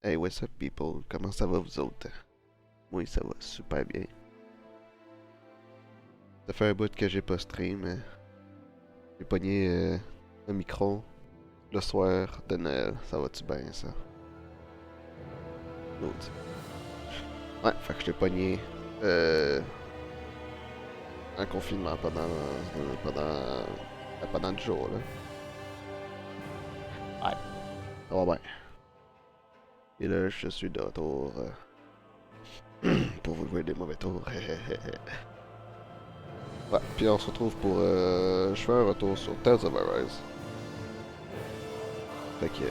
Hey, what's up, people? Comment ça va, vous autres? Moi, ça va super bien. Ça fait un bout que j'ai pas stream, mais j'ai pogné un micro le soir de Noël. Ça va-tu bien, ça? L'autre. Ouais, fait que je t'ai pogné en confinement pendant du jour, là. Ouais, ça va bien. Et là, je suis de retour pour vous jouer des mauvais tours. Ouais, puis on se retrouve pour... je fais un retour sur Tales of Arise. Fait que...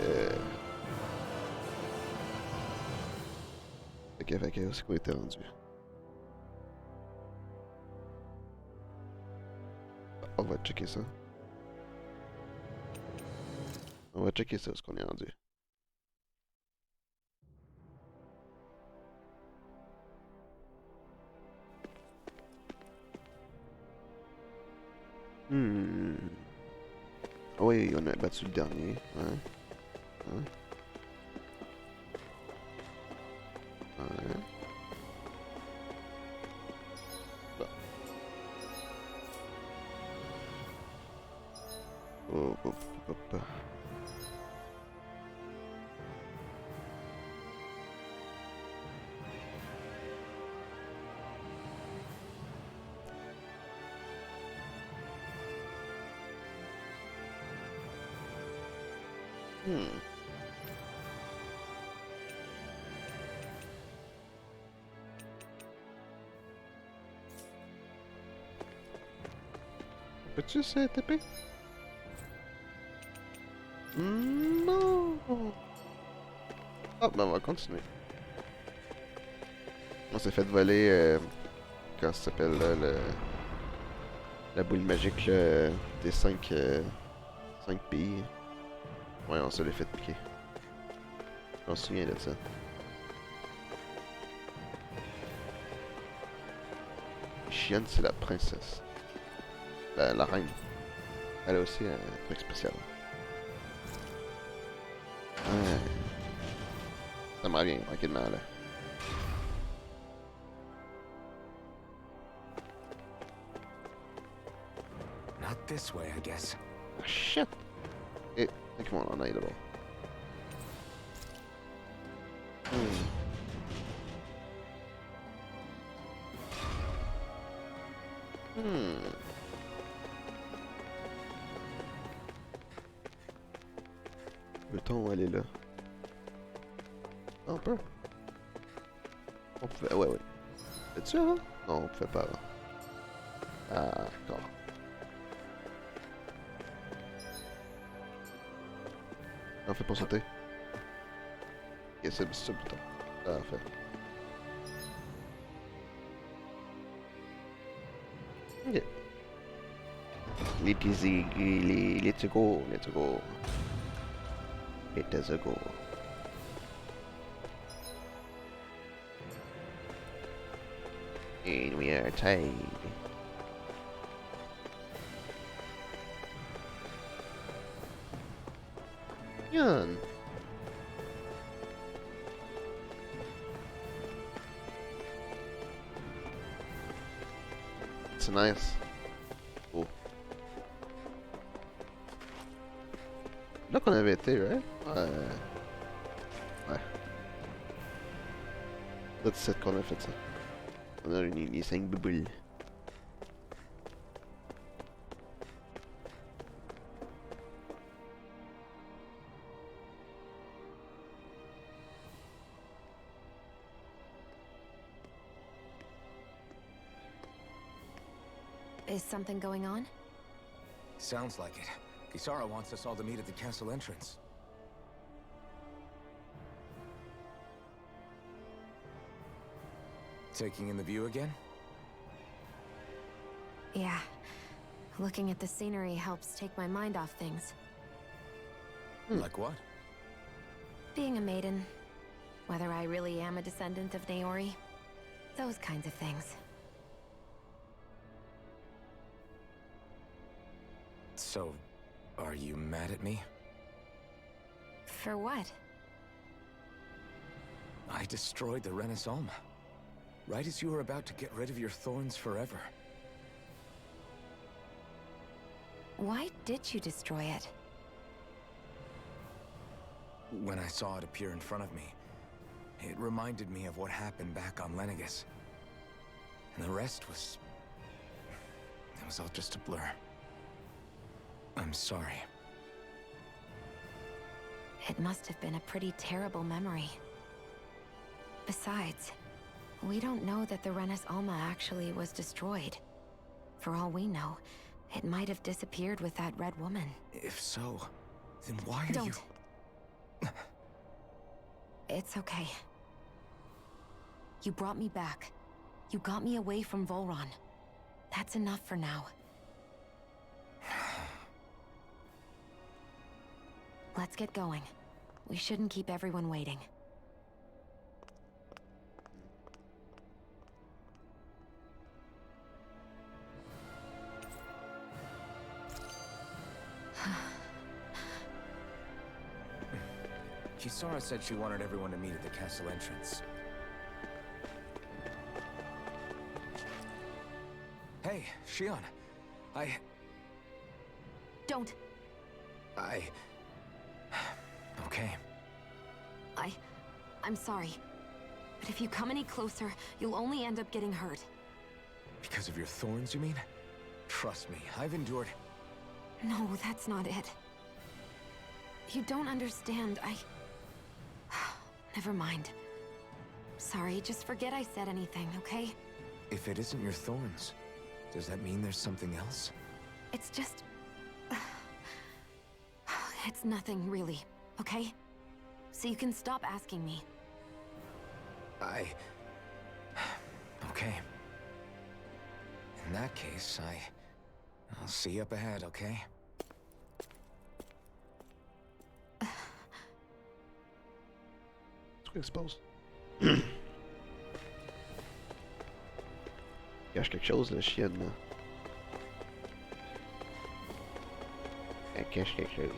fait que, c'est quoi était rendu? On va checker ça. On va checker ça, ce qu'on est rendu. Hmm. Ah oui, on a battu le dernier. Ouais. Ouais. Ouais. Bon. Oh, hop, hop, hop. Hmm. Peux-tu se taper? Non! Ah, ben on va continuer. On s'est fait voler, comment ça s'appelle, là, la boule magique là, des 5 pays. Ouais, on se l'est fait piquer. On se souvient de ça. Chienne, c'est la princesse. La reine. Elle a aussi un truc spécial. Ouais. Ça me revient tranquillement là. Not this way, I guess. Ah, shit! Et, comment on en aille d'abord? Hmm. Hmm. Peut-on aller là? Ah, on peut. On pouvait. Ouais, ouais. C'est-tu avant? Non, on pouvait pas avant. Ah, d'accord. On fait pour sauter. Ok, c'est ça le bouton. Ah, fait. Ok. Let's go, let's go. Let's go. And we are tied. Yan. C'est nice. Oh. Là qu'on avait été, right? Ouais. Ouais. Là, tu sais qu'on a fait ça. On a réuni les 5 bouboules. Is something going on? Sounds like it. Kisara wants us all to meet at the castle entrance. Taking in the view again? Yeah. Looking at the scenery helps take my mind off things. Like what? Being a maiden. Whether I really am a descendant of Naori. Those kinds of things. So, are you mad at me? For what? I destroyed the Renaissance, right as you were about to get rid of your thorns forever. Why did you destroy it? When I saw it appear in front of me, it reminded me of what happened back on Lenegus. And the rest was... it was all just a blur. I'm sorry. It must have been a pretty terrible memory. Besides, we don't know that the Renis Alma actually was destroyed. For all we know, it might have disappeared with that red woman. If so, then why are Don't. you... It's okay. You brought me back. You got me away from Volron. That's enough for now. Let's get going. We shouldn't keep everyone waiting. Kisara said she wanted everyone to meet at the castle entrance. Hey, Shion. Don't. Okay. I'm sorry. But if you come any closer, you'll only end up getting hurt. Because of your thorns, you mean? Trust me, I've endured... No, that's not it. You don't understand. Never mind. Sorry, just forget I said anything, okay? If it isn't your thorns, does that mean there's something else? It's just... It's nothing, really, okay? So you can stop asking me. Okay. In that case, I'll see you up ahead, okay? I suppose. Cache quelque chose, la chienne, là. Elle cache quelque chose.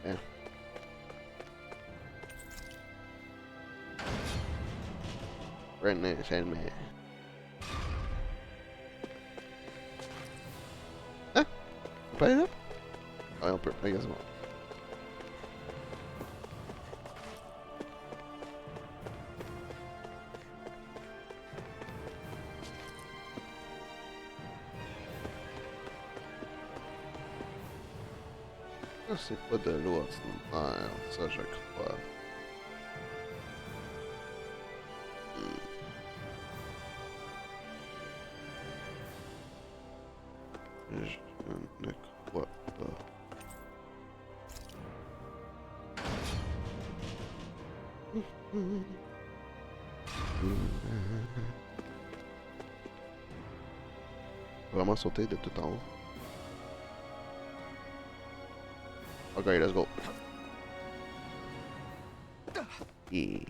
Yeah. Brandissez, mais... Ah! On peut aller là? Ouais, on peut, regarde moi. Ah, c'est pas de l'eau ordinaire, ça je crois. Je ne crois pas. Vraiment sauter de tout en haut. Ok, let's go. Yeah.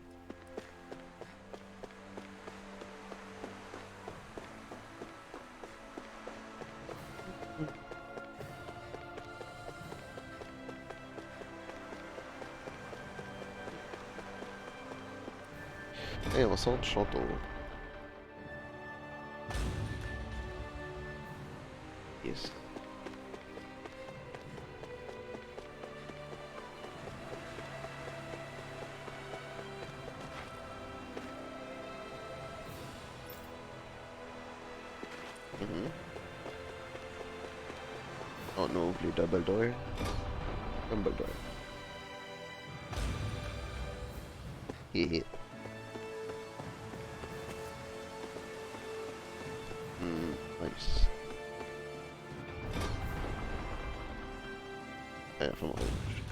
Et on sort du château. Yes. Oh non, oublie double door. Double door. Hehe. Nice. Ja, van rouge.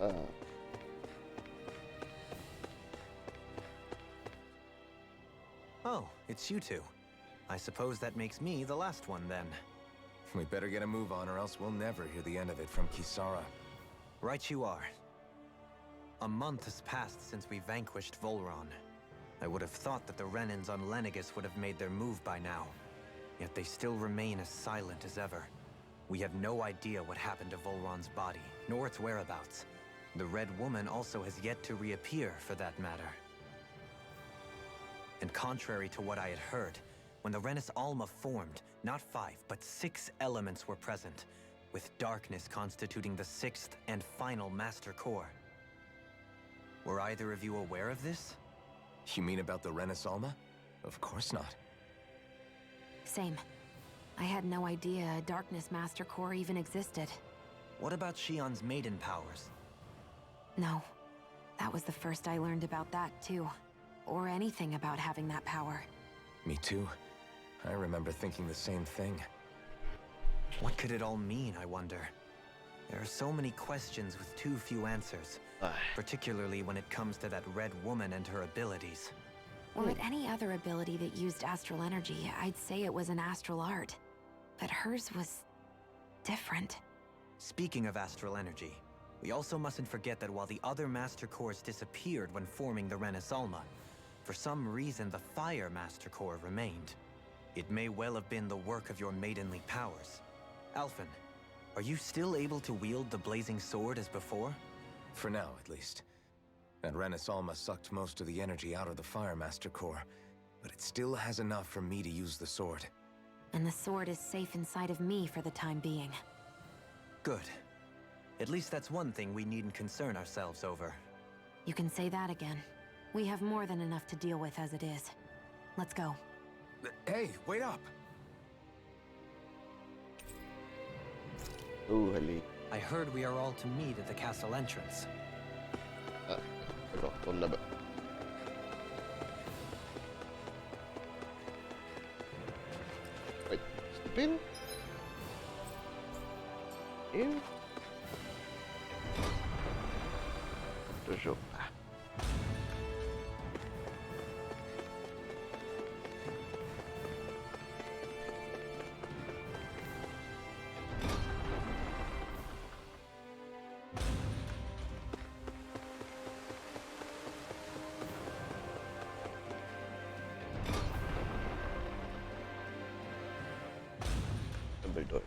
Ah. Oh, it's you two. I suppose that makes me the last one then. We better get a move on or else we'll never hear the end of it from Kisara. Right you are. A month has passed since we vanquished Volron. I would have thought that the Renans on Lenegis would have made their move by now. Yet they still remain as silent as ever. We have no idea what happened to Volron's body, nor its whereabouts. The Red Woman also has yet to reappear, for that matter. And contrary to what I had heard, when the Renis Alma formed, not 5, but 6 elements were present, with darkness constituting the 6th and final master core. Were either of you aware of this? You mean about the Renis Alma? Of course not. Same. I had no idea a Darkness Master Core even existed. What about Shion's maiden powers? No. That was the first I learned about that, too. Or anything about having that power. Me too. I remember thinking the same thing. What could it all mean, I wonder? There are so many questions with too few answers, particularly when it comes to that Red Woman and her abilities. Or at any other ability that used astral energy, I'd say it was an astral art. But hers was different. Speaking of astral energy, we also mustn't forget that while the other Master Cores disappeared when forming the Renis Alma, for some reason the Fire Master Core remained. It may well have been the work of your maidenly powers. Alphen, are you still able to wield the blazing sword as before? For now, at least. That Renis Alma sucked most of the energy out of the Fire Master Core, but it still has enough for me to use the sword. And the sword is safe inside of me for the time being. Good. At least that's one thing we needn't concern ourselves over. You can say that again. We have more than enough to deal with as it is. Let's go. Hey, wait up! Oh, allez. I heard we are all to meet at the castle entrance. Ah, d'accord, retourne là-bas. Wait, step in? In? Toujours pas. Un bel drôle.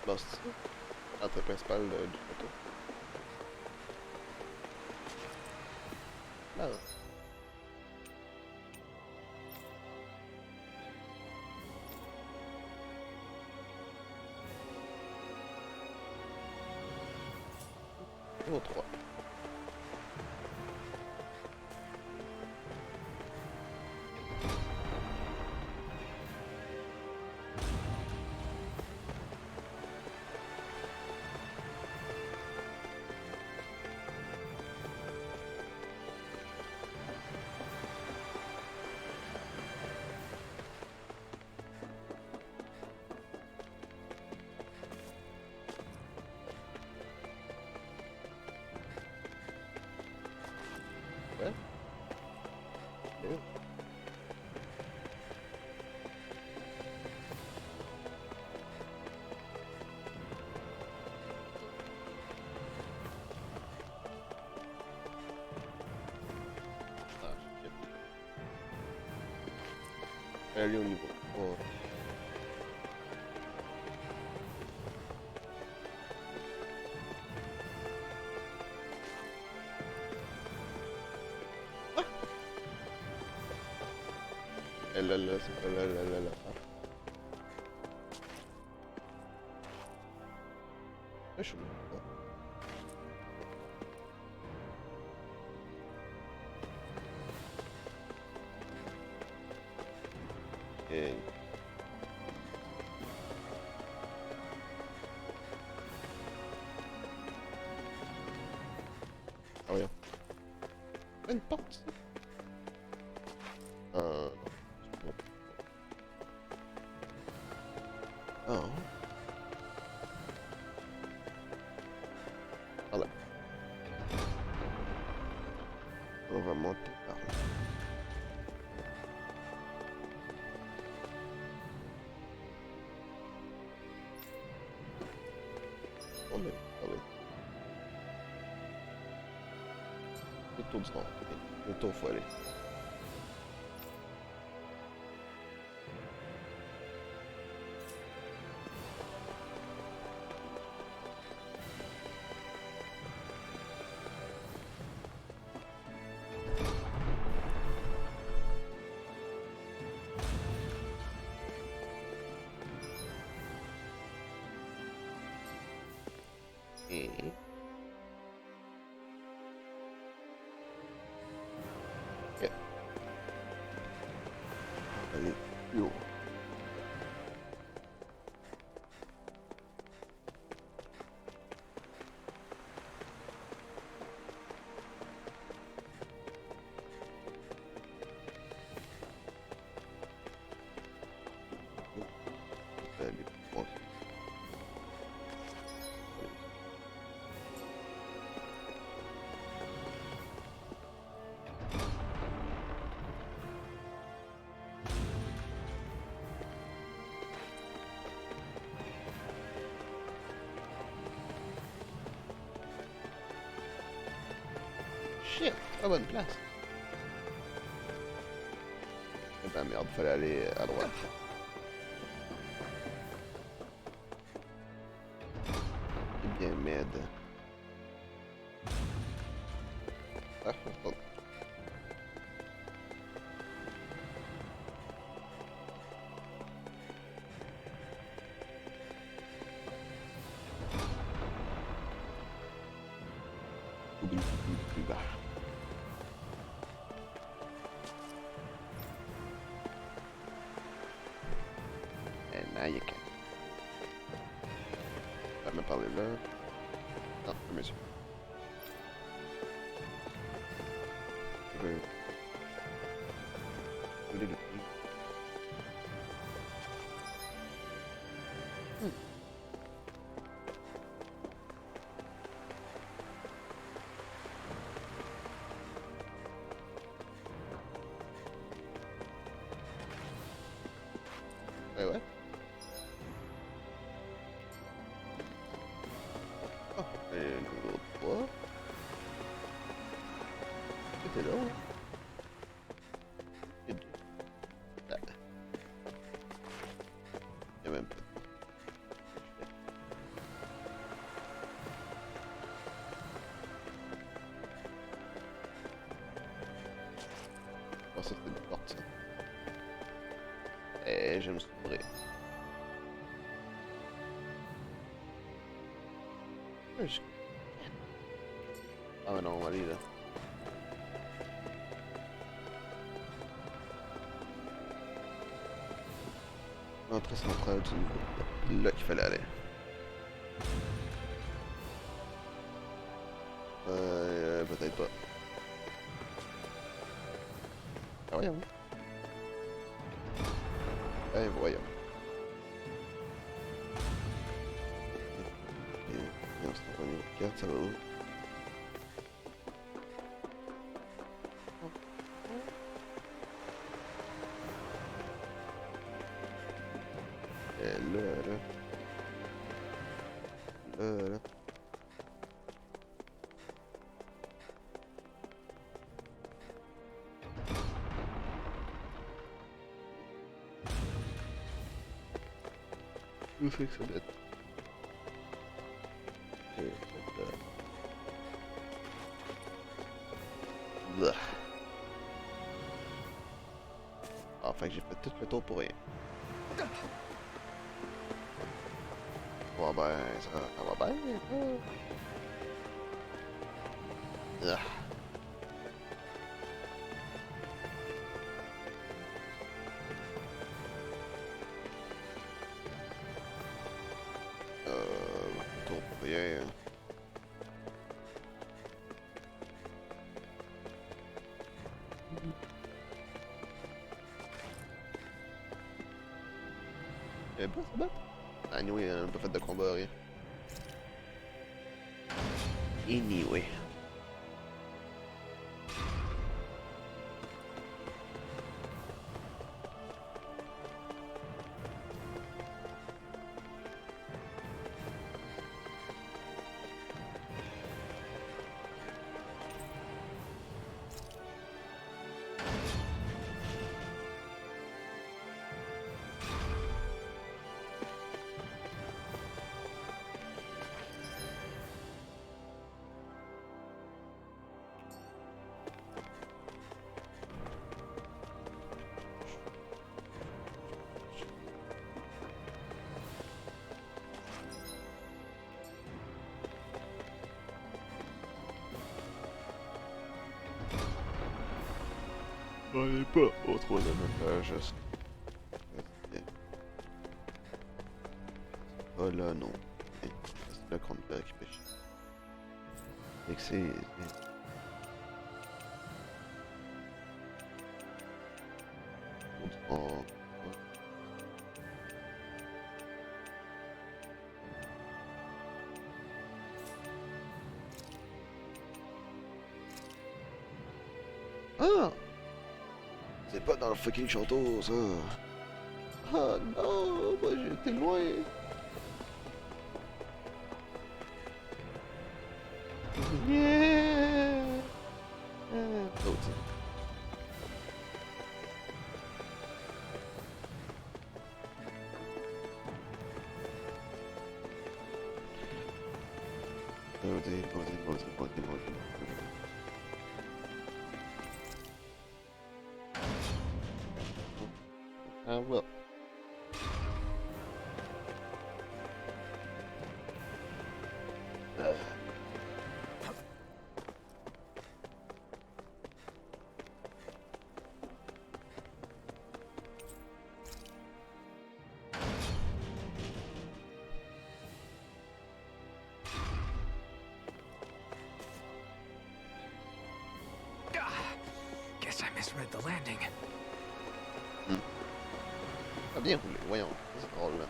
Bon, c'est ça. L'entrée principale du château. Là. Niveau 3. Ouais. Et où? Ah, shit. Elle est au niveau. Oh. Elle, c'est pas là. Ah, je suis bon. Et... Ah oui. Une porte. Non. Oh. On est. Ah oui. Le tour du nord. Le tour, faut aller. Et... Ok. Allez, plus haut. Allez, bon. Shit, pas bonne place. Eh ben merde, fallait aller à droite. C'est bien merde. Ah, on retourne. Oublie plus bas. And now you can. Ça me parler là. Non, monsieur. Je veux... Je voulais le prix. Ouais. Oh, et numéro 3. C'était là, hein? Et 2. Ah. Y'a même pas. Je pensais que c'était une porte, ça. Et je me suis bourré. Ah mais non, on va aller là. Entrée centrale du niveau. Là qu'il fallait aller. Peut-être pas. Ah voyons. Eh voyons. Et on se trompe au niveau de carte, ça va où? Et là. Où c'est que ça doit être? Ah, fait que j'ai fait tout le tour pour rien. Bon ben, ça va bien. Ah. Tour pour rien. Eh ben, c'est bon. Anyway, on n'a pas fait de combat, rien. Anyway. On est pas au troisième étage. Oh là, non. C'est la grande plaque qui pêche. Et que c'est... Oh. Ah! C'est pas dans le fucking château, ça! Ah non! Moi j'ai été loin! Yeah! Oh, tiens. Maudit. Well. Guess I misread the landing. Ah, bien roulé, voyons. C'est drôle là.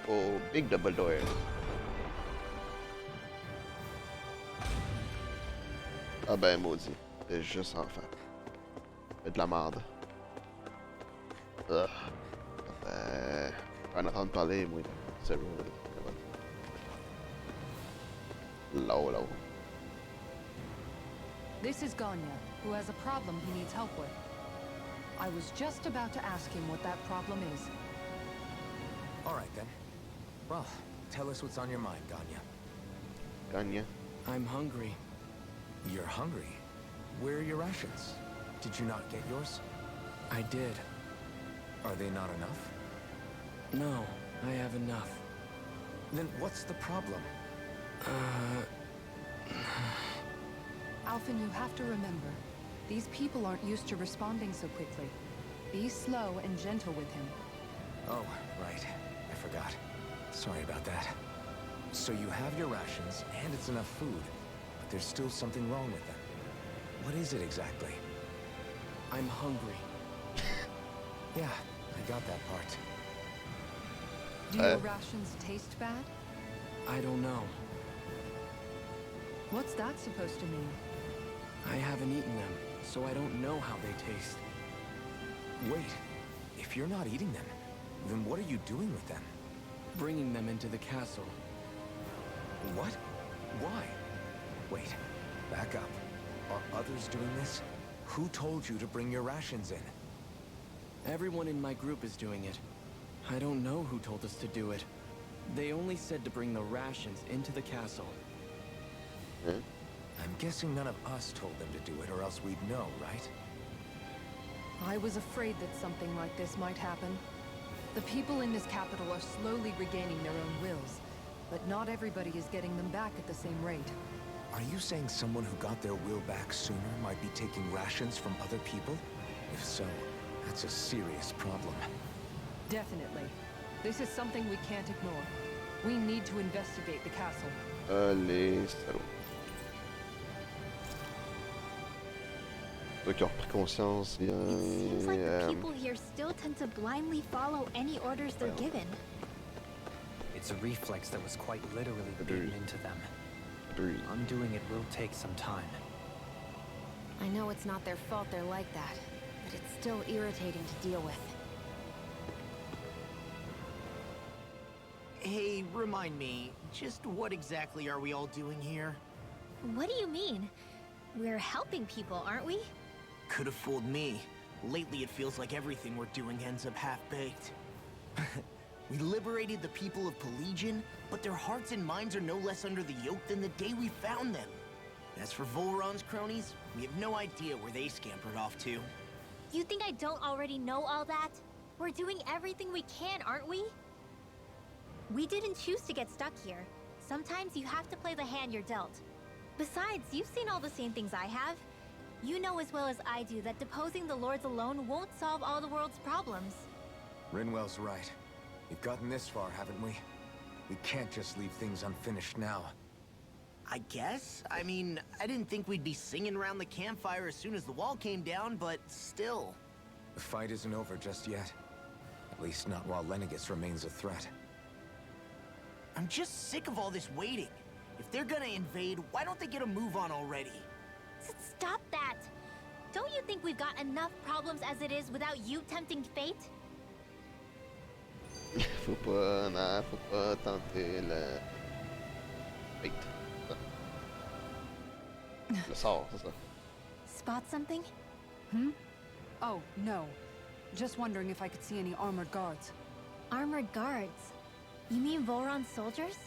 Oh, big double door. Ah ben maudit. C'est juste enfant. C'est de la merde. Ben... En entendre parler, moi. C'est low. This is Ganya, who has a problem he needs help with. I was just about to ask him what that problem is. All right, then. Well, tell us what's on your mind, Ganya. Ganya. I'm hungry. You're hungry? Where are your rations? Did you not get yours? I did. Are they not enough? No, I have enough. Then what's the problem? Alphen, you have to remember, these people aren't used to responding so quickly. Be slow and gentle with him. Oh, right. I forgot. Sorry about that. So you have your rations, and it's enough food, but there's still something wrong with them. What is it exactly? I'm hungry. Yeah, I got that part. Do your rations taste bad? I don't know. What's that supposed to mean? I haven't eaten them, so I don't know how they taste. Wait, if you're not eating them, then what are you doing with them? Bringing them into the castle. What? Why? Wait, back up. Are others doing this? Who told you to bring your rations in? Everyone in my group is doing it. I don't know who told us to do it. They only said to bring the rations into the castle. I'm guessing none of us told them to do it, or else we'd know, right? I was afraid that something like this might happen. The people in this capital are slowly regaining their own wills, but not everybody is getting them back at the same rate. Are you saying someone who got their will back sooner might be taking rations from other people? If so, that's a serious problem. Definitely. This is something we can't ignore. We need to investigate the castle. Les salauds. Ceux qui ont repris conscience. It seems like the people here still tend to blindly follow any orders they're given. It's a reflex that was quite literally beaten into them. Undoing it will take some time. I know it's not their fault they're like that, but it's still irritating to deal with. Hey, remind me, just what exactly are we all doing here? What do you mean? We're helping people, aren't we? Could have fooled me. Lately it feels like everything we're doing ends up half-baked. We liberated the people of Pelegion, but their hearts and minds are no less under the yoke than the day we found them. As for Volron's cronies, we have no idea where they scampered off to. You think I don't already know all that? We're doing everything we can, aren't we? We didn't choose to get stuck here. Sometimes you have to play the hand you're dealt. Besides, you've seen all the same things I have. You know as well as I do that deposing the lords alone won't solve all the world's problems. Rinwell's right. We've gotten this far, haven't we? We can't just leave things unfinished now. I guess? I mean, I didn't think we'd be singing around the campfire as soon as the wall came down, but still. The fight isn't over just yet. At least not while Lenegis remains a threat. I'm just sick of all this waiting. If they're gonna invade, why don't they get a move on already? Stop that! Don't you think we've got enough problems as it is without you tempting fate? Faut pas tenter le... Wait. Le sort, c'est ça. Spot something? Oh, no. Just wondering if I could see any armored guards. Armored guards? You mean Volron's soldiers?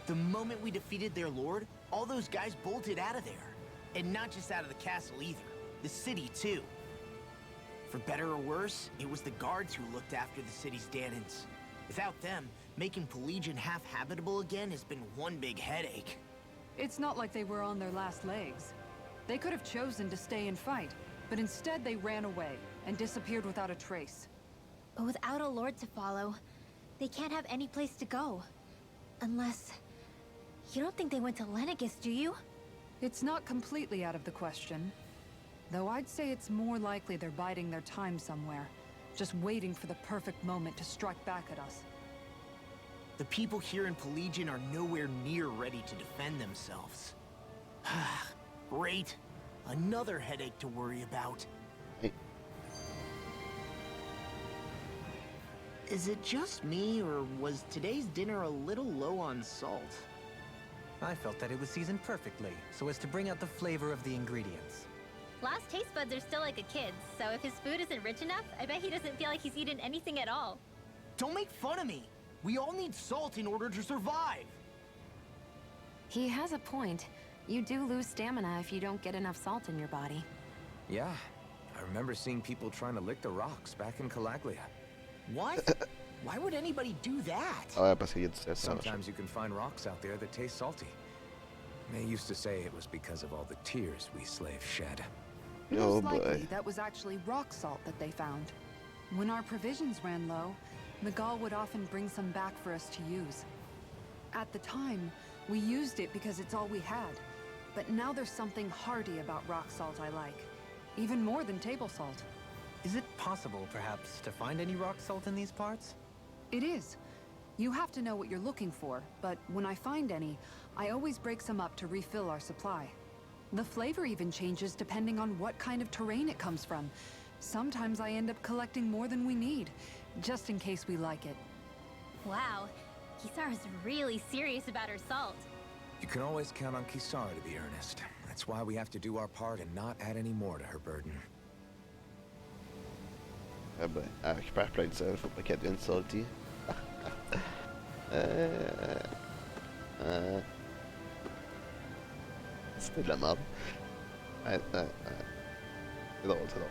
The moment we defeated their lord, all those guys bolted out of there. And not just out of the castle either. The city, too. For better or worse, it was the guards who looked after the city's Danans. Without them, making Pelegion half-habitable again has been one big headache. It's not like they were on their last legs. They could have chosen to stay and fight, but instead they ran away and disappeared without a trace. But without a lord to follow, they can't have any place to go. Unless... You don't think they went to Lenegis, do you? It's not completely out of the question. Though I'd say it's more likely they're biding their time somewhere, just waiting for the perfect moment to strike back at us. The people here in Pelegion are nowhere near ready to defend themselves. Great. Another headache to worry about. Hey. Is it just me, or was today's dinner a little low on salt? I felt that it was seasoned perfectly, so as to bring out the flavor of the ingredients. Last taste buds are still like a kid's, so if his food isn't rich enough, I bet he doesn't feel like he's eaten anything at all. Don't make fun of me! We all need salt in order to survive! He has a point. You do lose stamina if you don't get enough salt in your body. Yeah, I remember seeing people trying to lick the rocks back in Calaglia. What? Why would anybody do that? Ah ouais, parce qu'il y a du stress. Sometimes you can find rocks out there that taste salty. They used to say it was because of all the tears we slaves shed. Oh Most likely, boy. that was actually rock salt that they found. When our provisions ran low, Miguel would often bring some back for us to use. At the time, we used it because it's all we had. But now there's something hearty about rock salt I like. Even more than table salt. Is it possible, perhaps, to find any rock salt in these parts? It is. You have to know what you're looking for, but when I find any, I always break some up to refill our supply. The flavor even changes depending on what kind of terrain it comes from. Sometimes I end up collecting more than we need, just in case we like it. Wow, Kisara's really serious about her salt. You can always count on Kisara to be earnest. That's why we have to do our part and not add any more to her burden. Ah ben, elle récupère plein de sel, faut pas qu'elle devienne salty. C'était de la merde. C'est drôle, c'est drôle.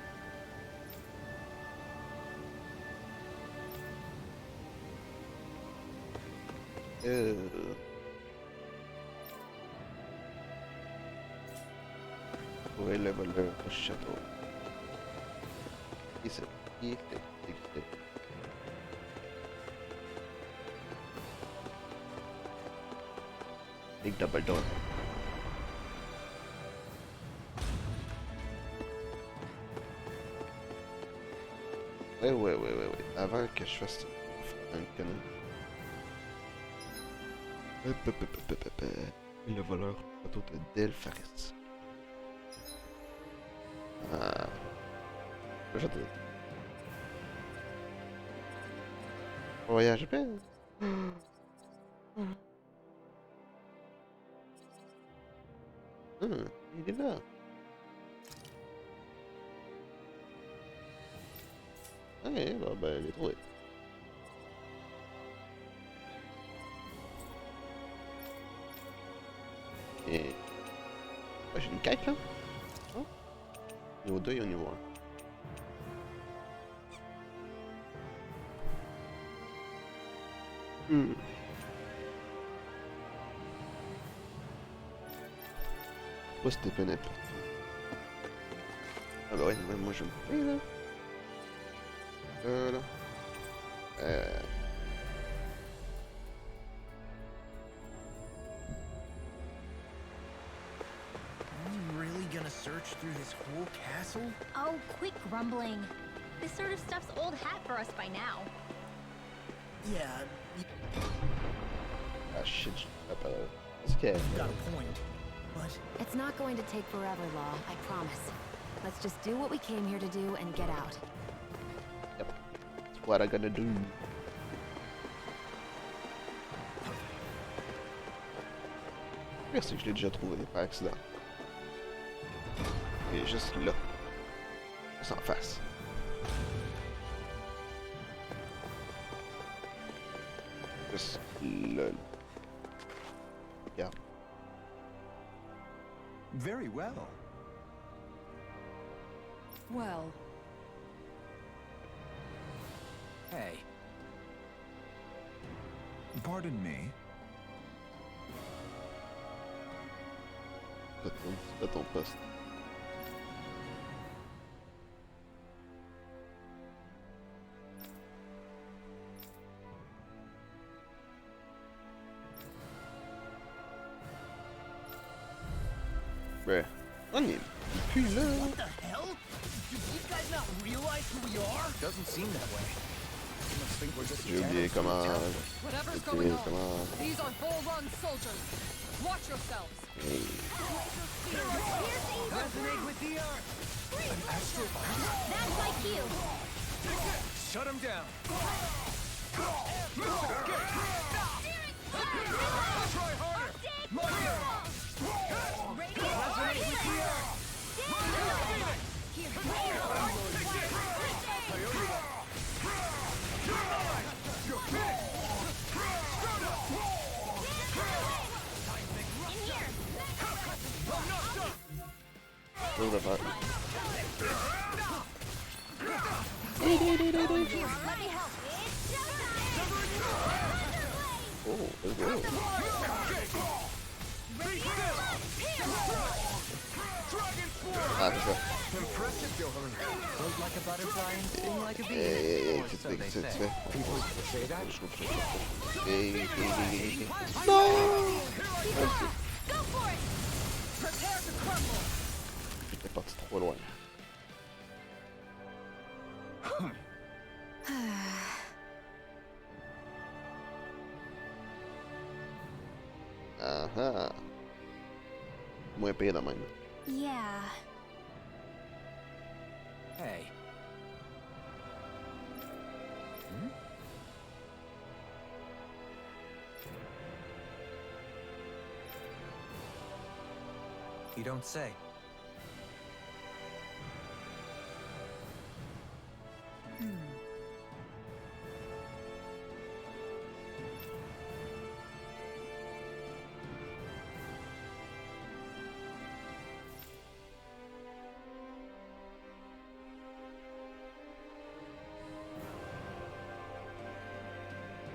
Trouver le voleur au château. Ici. Big double door. Ouais. Avant que je fasse un connerie. Le voleur photo de Del Faris. Ah. Je te... Voyage bien. Il est là. Ouais, bah, ben, il est trouvé. Et... Ah, j'ai une quête, là. Oh. Niveau 2 et au niveau 1. Pourquoi c'était pas n'importe quoi? Ah bah ouais, même moi je me fais là. Là. Are you really gonna search through this whole castle? Oh, quit grumbling. This sort of stuff's old hat for us by now. Yeah, Ah shit, je pas peur. Qu'est-ce qu'il y a? you got a point. But It's not going to take forever, Law, I promise. Let's just do what we came here to do and get out. Yep. That's what I'm gonna do. Le pire, c'est que je l'ai déjà trouvé par accident. Il est juste là. Juste en face. Juste là. Regarde. Very well. Well, Hey. Pardon me. Retourne à ton poste. Ouais. On est plus là. what the hell? Do these guys not realize who we are? Doesn't seem that way. They must think we're just J'ai oublié comment. whatever's C'était going on, comment. these are Volrun soldiers. Watch yourselves. Resonate with the earth! That's my cue. Shut him down. Try harder. Resonate with the earth. Chose à faire. Let me help. Oh, let's go. Ah, c'est ça. Impressive, Johan. Float like a butterfly and sting like a bee. Hey, Or qu'est-ce so que they tu say. fais? People used to say that. Je trouve ça. Hey. Non! Go for it. Prepare to crumble! J'étais parti trop loin. Ah ah. Moins pire de même. Yeah. Hey. You don't say.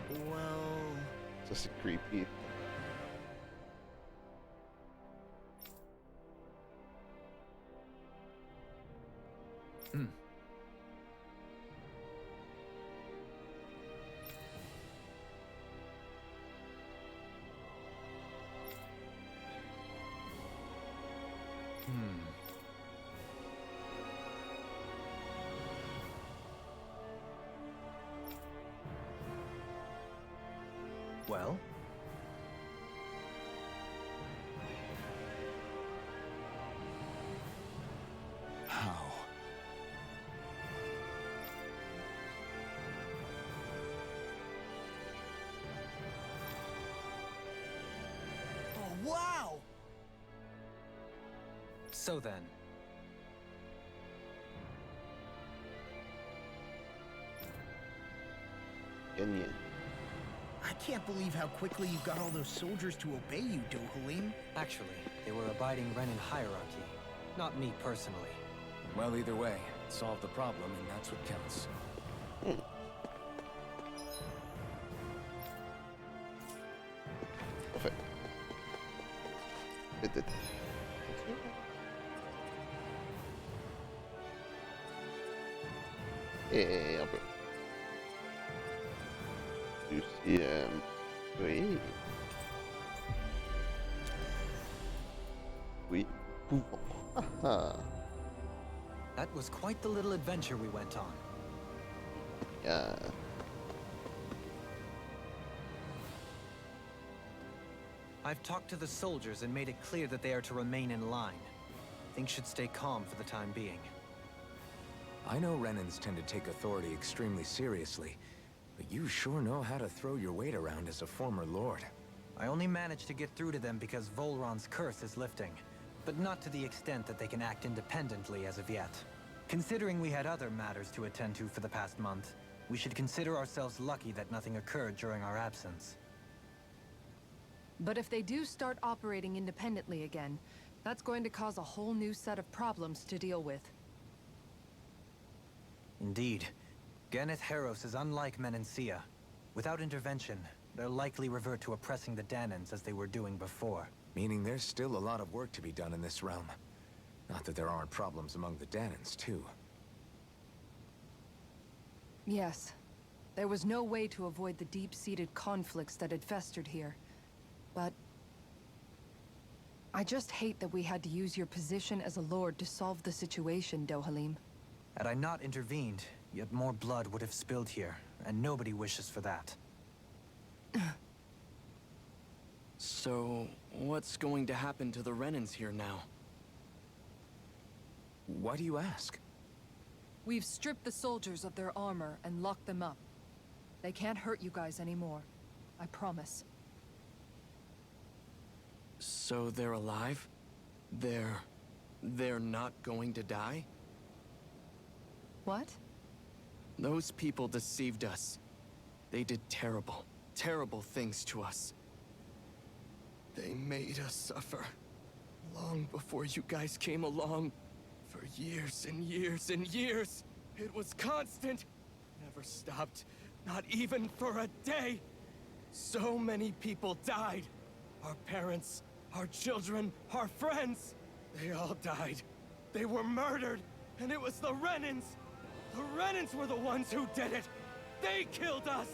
Well... Ça, c'est creepy. Well? How? Oh, wow! So then, Gagné. I can't believe how quickly you got all those soldiers to obey you, Dohalim. actually, they were abiding Renin hierarchy, not me personally. Well, either way, it solved the problem, and that's what counts. Parfait. Vite, vite. Et un peu. Aussi, oui. Oui, pouvons. Ah ah. That was quite the little adventure we went on. Yeah. I've talked to the soldiers and made it clear that they are to remain in line. Things should stay calm for the time being. I know Renins tend to take authority extremely seriously, but you sure know how to throw your weight around as a former lord. I only managed to get through to them because Volron's curse is lifting, but not to the extent that they can act independently as of yet. Considering we had other matters to attend to for the past month, we should consider ourselves lucky that nothing occurred during our absence. But if they do start operating independently again, that's going to cause a whole new set of problems to deal with. Indeed. Ganeth Heros is unlike Menancia. Without intervention, they'll likely revert to oppressing the Danans as they were doing before. Meaning there's still a lot of work to be done in this realm. Not that there aren't problems among the Danans, too. Yes. There was no way to avoid the deep-seated conflicts that had festered here. But I just hate that we had to use your position as a lord to solve the situation, Dohalim. Had I not intervened, yet more blood would have spilled here, and nobody wishes for that. So, what's going to happen to the Renins here now? Why do you ask? We've stripped the soldiers of their armor and locked them up. They can't hurt you guys anymore. I promise. So they're alive? They're not going to die? What? Those people deceived us. They did terrible, terrible things to us. They made us suffer. Long before you guys came along. For years and years and years. It was constant. Never stopped. Not even for a day. So many people died. Our parents, our children, our friends. They all died. They were murdered. And it was the Renins. The Renins were the ones who did it! They killed us!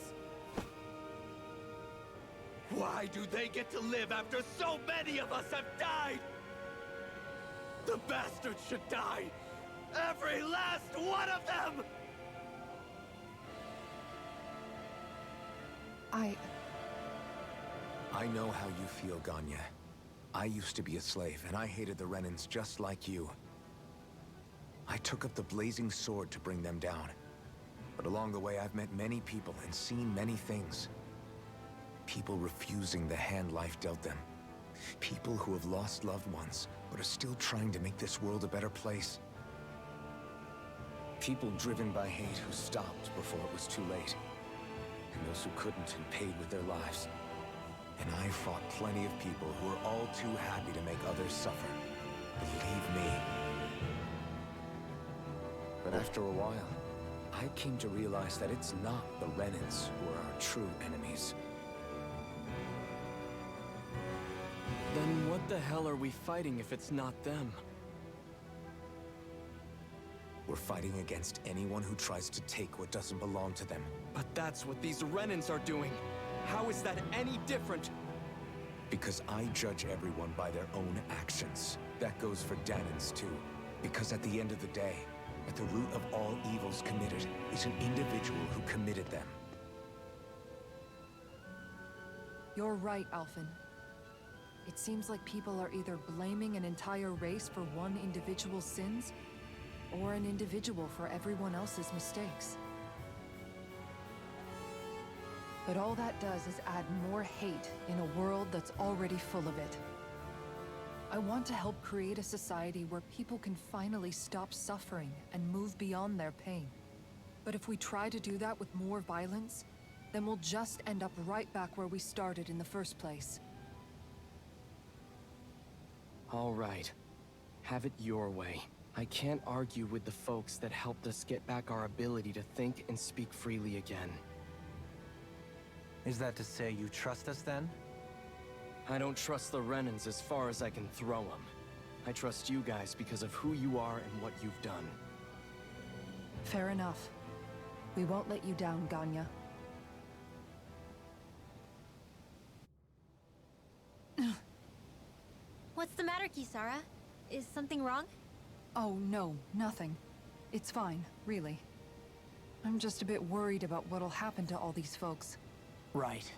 Why do they get to live after so many of us have died? The bastards should die! Every last one of them! I know how you feel, Ganya. I used to be a slave, and I hated the Renins just like you. I took up the blazing sword to bring them down. But along the way, I've met many people and seen many things. People refusing the hand life dealt them. People who have lost loved ones, but are still trying to make this world a better place. People driven by hate who stopped before it was too late. And those who couldn't and paid with their lives. And I fought plenty of people who were all too happy to make others suffer. Believe me. But after a while, I came to realize that it's not the Renins who are our true enemies. Then what the hell are we fighting if it's not them? We're fighting against anyone who tries to take what doesn't belong to them. But that's what these Renins are doing. How is that any different? Because I judge everyone by their own actions. That goes for Danans too. Because at the end of the day, at the root of all evils committed is an individual who committed them. You're right, Alphen. It seems like people are either blaming an entire race for one individual's sins, or an individual for everyone else's mistakes. But all that does is add more hate in a world that's already full of it. I want to help create a society where people can finally stop suffering and move beyond their pain. But if we try to do that with more violence, then we'll just end up right back where we started in the first place. All right. Have it your way. I can't argue with the folks that helped us get back our ability to think and speak freely again. Is that to say you trust us then? I don't trust the Renans as far as I can throw them. I trust you guys because of who you are and what you've done. Fair enough. We won't let you down, Ganya. What's the matter, Kisara? Is something wrong? Oh, no, nothing. It's fine, really. I'm just a bit worried about what'll happen to all these folks. Right.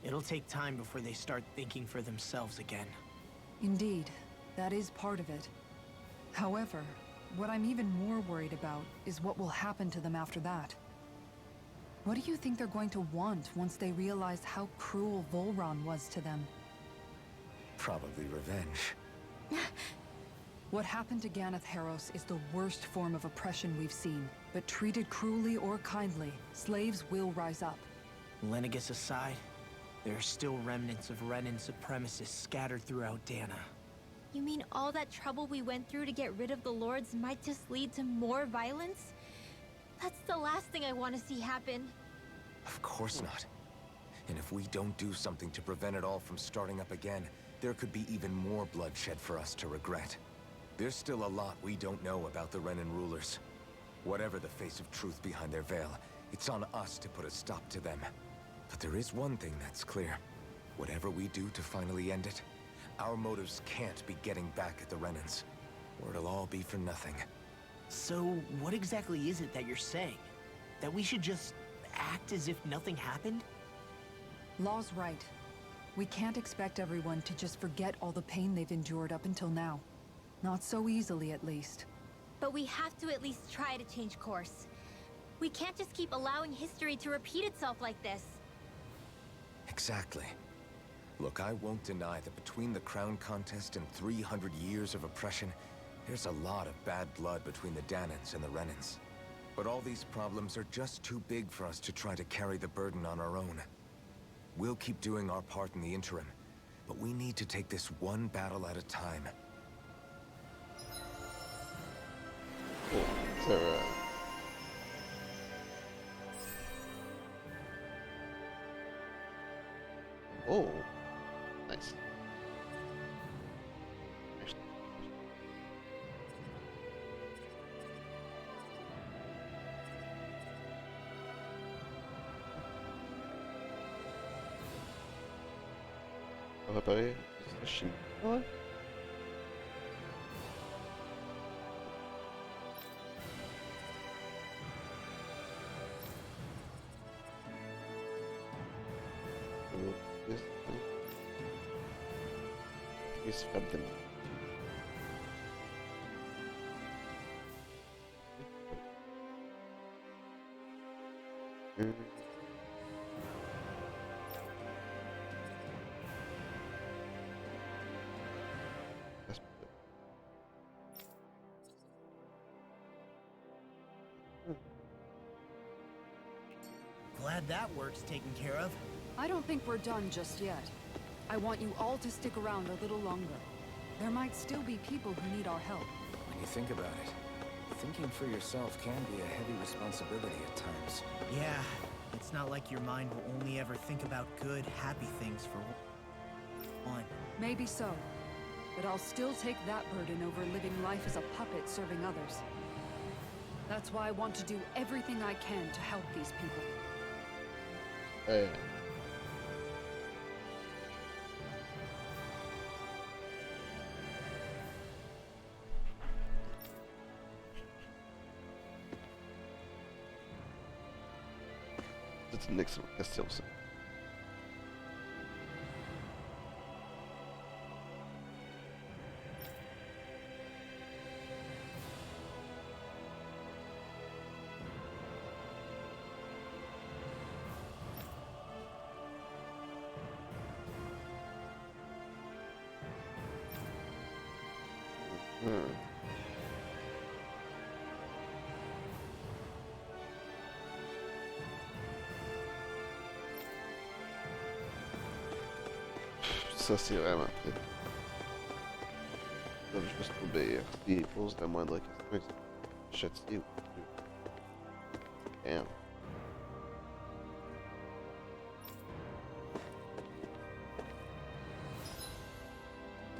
It'll take time before they start thinking for themselves again. Indeed, that is part of it. However, what I'm even more worried about is what will happen to them after that. What do you think they're going to want once they realize how cruel Volron was to them? Probably revenge. What happened to Ganeth Haros is the worst form of oppression we've seen, but treated cruelly or kindly, slaves will rise up. Lenegis aside, there are still remnants of Renan supremacists scattered throughout Dana. You mean all that trouble we went through to get rid of the Lords might just lead to more violence? That's the last thing I want to see happen. Of course not. And if we don't do something to prevent it all from starting up again, there could be even more bloodshed for us to regret. There's still a lot we don't know about the Renan rulers. Whatever the face of truth behind their veil, it's on us to put a stop to them. But there is one thing that's clear. Whatever we do to finally end it, our motives can't be getting back at the Renans, or it'll all be for nothing. So, what exactly is it that you're saying? That we should just act as if nothing happened? Law's right. We can't expect everyone to just forget all the pain they've endured up until now. Not so easily, at least. But we have to at least try to change course. We can't just keep allowing history to repeat itself like this. Exactly. Look, I won't deny that between the crown contest and 300 years of oppression, there's a lot of bad blood between the Danans and the Renans. But all these problems are just too big for us to try to carry the burden on our own. We'll keep doing our part in the interim, but we need to take this one battle at a time. Cool. So, oh, nice. On va réparer la chine. Ouais. Is frappe de Glad that work's taken care of. I don't think we're done just yet. I want you all to stick around a little longer. There might still be people who need our help. When you think about it, thinking for yourself can be a heavy responsibility at times. Yeah, it's not like your mind will only ever think about good, happy things for one. Maybe so. But I'll still take that burden over living life as a puppet serving others. That's why I want to do everything I can to help these people. C'est une excellente question, ça. Ça, c'est vraiment très... Ils doivent juste obéir. S'ils posent la moindre question, ils sont châtiés ou... Damn.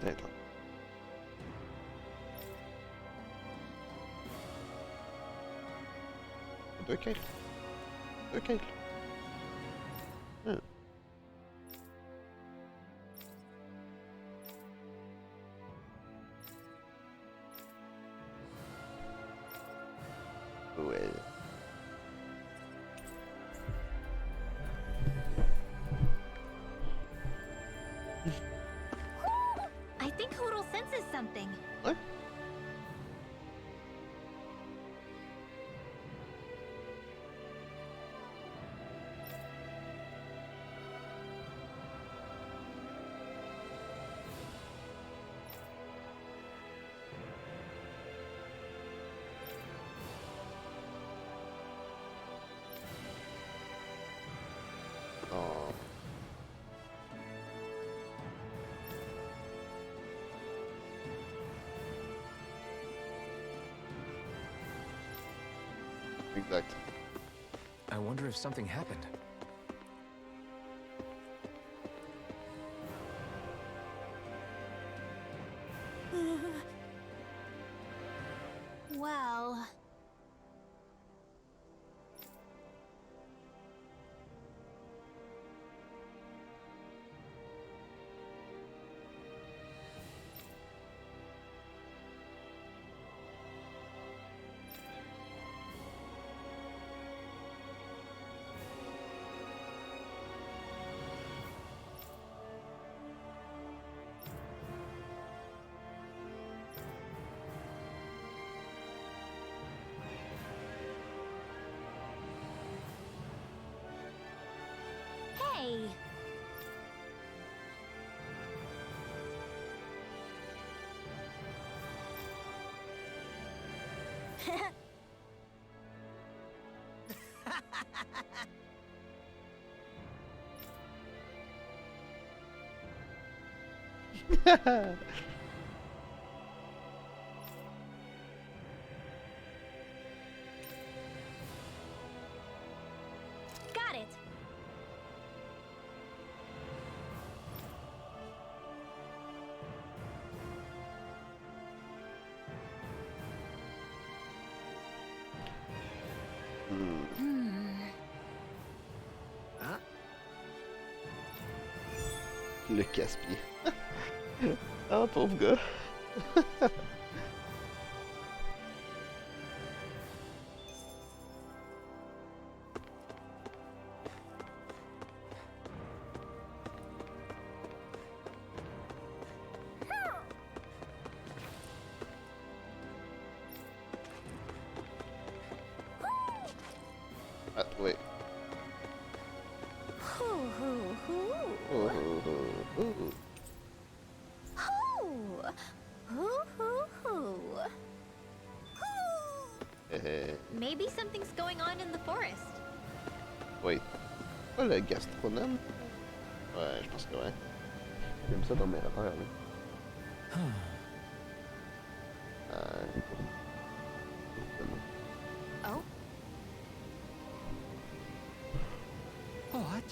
Attends. Deux quêtes. Deux quêtes. Ouais. I think Hoodle senses something. Ouais. Oh. Exact. I wonder if something happened. Well... Hey! Got it! Le casse-pied. Ah, pauvre gars. Ah, ouais. Hoo hoo hoo. Oh, oh, oh, oh. Hoo! Hoo hoo hoo. Maybe something's going on in the forest. Wait. Pas le gastronome? Ouais, je pense que ouais. J'aime ça dans mes affaires, là. Oh? What?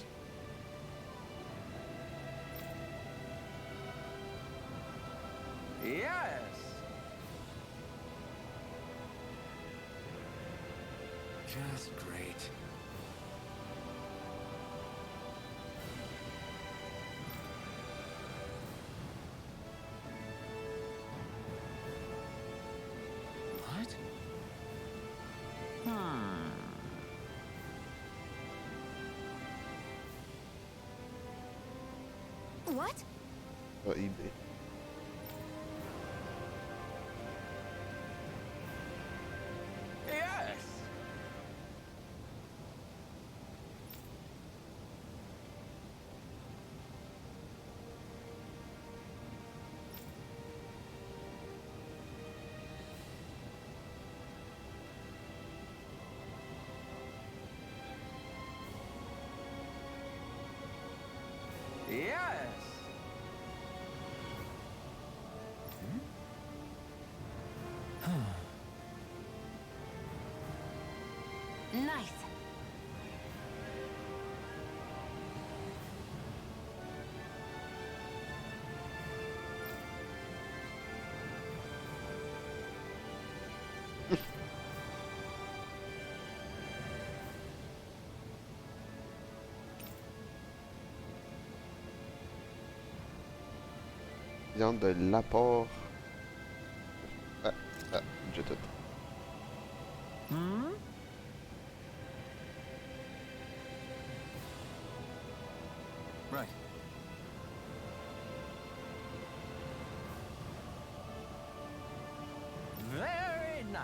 Yes! Just great. What? What? Ah, eBay. Yes! Viande de l'apport. Ah, ah, j'ai tout. Hmm? Right. Very nice.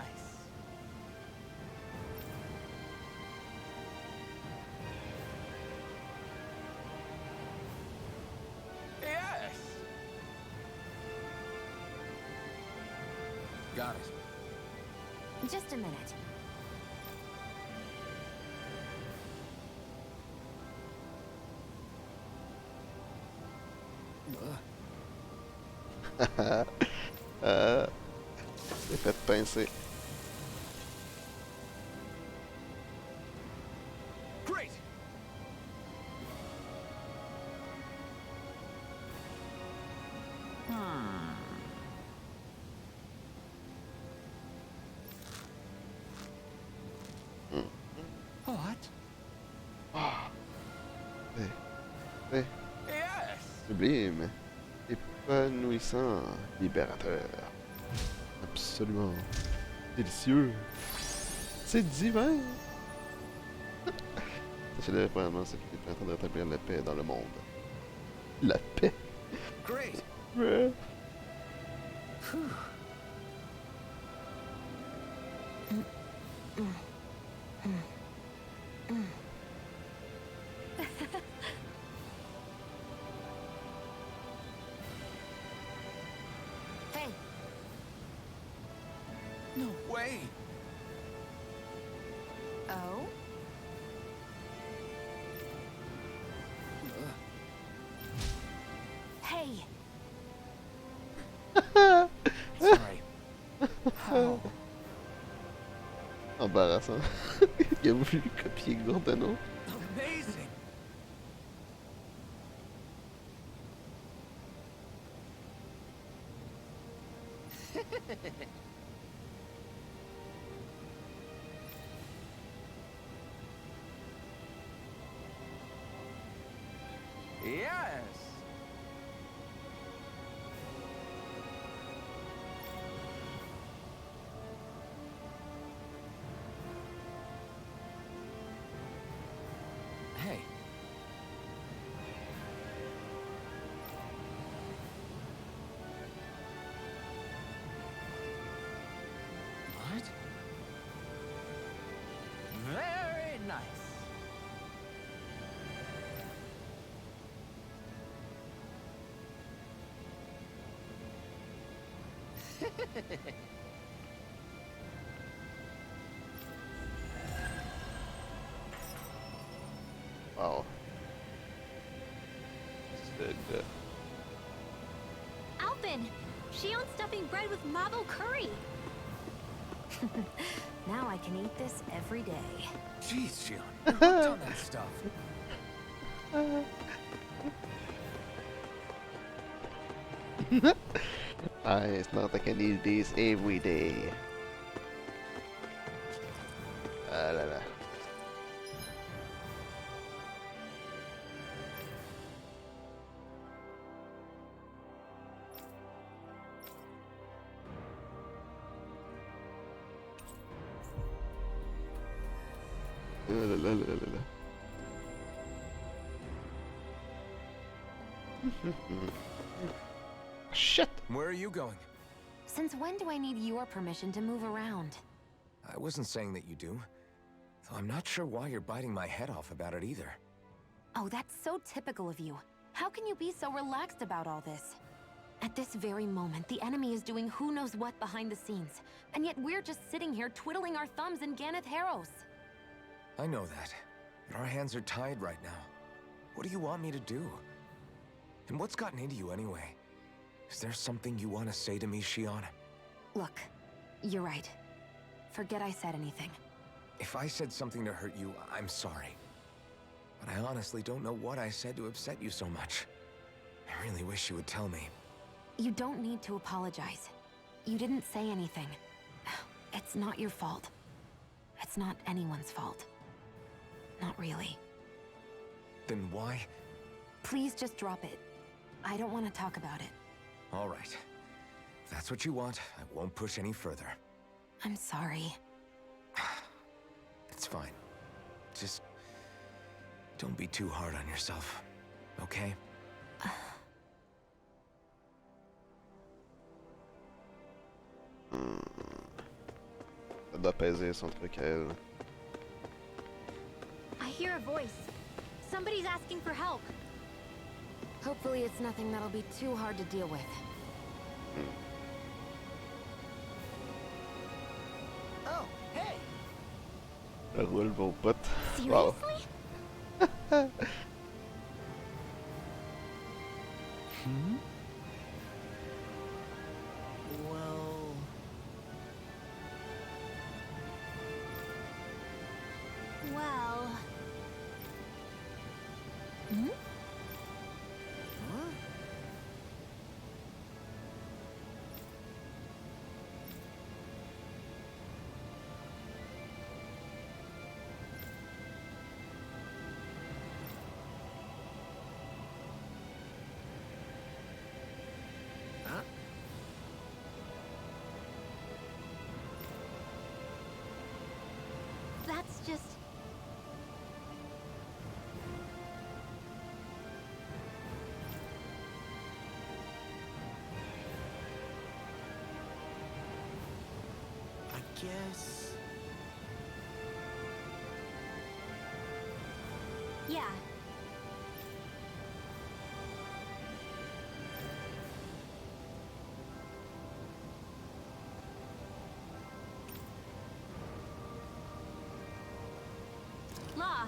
Yes. Got it. Just a minute. C'est fait pincer. Great. What? C'est Yes. sublime. Épanouissant. Libérateur. Absolument. Délicieux. C'est divin. Sachez-le, premièrement, c'est qu'il est en train de rétablir la paix dans le monde. La paix. Great. Ouais. Hey, No way. oh? Hey, Sorry. How? Embarrassant. Il a voulu copier Gordano. Amazing. Yes. Hey. What? Very nice. Wow. C'est Alvin! Shion's stuffing bread with mabo curry! now I can eat this every day. Jeez, Shion. You hooked on that stuff. it's not I can eat this every day. Ah là là. Ah là là là là là. Shit! Where are you going? Since when do I need your permission to move around? I wasn't saying that you do. Though I'm not sure why you're biting my head off about it either. Oh, that's so typical of you. How can you be so relaxed about all this? At this very moment, the enemy is doing who knows what behind the scenes. And yet we're just sitting here twiddling our thumbs in Ganeth Harros. I know that. But our hands are tied right now. What do you want me to do? And what's gotten into you anyway? Is there something you want to say to me, Shion? Look, you're right. Forget I said anything. If I said something to hurt you, I'm sorry. But I honestly don't know what I said to upset you so much. I really wish you would tell me. You don't need to apologize. You didn't say anything. It's not your fault. It's not anyone's fault. Not really. Then why? Please just drop it. I don't want to talk about it. All right. If that's what you want, I won't push any further. I'm sorry. It's fine. Just don't be too hard on yourself, okay? Ça doit peser son truc à elle. I hear a voice. Somebody's asking for help. Hopefully it's nothing that'll be too hard to deal with. Oh, hey! Ça roule vos potes. Seriously? Wow. Well... Well... Hmm? Huh? Huh? That's just... I guess... Yeah. Law.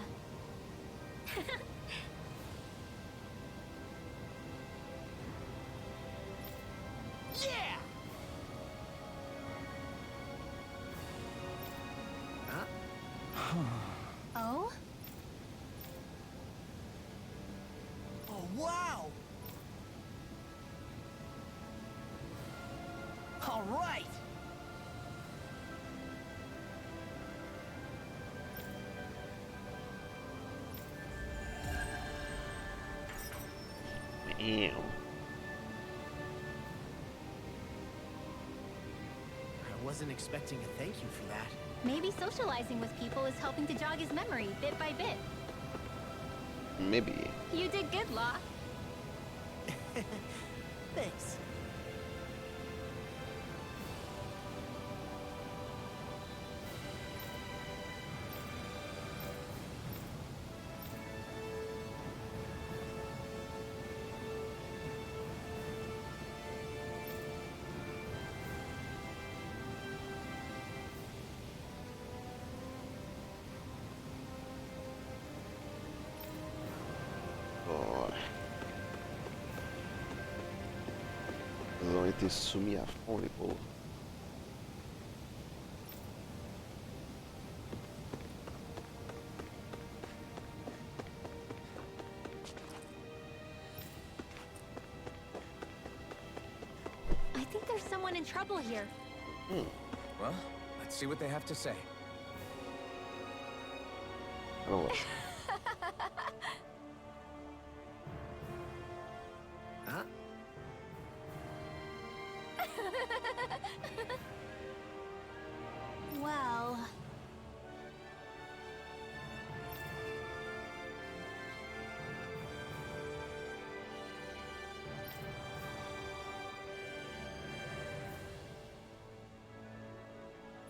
Yeah! Oh? Oh, wow! All right! Damn. I wasn't expecting a thank you for that. Maybe socializing with people is helping to jog his memory bit by bit. Maybe. You did good, Law. Thanks. Oh. Ils ont été soumis à fond, les pauvres. I think there's someone in trouble here. Well, let's see what they have to say. Allons voir. Huh? Well...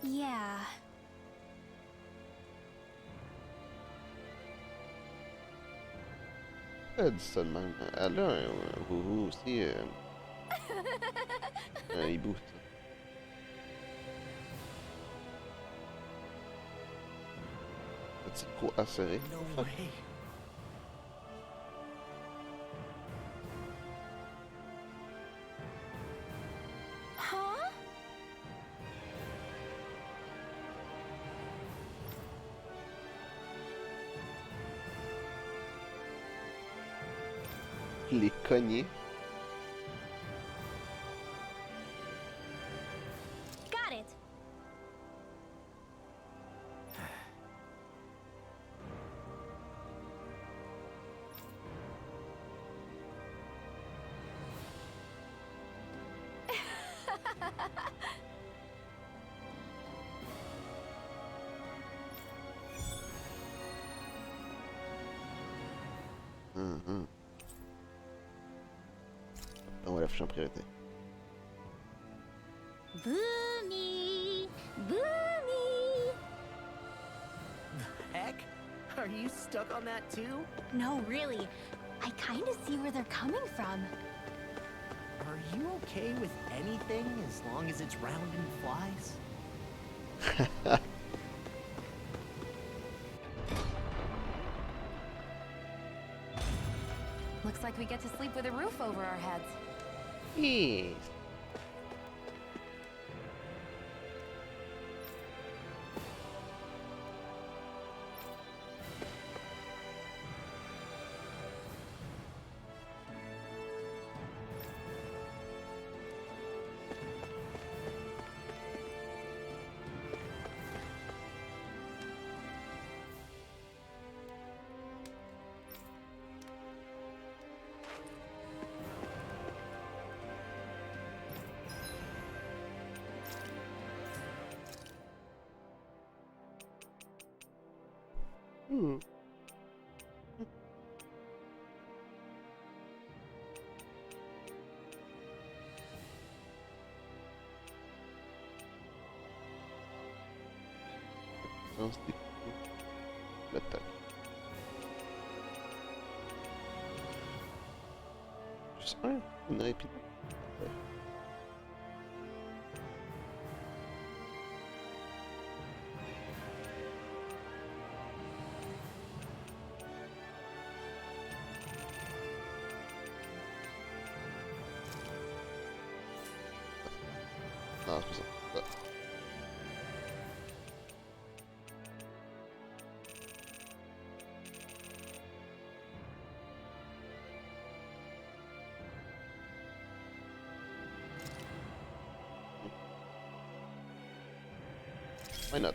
Yeah. Elle dit ça de même. Elle a un vous aussi. Un hibou. Petit coup acéré. No way. Huh? Les cogner. Got it. On va l'afficher en priorité. Boomy! Boomy! Heck? Are you stuck on that too? No, really. I kind of see where they're coming from. Are you okay with anything as long as it's round and flies? Looks like we get to sleep with a roof over our heads. Yes. L'attaque. Juste un, une rapide. Ouais. Non, c'est pas ça. Ah. Why not?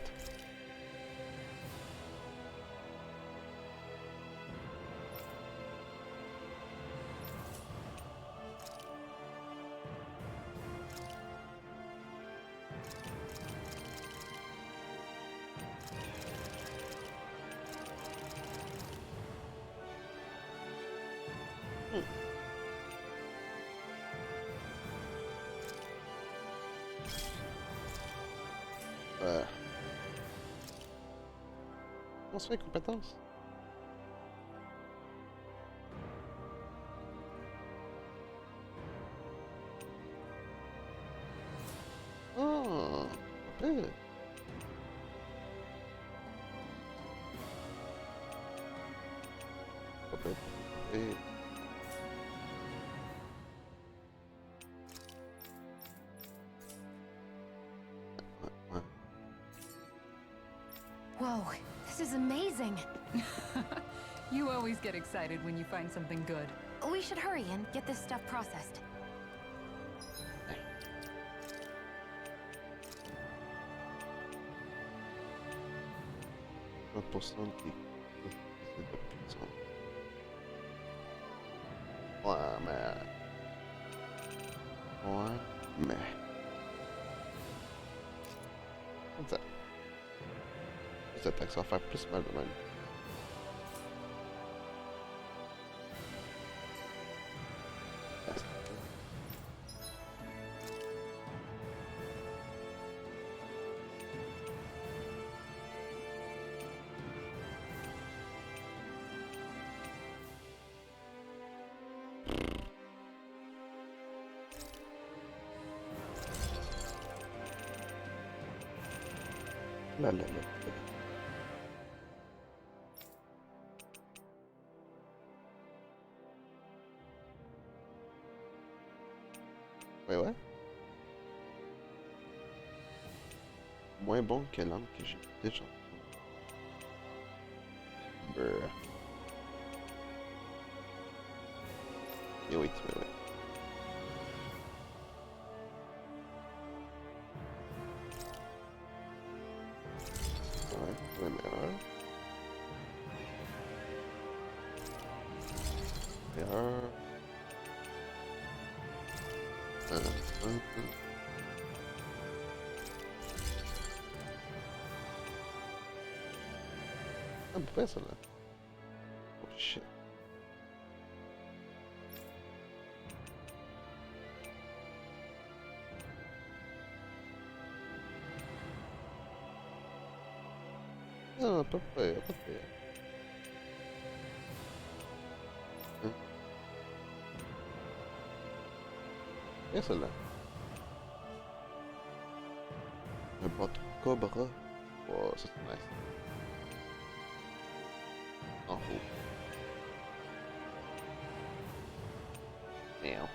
On se fait compétence. Oh, après. Et... Whoa, this is amazing. You always get excited when you find something good. We should hurry and get this stuff processed. Ouais, mais... Ouais, mais... Comme ça. Les attaques, ça va faire plus mal de même. Là, là, là, là. Ouais, ouais. Moins bon que l'angle que j'ai déjà. Brr. Et oui, ouais, ouais. Ouais, meilleur. Meilleur. Ah, pourquoi ça là? Oh shit. Ah, pas pire, pas pire. Hein? Et celle-là. Un bâton cobra. Oh, ça c'est nice. En haut. Merde.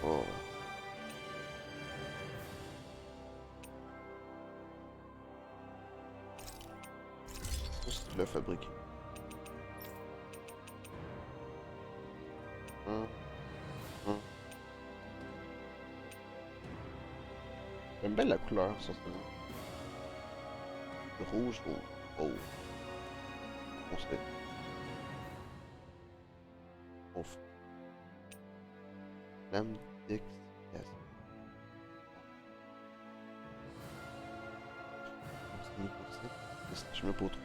Oh. Juste le fabriquer. Hum. J'aime bien la couleur sur ce rouge ou oh. On se fait. On fait. Lame d'X. Yes. Je me pose trop.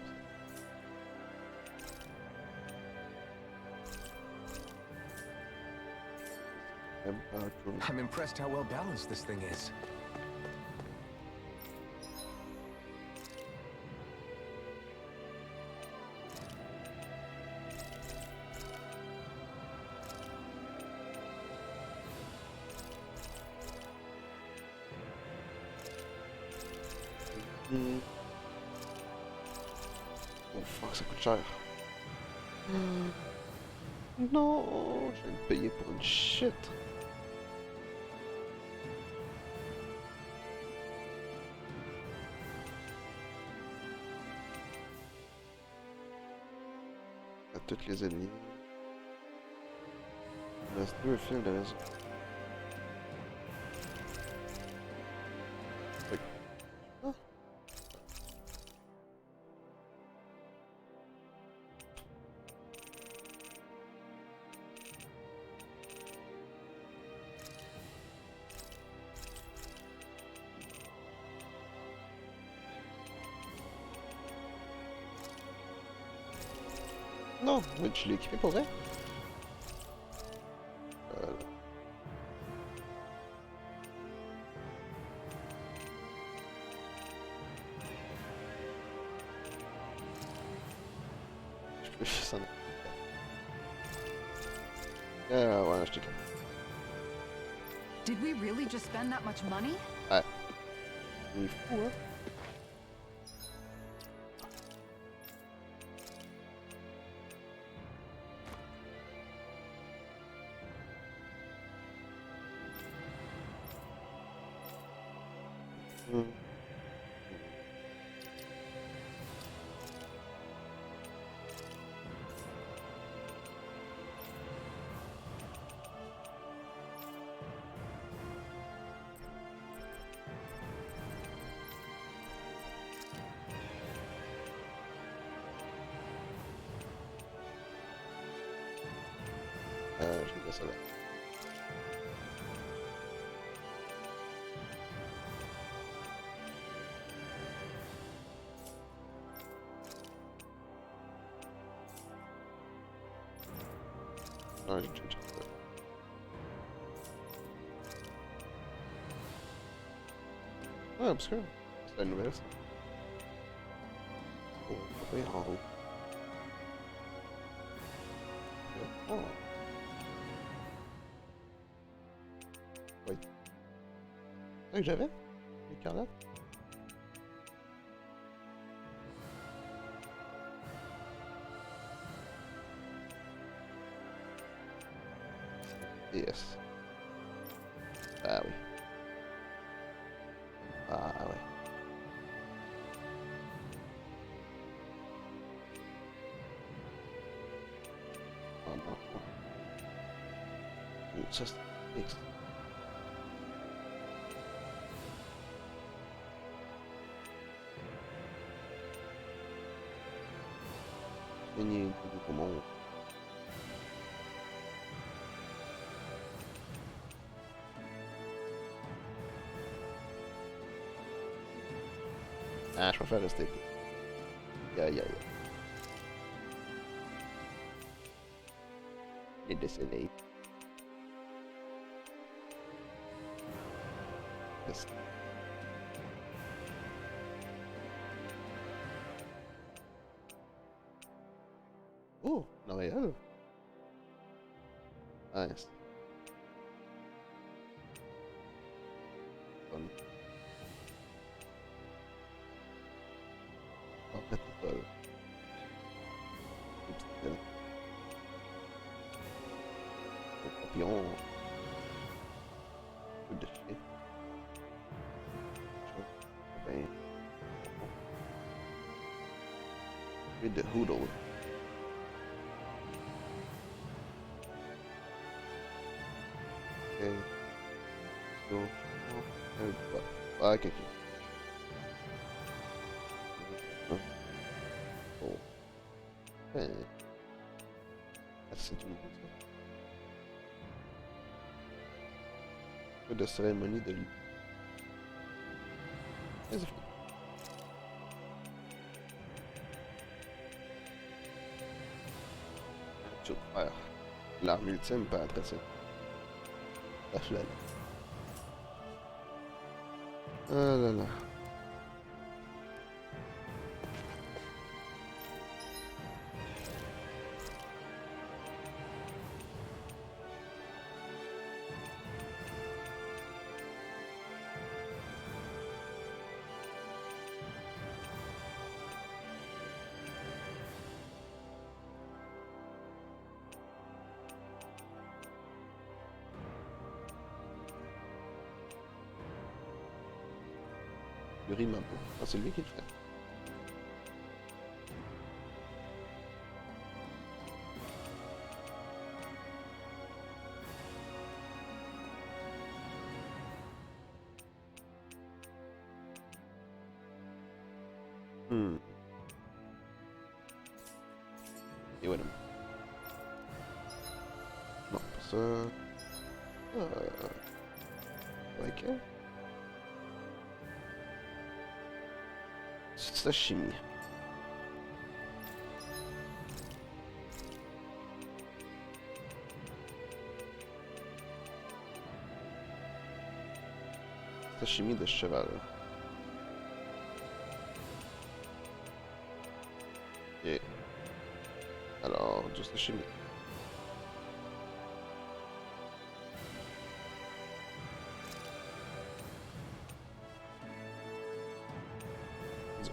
I'm impressed how well balanced this thing is. Oh fuck, ça coûte cher. Non, je vais me payer pour une shit. À toutes les ennemis. Il me reste 2 fils de raison. Ah. Non, mais tu l'as équipé pour vrai? Voilà. Je peux juste en... Ah ouais, je t'ai capté. Did we really just spend that much money? Ouais. Il est fou, hein? Je vais laisser là. Non, j'ai checké ça. Ah, obscur. C'est la nouvelle, ça. Oh, oui, en haut. Oh. Oui. C'est ça que j'avais? L'écarlate? Yes. Ah oui. Ah ouais. Ah non. Oh, ça c'est X. Gagner beaucoup monde. Ah, je préfère rester. Ya. Il est décédé. Oh, L'Oréal. Nice. Fun. En fait, c'est pas là. Des petites belles. Des papillons. Peu de chien. Ben. With the hoodle. Okay. So, ah, ok. Oh. Ben. C'est tout le monde, ça. Peu de cérémonie de lui. C'est fini. Super. L'arme ultime peut être ça. La flèche. Ah là là. Il rime un peu. Ah, c'est lui qui le fait. Et voilà. Non, pas ça. Ok. Sashimi. Sashimi de cheval. Et alors, du sashimi.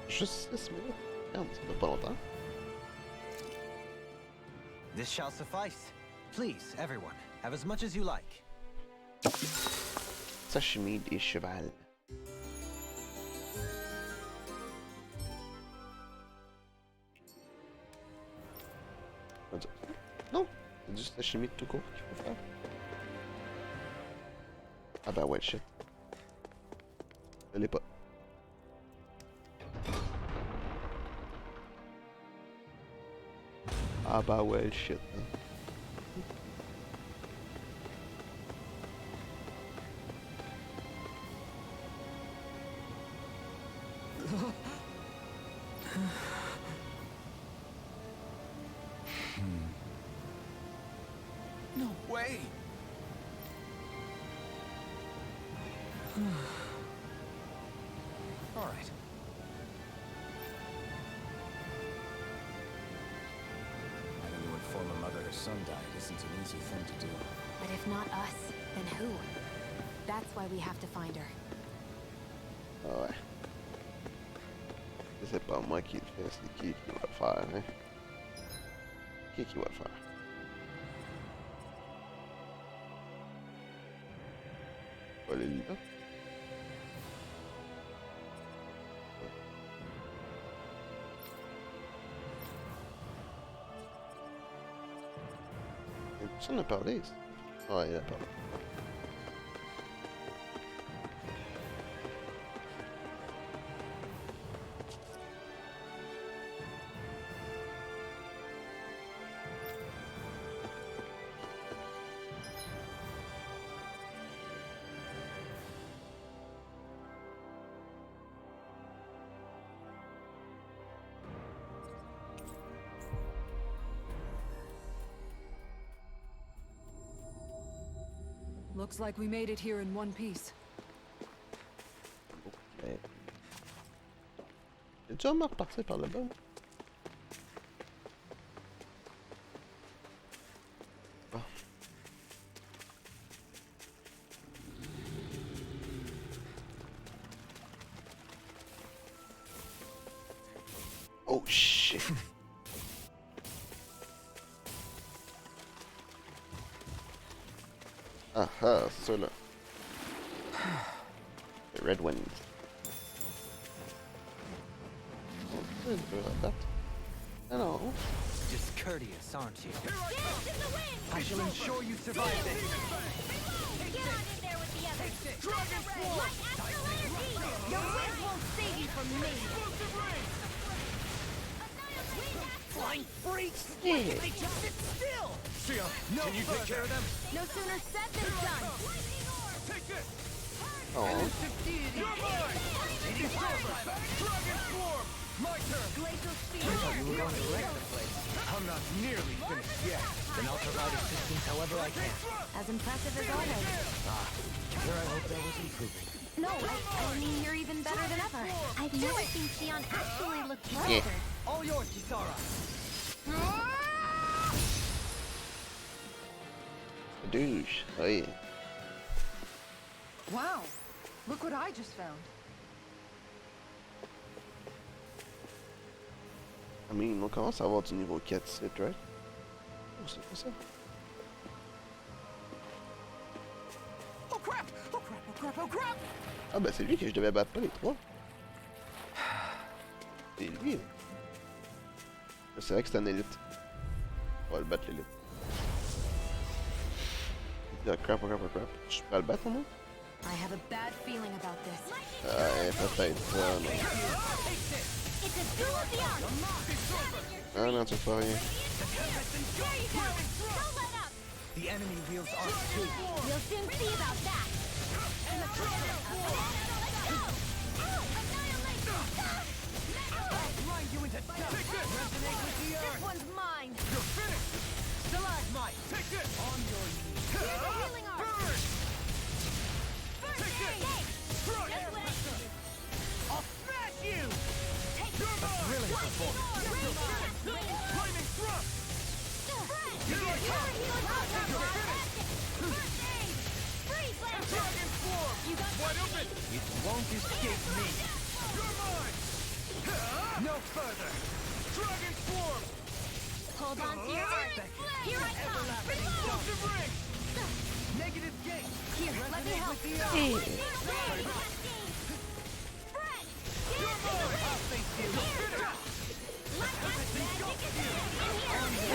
Juste 6 minutes. Merde, ça fait pas longtemps. This shall suffice. Please, everyone, have as much as you like. Sashimi des chevals. Non, c'est du sashimi tout court qu'il faut faire. Ah bah ouais, shit. Je l'ai pas. Ah bah ouais, shit. No way! All right. Having to inform a mother her son died isn't an easy thing to do. But if not us, then who? That's why we have to find her. Ah ouais. C'est pas moi qui le fais, c'est qui va le faire, hein? Qui va le faire? On va aller là. Personne n'a parlé ici. Ouais, il a parlé. Looks like we made it here in one piece. Okay. J'ai déjà reparti par là-bas. Oh shit. Ah ah, c'est ça là. The red ones. Hello. Just courteous, aren't you? I shall ensure you survive this. Get on in there with the others. Dragon Swarm! Light astral energy! Your wind won't save you from me. Flying freaks! Yeah. They just sit still! Sia, No can you take further. care of them? No sooner said than done. Take this! Oh. You're mine! It's over! Dragon Swarm! My turn! Glacial speed. I thought you were going to wreck the place. I'm not nearly finished yet. Then I'll provide assistance however I can. As impressive as always. Here I hope that was improving. No, I mean you're even better than ever. I've never seen Xion actually look Yeah. flustered. All yours, Kisara. Douche. Oh yeah. Wow, look what I just found. I mean, on commence à avoir du niveau 4 ici, right? Oh, c'est pas ça. Oh crap! Oh crap! Oh crap! Oh crap! Ah ben c'est lui que je devais battre, pas les trois. C'est lui. C'est vrai que c'est un élite. On va le battre l'élite. Ah crap, oh crap, oh crap. Je peux pas le battre au moins? I have a bad feeling about this. Peut-être ça, non. It's a duel of the arts. Ah non, tu fais rien. There you go. Don't let up. The enemy wields arts too. We'll soon see about that. Let's go. Grind you into dust! Take this! Resonate with the This earth! one's mine. You're finished! Stalagmite! Take this! On your knees! Here's a healing art. Burn! First Take aid. this! Crush! Just wait. I'll smash you! You're mine! Thrilling performance. Lightning thrust! You're healing art. First aid. Freeze blast. Dragon Swarm! You got Wide open! It won't escape me. You're mine! No further. Dragon Swarm! Hold on to your art. Here I come. Explosive ring! Negative gate! Here, let me help. You're mine! I'll face you!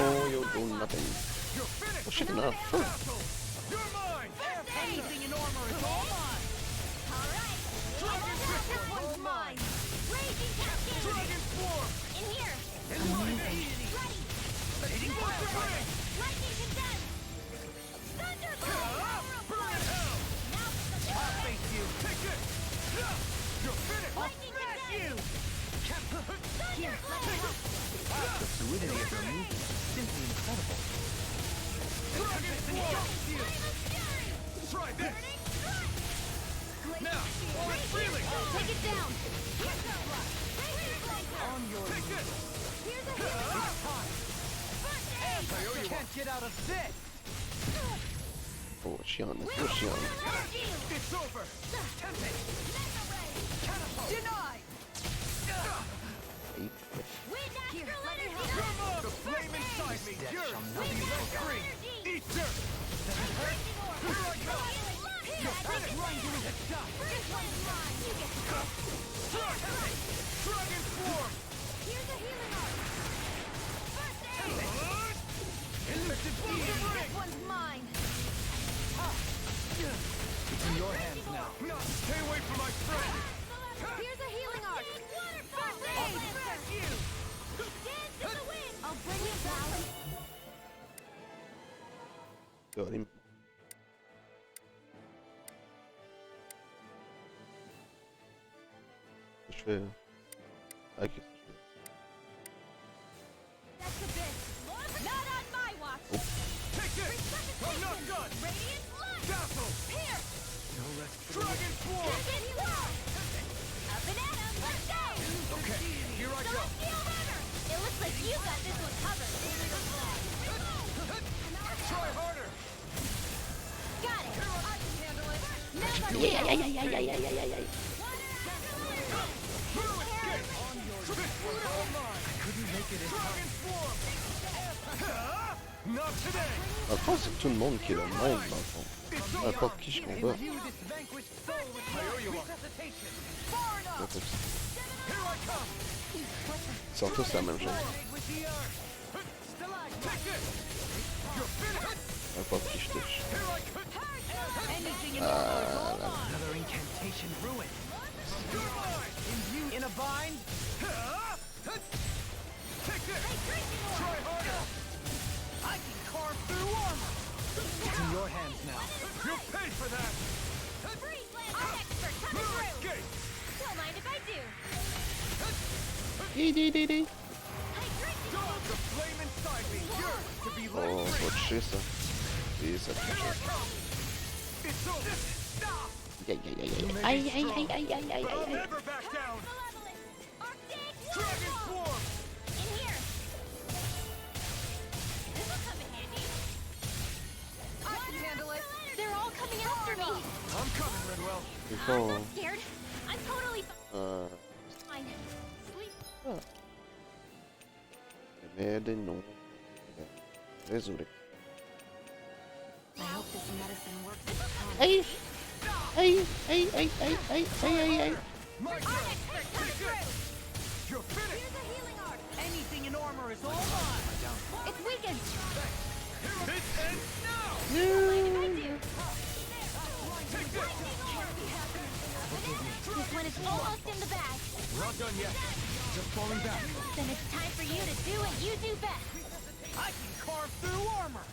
Oh, you're doing nothing. You're finished! Oh shit, no. Battle! You're mine! Anything in armor is all mine! This one's mine. Raging cascade. Dragon Swarm! In here. Ready! Explosive ring! Lightning condensed. Thunderbolt. Burn in hell! I'll face you! Take it! You're finished! Lightning Smash you! Here, let me help. The fluidity of your movement is simply incredible. Dragon Swarm! Try this! Now! Freely! Take it down. On your Take this! Here's a healing art. I owe you one! Can't get out of this! Oh, Xion, let's go Xion. It's over! Denied! Eight. Here, let me Come help. on! The flame inside me! death You're shall not be free! Eat dirt! Here I go! You're finished! Grind you into dust! Dragon Swarm! Here's a healing art. First aid. Explosive ring! This one's mine. It's in your hands now. No, stay away from my friend! Here's a healing art. First aid. Dance in the wind. I'll bring you down. Got him. Je fais. Ok. That's a bit. Not on my watch. Take this! I'm not done! Radiant light. Dazzle! Here. No rest for Dragon Swarm! Get it warm. Up and at 'em. Let's go. Okay, here I go! Celestial Runner. It looks like you got this one covered. Try harder! Got it. I can handle it. Through escape! Dans le fond, c'est tout le monde qui est le même, dans le fond. Peu importe qui je combats. Ils sont tous la même chose. Peu importe qui je touche. Ah là. Another incantation ruined. In a bind. I can carve through armor. It's in your hands now. You'll pay for that! Freeze, I'm expert coming through. Don't mind if I do. Dog, the flame inside me yearns to be let Oh, free! faut toucher ça. Et ça touche. It's over! Stop! Aïe aïe aïe aïe aïe aïe I'll aïe. never back down! Malevolent. Arctic Dragon Warfall. Swarm! In here. This'll come in handy. I can handle it. They're all coming after me. I'm coming, Redwell. Ils I'm font... not scared. I'm totally fine. Sleep. Remédio não. Resolve. I hope this medicine works. Ai! Ai! Ai! Ai! Ai! Ai! Ai! Ai! My I'm turn! expert coming through. You're finished! Here's a healing art. Anything in armor is all mine. It's weakened. This ends now! Mind if I do? Take this! This one is almost in the bag. We're not done yet. Just falling back. Then it's time for you to do what you do best. I can carve through armor.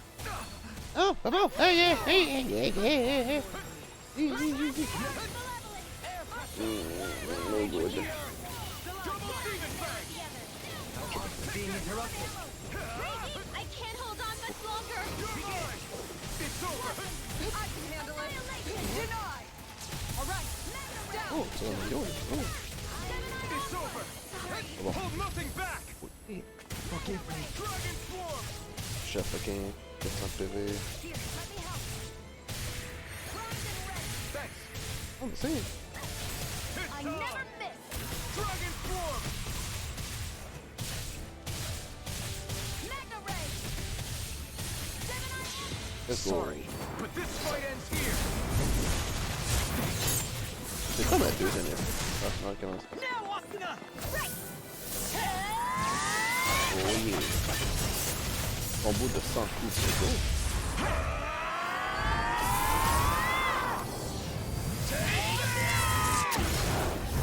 Oh! Bravo! Hey! Hey! Hey! Hey! Hey! Hey! No good. Double demon bang! Being interrupted. Crazy! I can't hold on much longer. You're mine! It's over! I can handle it. Denied. All right. Oh! C'est un million. Oh! It's over! Bon. Hold nothing back! Forgive me. Dragon Swarm! Je suis à fucking 400 PV. Here, let me help. Thanks! Oh, mais c'est... It's I time! never miss. Dragon Swarm! Mega Ray. Let's go. Sorry, but this fight ends here! C'est comme la deuxième époque. Ah, non, comment ça? Now, Asuna. Right. Oh yeah. Combo de 100 coups, c'est go.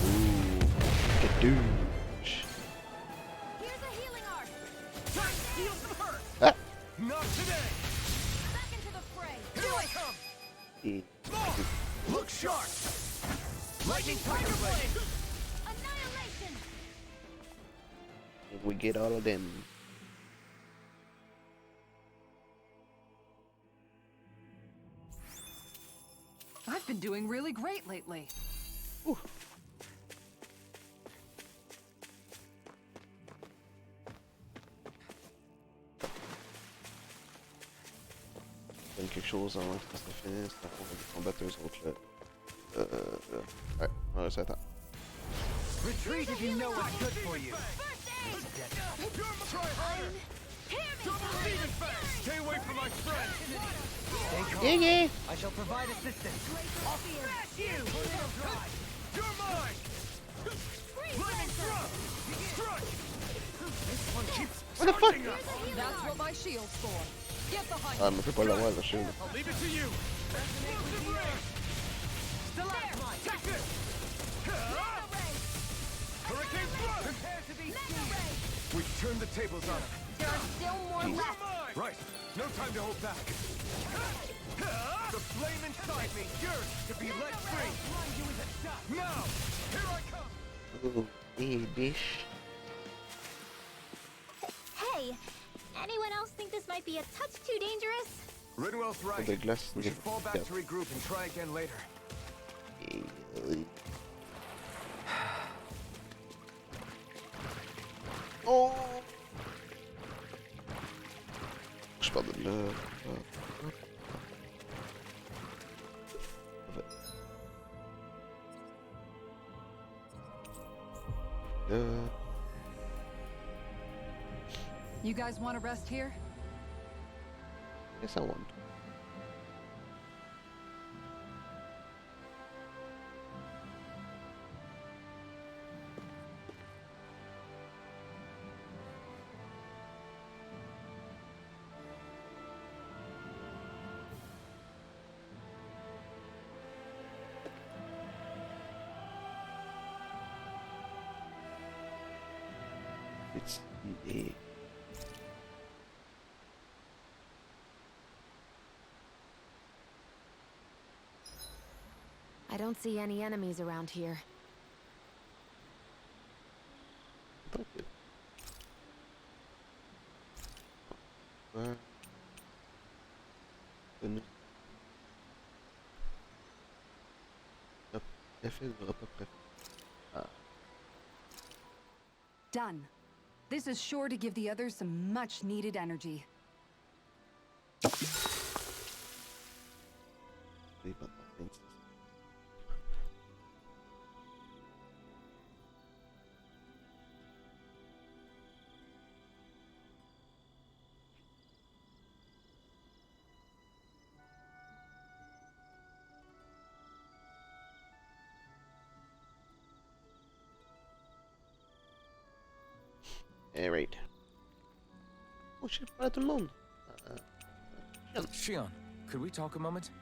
Ooh. The douche. Here's a healing art. Time to feel some hurt! Ah! Not today! Back into the fray. Here I come! Et... Look sharp! Lightning Tiger Blade! Annihilation. we get all of them. I've been doing really great lately. Ouh. Donne quelque chose avant que ça se finisse, on va combattre eux autres là. Ouais, on va s'attendre. Retreat if you know what's good for you. Try harder! Double demon bang! Stay away from my friend! Stay calm. Yeah, yeah! I shall provide assistance. I'll smash you. You're mine! Lightning thrust! Strike! This one keeps What the fuck? punching us! That's what my shield's for. Get behind Ah, me fais pas l'avoir, la shield. I'll leave it to you! Explosive ray! Stalagmite. Take this! Hurricane thrust! Prepare to be seen. We've turned the tables on him. There are still more Jeez. left. Right, no time to hold back. The flame inside me yearns to be let free. Now, here I come. Ooh, hey, biche. Hey, anyone else think this might be a touch too dangerous? Ridwell's right. De glace, We should fall back to regroup and try again later. Oh! Je pars de là. Là. You guys want to rest here? Yes, I want. It's the I don't see any enemies around here. Thank you. Effet de repas préféré. Ah. Done. This is sure to give the others some much-needed energy. Des bonnes princesses. Alright. Oh shit, pas tout le monde. Shion, could we talk a moment?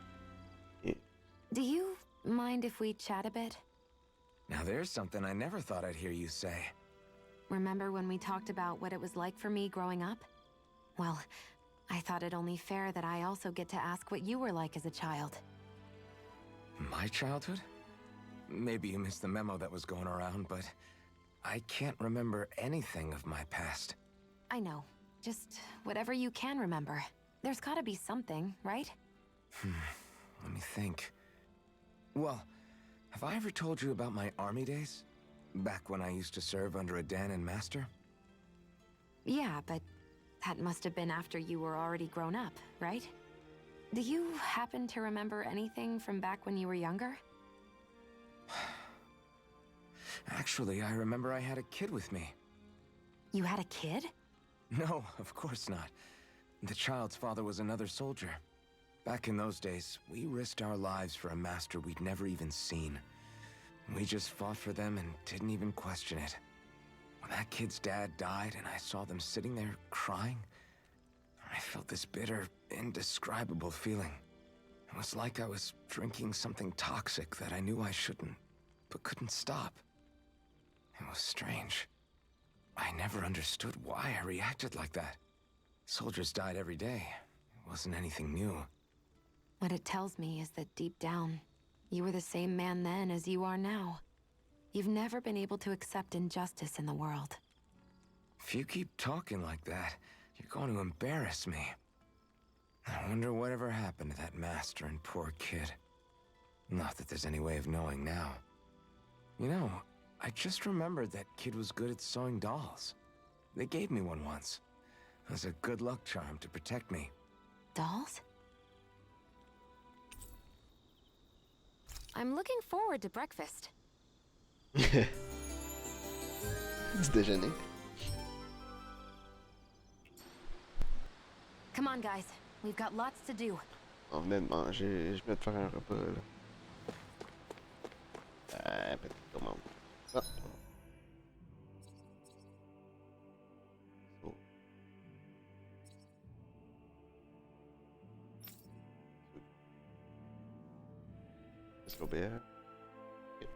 Do you mind if we chat a bit? Now there's something I never thought I'd hear you say. Remember when we talked about what it was like for me growing up? Well, I thought it only fair that I also get to ask what you were like as a child. My childhood? Maybe you missed the memo that was going around, but I can't remember anything of my past. I know. Just whatever you can remember. There's gotta be something, right? Let me think. Well, have I ever told you about my army days? Back when I used to serve under a Danon master? Yeah, but that must have been after you were already grown up, right? Do you happen to remember anything from back when you were younger? Actually, I remember I had a kid with me. You had a kid? No, of course not. The child's father was another soldier. Back in those days, we risked our lives for a master we'd never even seen. We just fought for them and didn't even question it. When that kid's dad died and I saw them sitting there crying, I felt this bitter, indescribable feeling. It was like I was drinking something toxic that I knew I shouldn't, but couldn't stop. It was strange. I never understood why I reacted like that. Soldiers died every day. It wasn't anything new. What it tells me is that deep down, you were the same man then as you are now. You've never been able to accept injustice in the world. If you keep talking like that, you're going to embarrass me. I wonder whatever happened to that master and poor kid. Not that there's any way of knowing now. You know, I just remembered that kid was good at sewing dolls. They gave me one once. As a good luck charm to protect me. Dolls? I'm looking forward to breakfast. Petit déjeuner. Come on, guys. We've got lots to do. On venait de manger, je venais de faire un repas là. Petite commande. Ah. So. Est-ce qu'on peut? Ok.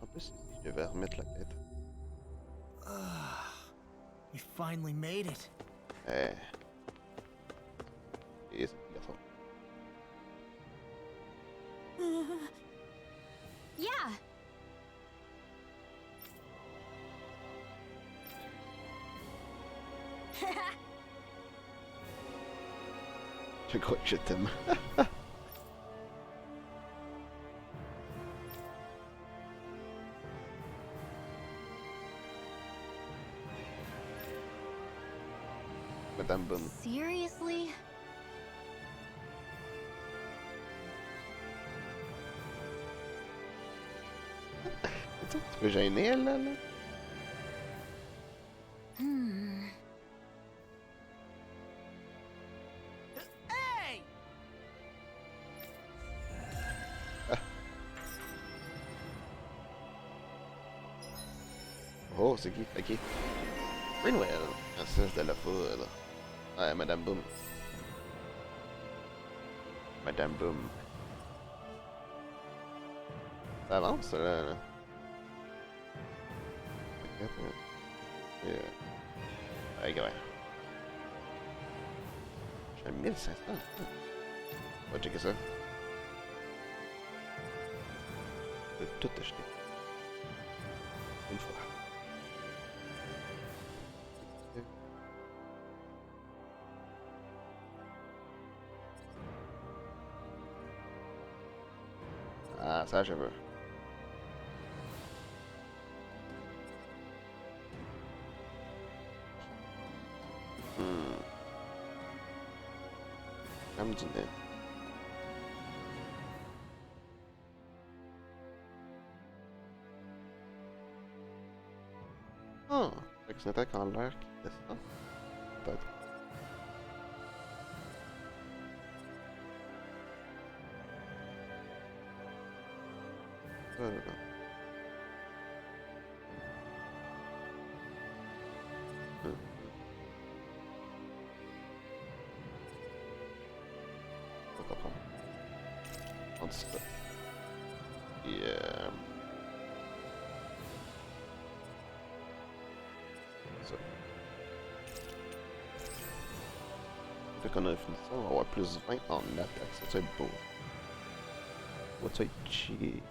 En plus, je devais remettre la tête. We finally made it. Et c'est le garçon. Yeah. Je crois que je t'aime. Madame Bonne. Seriously? un petit peu gênée, elle, là. Hey! Oh, c'est qui? Ok. Greenwell, princesse de la foudre. Ouais, Madame Boom. Madame Boom. Ça avance, là. Ouais, ouais. J'ai 1500. On va checker ça. Je vais tout acheter. Une fois. Ah, ça, je veux. Comme du nez. Ah, avec une attaque en l'air qui descend. Peut-être. Faut comprendre. On dit ça. Et ça. Fait qu'on a fini ça, on va avoir plus 20 en attaque. Ça va être beau. Ça va être chier.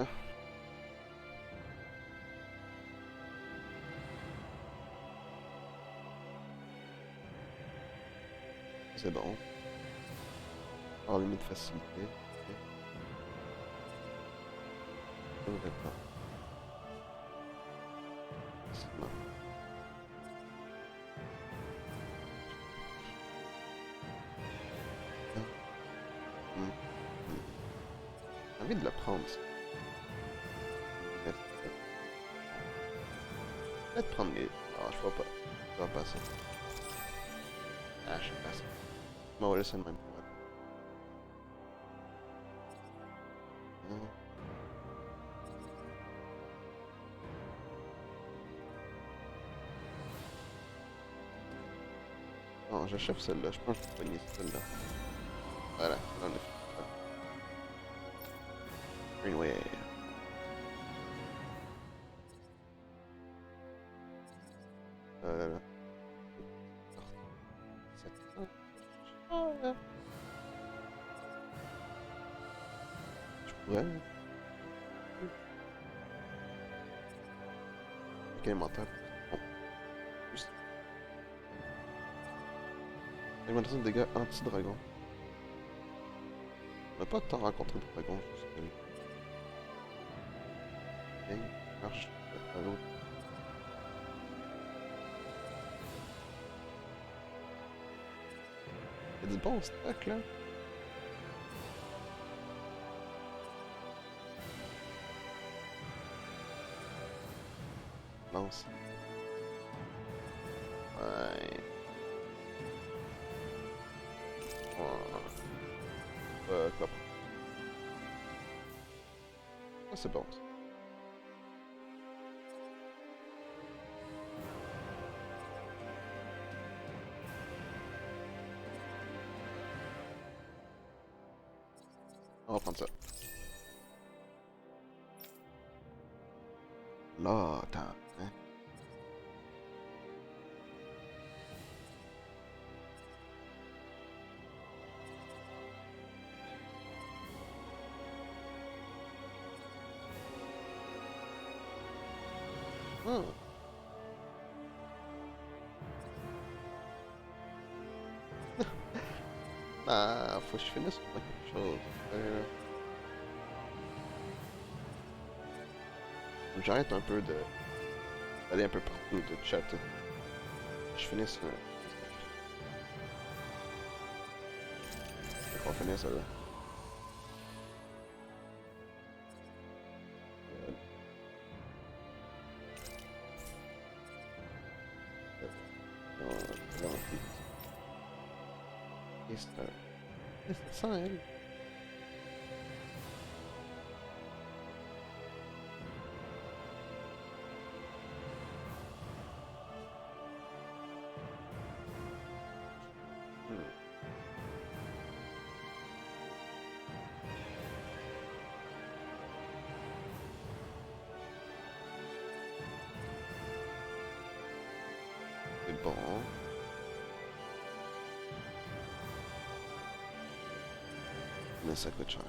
Ah. C'est bon. Hors limite facilité. Ok. Oh, d'accord. C'est bon. Ah. J'ai envie de le prendre, ça. Peut-être prendre les... Ah, je vois pas. Ça va passer. Ah, je sais pas ça. Bon, là, c'est le même point. Non, j'achève celle-là. Je pense que je vais pogner celle-là. Voilà, on a fait ça. Greenway. Là. Je pourrais. Quel menteur. Bon. Juste. Augmentation de dégâts anti-dragon. On n'a pas tant rencontré de dragons jusqu'à là. Ok, marche à l'autre. Il y a du bon stock là. pense. Ouais. Quoi. Ah, c'est bon. Ça. On va prendre ça. Là, attends. Hein? Hmm. Ah, faut que je finisse par quelque chose. J'arrête un peu de d'aller un peu partout, de chatter. Je finisse. On va finir ça là. C'est ça, elle. C'est bon. Mais ça coûte cher.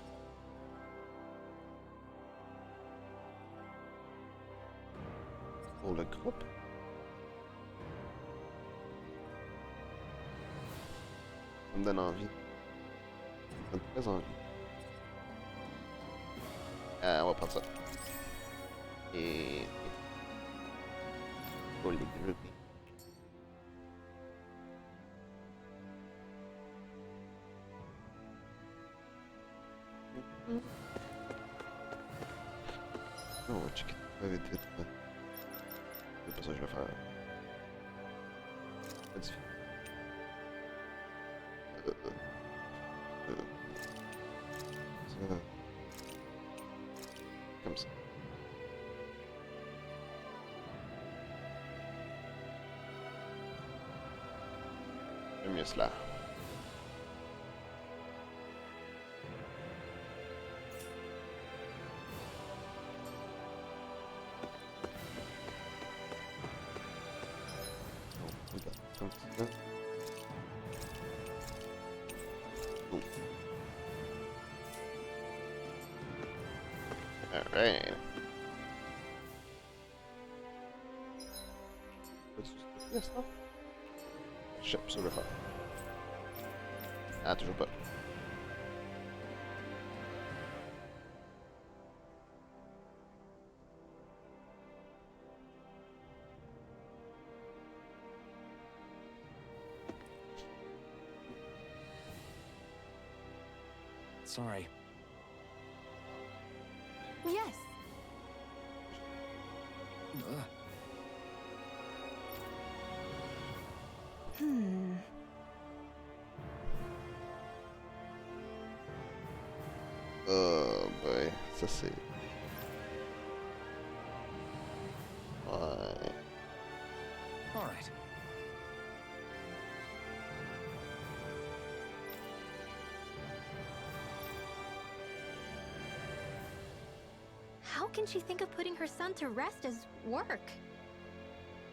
Pour le groupe. Ça me donne envie. Ça me donne très envie. On va prendre ça. Et... Pour les groupes. On va checker vite vite. C'est pas ça que je vais faire. C'est difficile. Ça. Comme ça. J'aime mieux cela. Comme ça. Oh. Alright. Peux-tu ça? Je sais pas ce que je vais faire. Ah, toujours pas. Sorry. Yes. Oh boy, ça c'est... Ouais... All right. How can she think of putting her son to rest as work?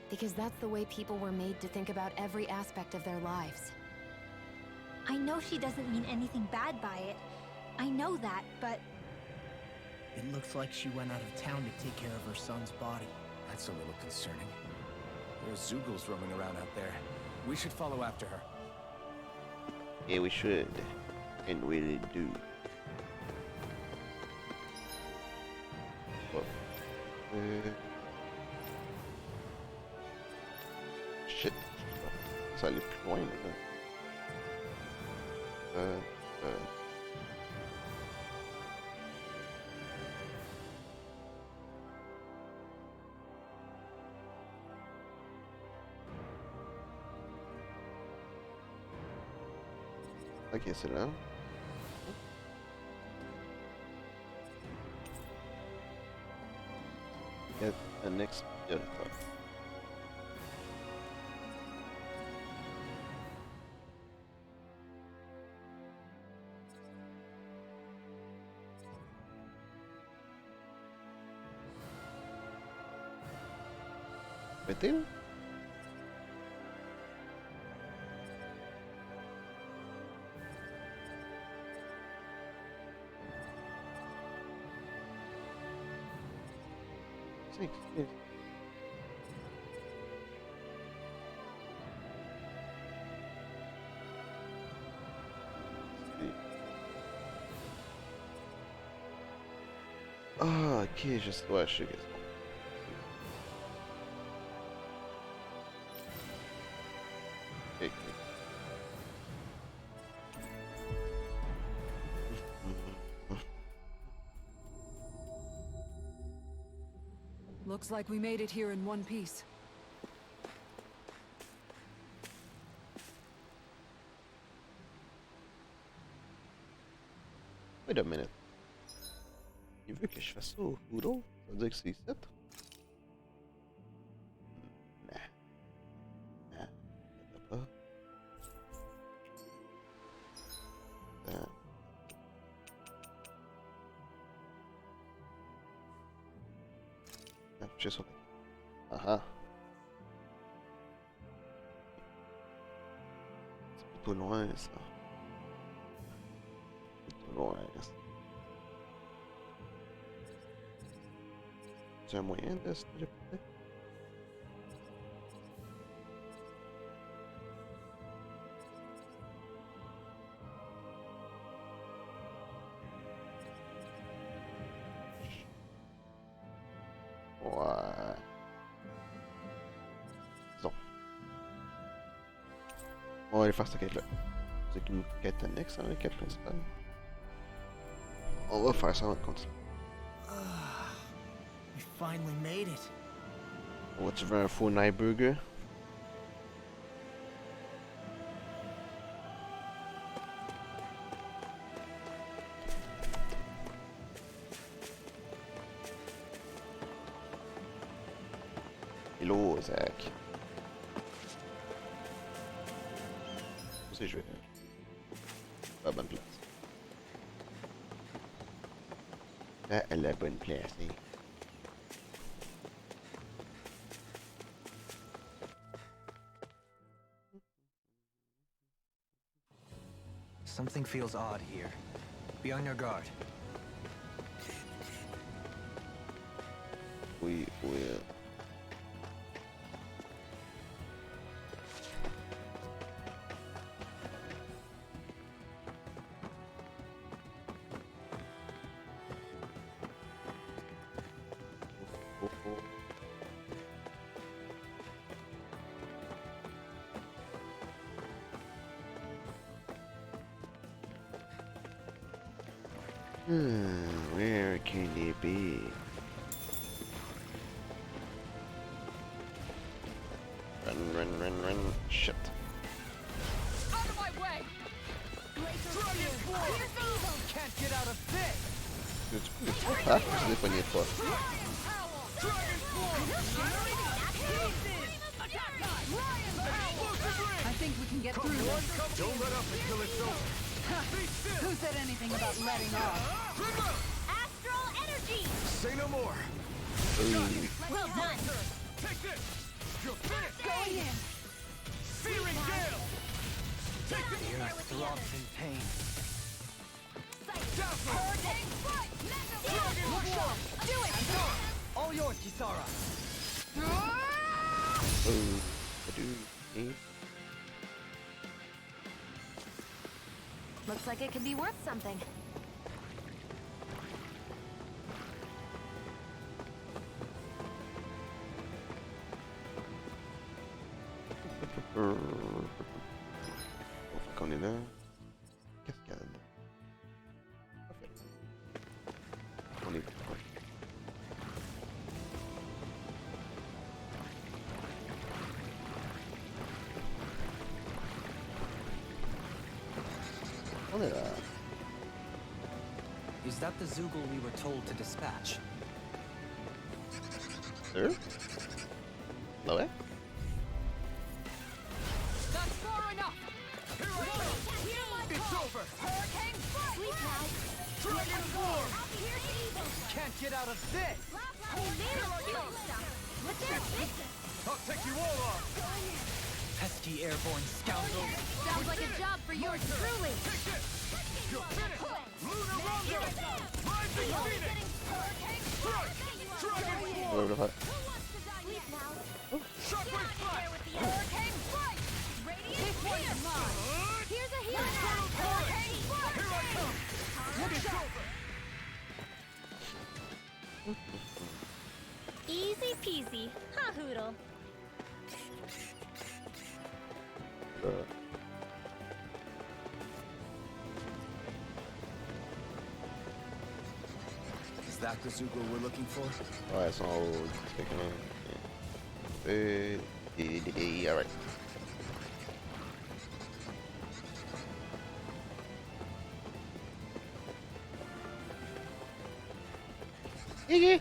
Because that's the way people were made to think about every aspect of their lives. I know she doesn't mean anything bad by it. I know that, but... It looks like she went out of town to take care of her son's body. That's a little concerning. There's Zoogles roaming around out there. We should follow after her. Yeah, we should. And we do. Oh. Shit. Ça allait plus loin maintenant. Ok, c'est là. Get an expeditor. Mettez où? C'est ah, ok, je sais, ouais, je sais qu'est-ce que c'est. Ok, ok. Looks like we made it here in one piece. Wait a minute. Il veut que je fasse ça au boulot? Ça veut dire que c'est ici? Nah. Nah. Ça va pas. Ah. Ah, je suis sur. Ah ah. C'est plutôt loin ça. Plutôt loin ça. C'est un moyen de se téléporter? Ouais. Disons. On va aller faire cette quête-là. C'est une quête annexe à la quête principale. On va faire ça avant de continuer. We finally made it. Oh, tu veux un faux night burger? Hello, Zach. Je vais. Pas bonne place. Ah, la bonne place, hein. Something feels odd here. Be on your guard. We will. Where can they be? Run. Shit. Out of my way! Can't get out of this. C'est trop fast que je les pognais pas. I think we can get through this. Don't let up until it's over. Who said anything about letting off? Astral energy! Say no more. Well done! Take this. You're finished. Going in. Searing gale. Take this. The earth throbs in pain. Do it! All yours, Kisara. Oh, I do. Looks like it could be worth something. Qu'on est là. Cascade. Parfait. On est prêt. that the Zoogle we were told to dispatch? Sure. Ouais. That's far enough. Here I come. It's over. Hurricane strike. Sleep now. Dragon form. Here's the evil. Can't get out of this! They made us do stuff. What's their business? I'll take you all off. Pesky airborne scoundrels! Sounds like a job for yours truly. Take this. You're finished. Lunar Rondo. Rising Phoenix. Hurricane strike. Dragon form. Ouais, le faire. Sleep now. Shockwave flash. Hurricane strike. This one's mine. Here's a healer. Hurricane strike. Here I come. It's over. Easy peasy. Ha hoodle. Is that the Zoogle we're looking for? Ouais, elles sont en haut. C'est quand même. Alright. Gigi!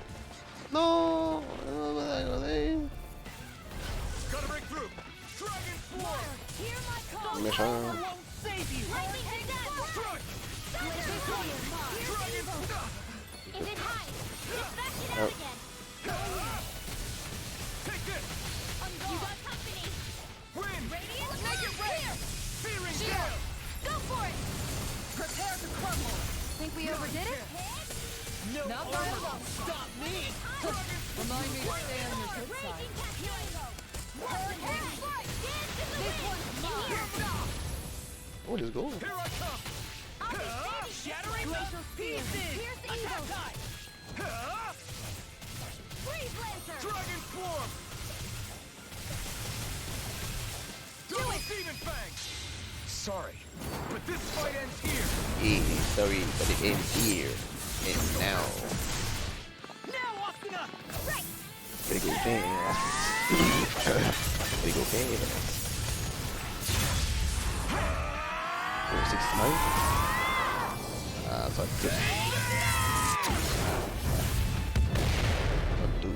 Non! Gotta break through. Dragon form. Hear my call. Méchant. Won't save you. Lightning and death. Strike. This one is mine. Dragon form. Is it high? Dispatch it out again. Take this. You got company. Win. Radiant. Make it rain. Searing gale. Go for it. Prepare to crumble. Think we overdid it? No armor won't stop me. Remind me to stay on your good side. Raging cascade. Hurricane strike. Dance in the wind. Oh, let's go. Here I come. Shattering Glacial pieces. Here's the evil. Freeze lancer. Dragon form. Double demon fang. Sorry, but this fight ends here. Yeah, sorry, but it ends here. And now. Now, Asuna. Right. Gotta go fast. Gotta go fast. 69? Ah, ça va être good. Pas 12.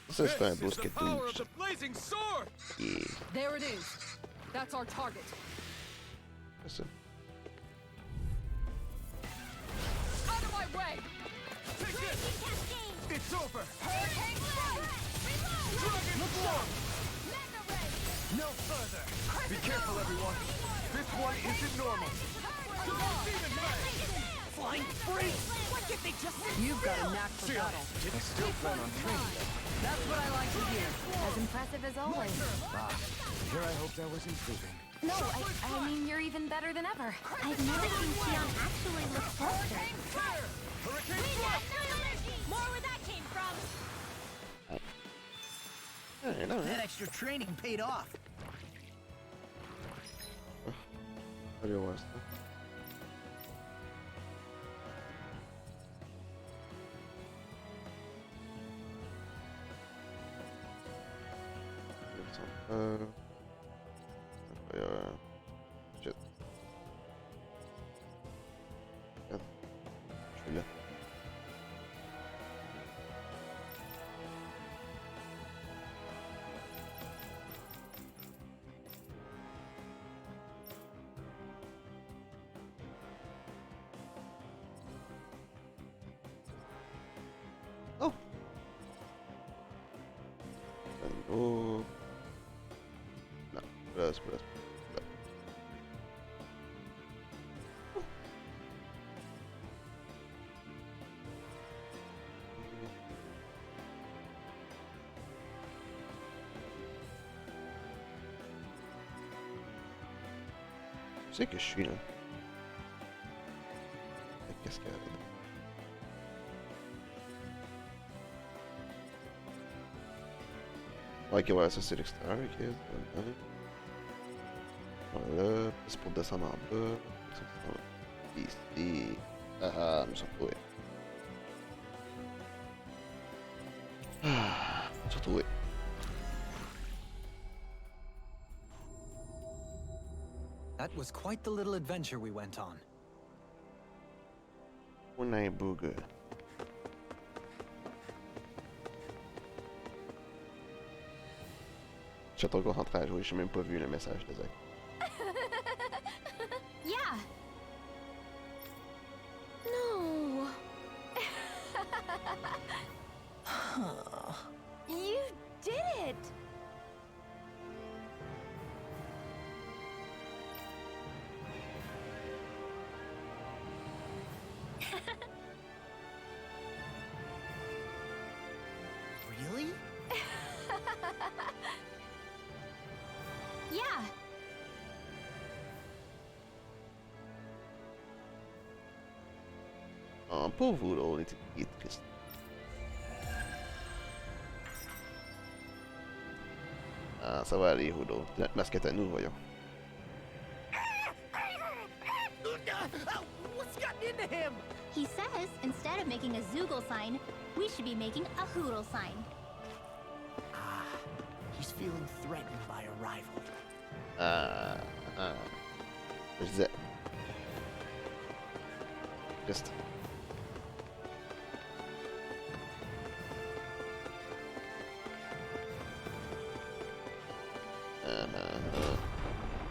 Ça, c'est pas un This beau is the skate power of 12. the blazing sword. Yeah, There it is. That's our target. c'est ça. Out of my way. Take this. Raging cascade. It's over. Hurricane strike. Reload. Dragon form. Mega ray. No further. Be careful, everyone. This one isn't normal. Double demon fang. Flying free! What did they just say? You've got a knack for battle. I still plan on training them. That's what I like to hear. As impressive as always. Here I hoped I was improving. No, I mean, you're even better than ever. I've never seen Xion actually look flustered. Fire. Hurricane strike. More where that came from. I know, That right? extra training paid off. Allez, on va ça. Shit. Merde. Je suis là. Oh! Oh! Non, là, c'est pas là. Là. Tu sais que je suis là. La cascade. Ouais, ok, ouais, ça c'est l'extérieur, ok. Voilà, c'est pour descendre en bas. Ici. Ah, je me suis retrouvé. Ah, je me suis retrouvé. That was quite the little adventure we went on. On a un bug. J'ai trop concentré à jouer, j'ai même pas vu le message de Zach. Yeah. No. You did it. Really? Yeah. Oh, pauvre Voodoo, il est triste. Ah, ça va aller, Voodoo. Notre masque est à nous, voyons. What's gotten into him? He says instead of making a Zoogle sign, we should be making a Hoodle sign. Ah, he's feeling threatened by a rival. Je disais. Triste.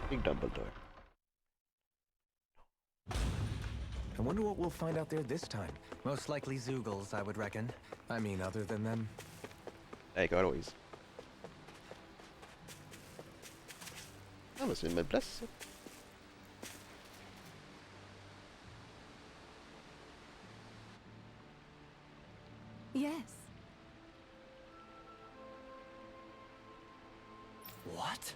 Big Dumbledore. I wonder what we'll find out there this time. Most likely Zoogles, I would reckon. I mean, other than them. Like always. Ah, bah c'est une bonne place, ça. Yes. What?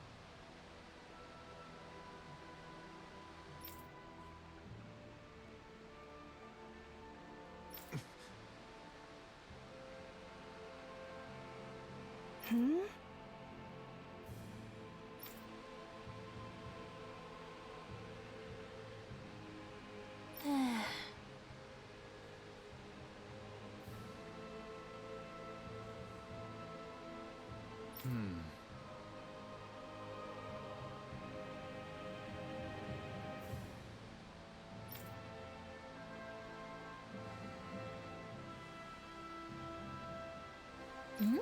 Hmm? Hmm?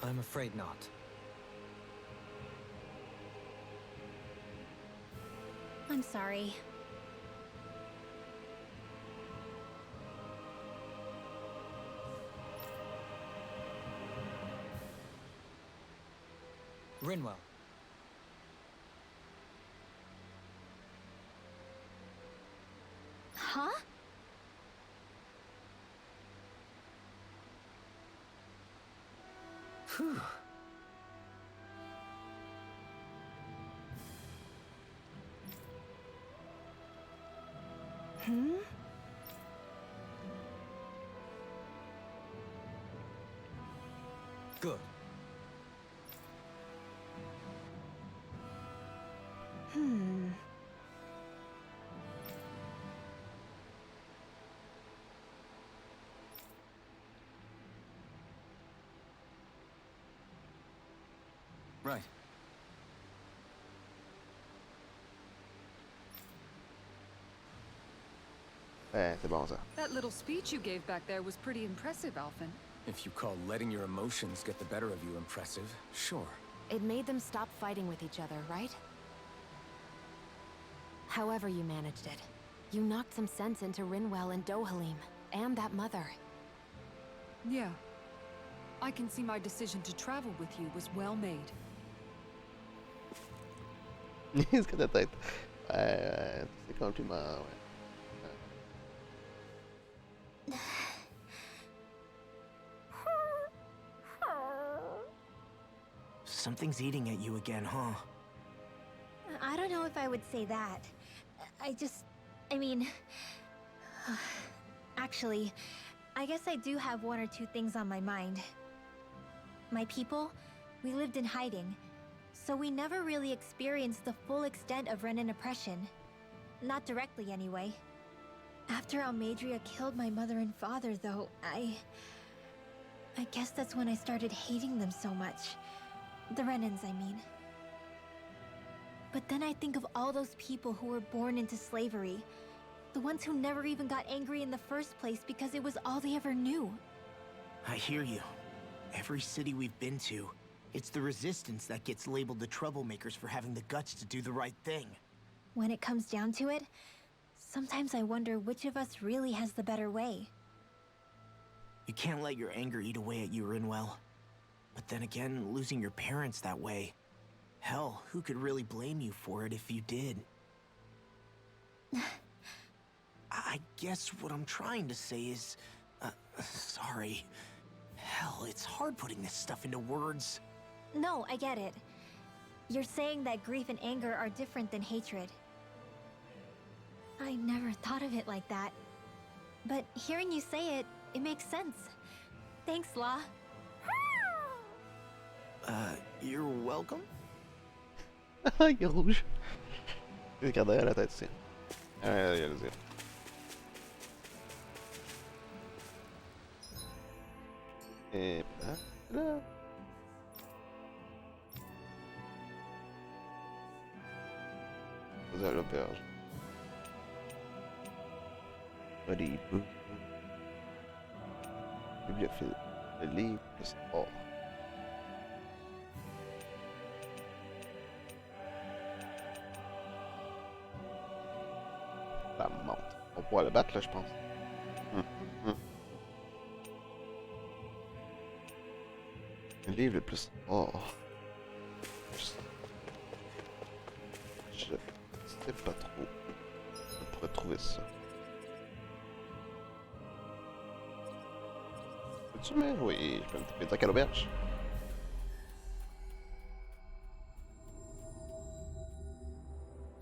I'm afraid not. I'm sorry. Rinwell. Huh? Whew. Good. Right. C'est bon ça. That little speech you gave back there was pretty impressive, Alphen. If you call letting your emotions get the better of you impressive, sure. It made them stop fighting with each other, right? However you managed it, you knocked some sense into Rinwell and Dohalim, and that mother. Yeah. I can see my decision to travel with you was well made. Ce que de tête. C'est compliment, ouais. Something's eating at you again, huh? I don't know if I would say that. I mean... Actually, I guess I do have one or two things on my mind. My people, we lived in hiding, so we never really experienced the full extent of Renan oppression. Not directly, anyway. After Almadria killed my mother and father, though, I guess that's when I started hating them so much. The Renans, I mean. But then I think of all those people who were born into slavery. The ones who never even got angry in the first place because it was all they ever knew. I hear you. Every city we've been to, it's the resistance that gets labeled the troublemakers for having the guts to do the right thing. When it comes down to it, sometimes I wonder which of us really has the better way. You can't let your anger eat away at you, Rinwell. But then again, losing your parents that way... Hell, who could really blame you for it if you did? I guess what I'm trying to say is... sorry. Hell, it's hard putting this stuff into words. No, I get it. You're saying that grief and anger are different than hatred. I never thought of it like that. But hearing you say it, it makes sense. Thanks, La. You're welcome? Il est rouge. Regarde derrière la tête ici. Il y a les yeux. Et là. Vous avez l'auberge. Allez, bibliophile. Le livre, le sport. Ça monte. On pourra le battre là, je pense. Le livre le plus. Oh. Je sais pas trop. On pourrait trouver ça. Peux-tu me. Oui, je peux me taper dans quelle auberge?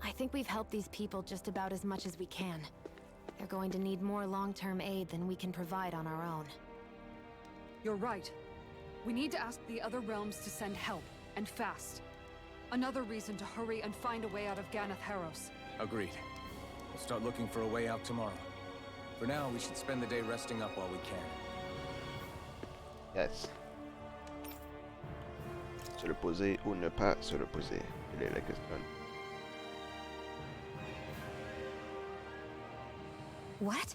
I think we've helped these people just about as much as we can. They're going to need more long-term aid than we can provide on our own. You're right. We need to ask the other realms to send help, and fast. Another reason to hurry and find a way out of Ganath Harros. Agreed. We'll start looking for a way out tomorrow. For now, we should spend the day resting up while we can. Yes. Se le poser ou ne pas se le poser. Quelle est la question? What?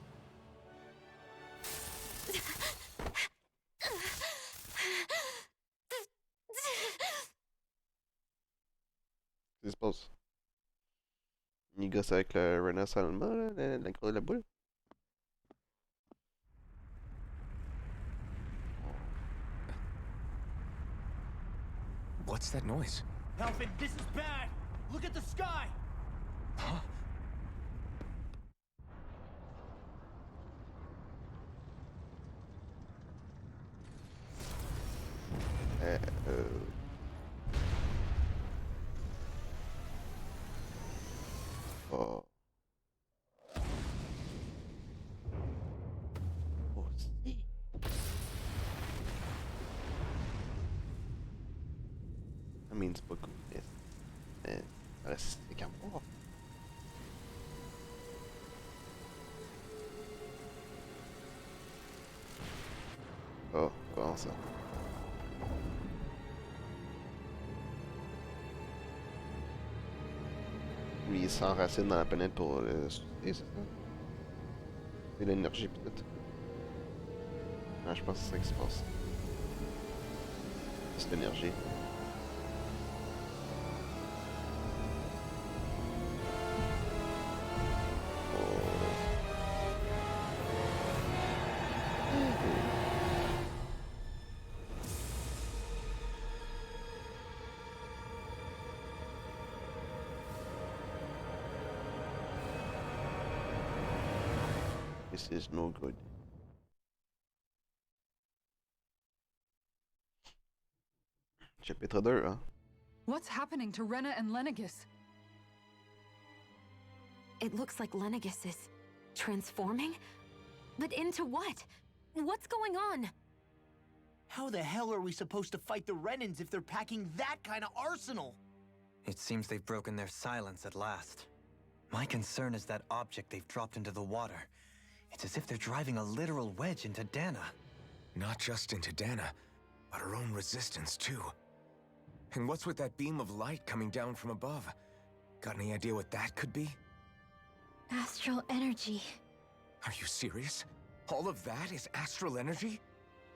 Qu'est-ce qui se passe? Il gosse avec le Rena Salma, là, la grosse de la boule. What's that noise? Alphen, this is bad! Look at the sky! Huh? means pas good. C'est qu'à voir. Oh, comment ça? Lui, il s'enracine dans la planète pour le souder, c'est ça? C'est l'énergie pis tout. Ah, je pense que c'est ça qui se passe. C'est l'énergie. This is no good. Chapitre 2, hein? What's happening to Rena and Lenegis? It looks like Lenegis is transforming? But into what? What's going on? How the hell are we supposed to fight the Renans if they're packing that kind of arsenal? It seems they've broken their silence at last. My concern is that object they've dropped into the water. It's as if they're driving a literal wedge into Dana. Not just into Dana, but her own resistance too. And what's with that beam of light coming down from above? Got any idea what that could be? Astral energy. Are you serious? All of that is astral energy?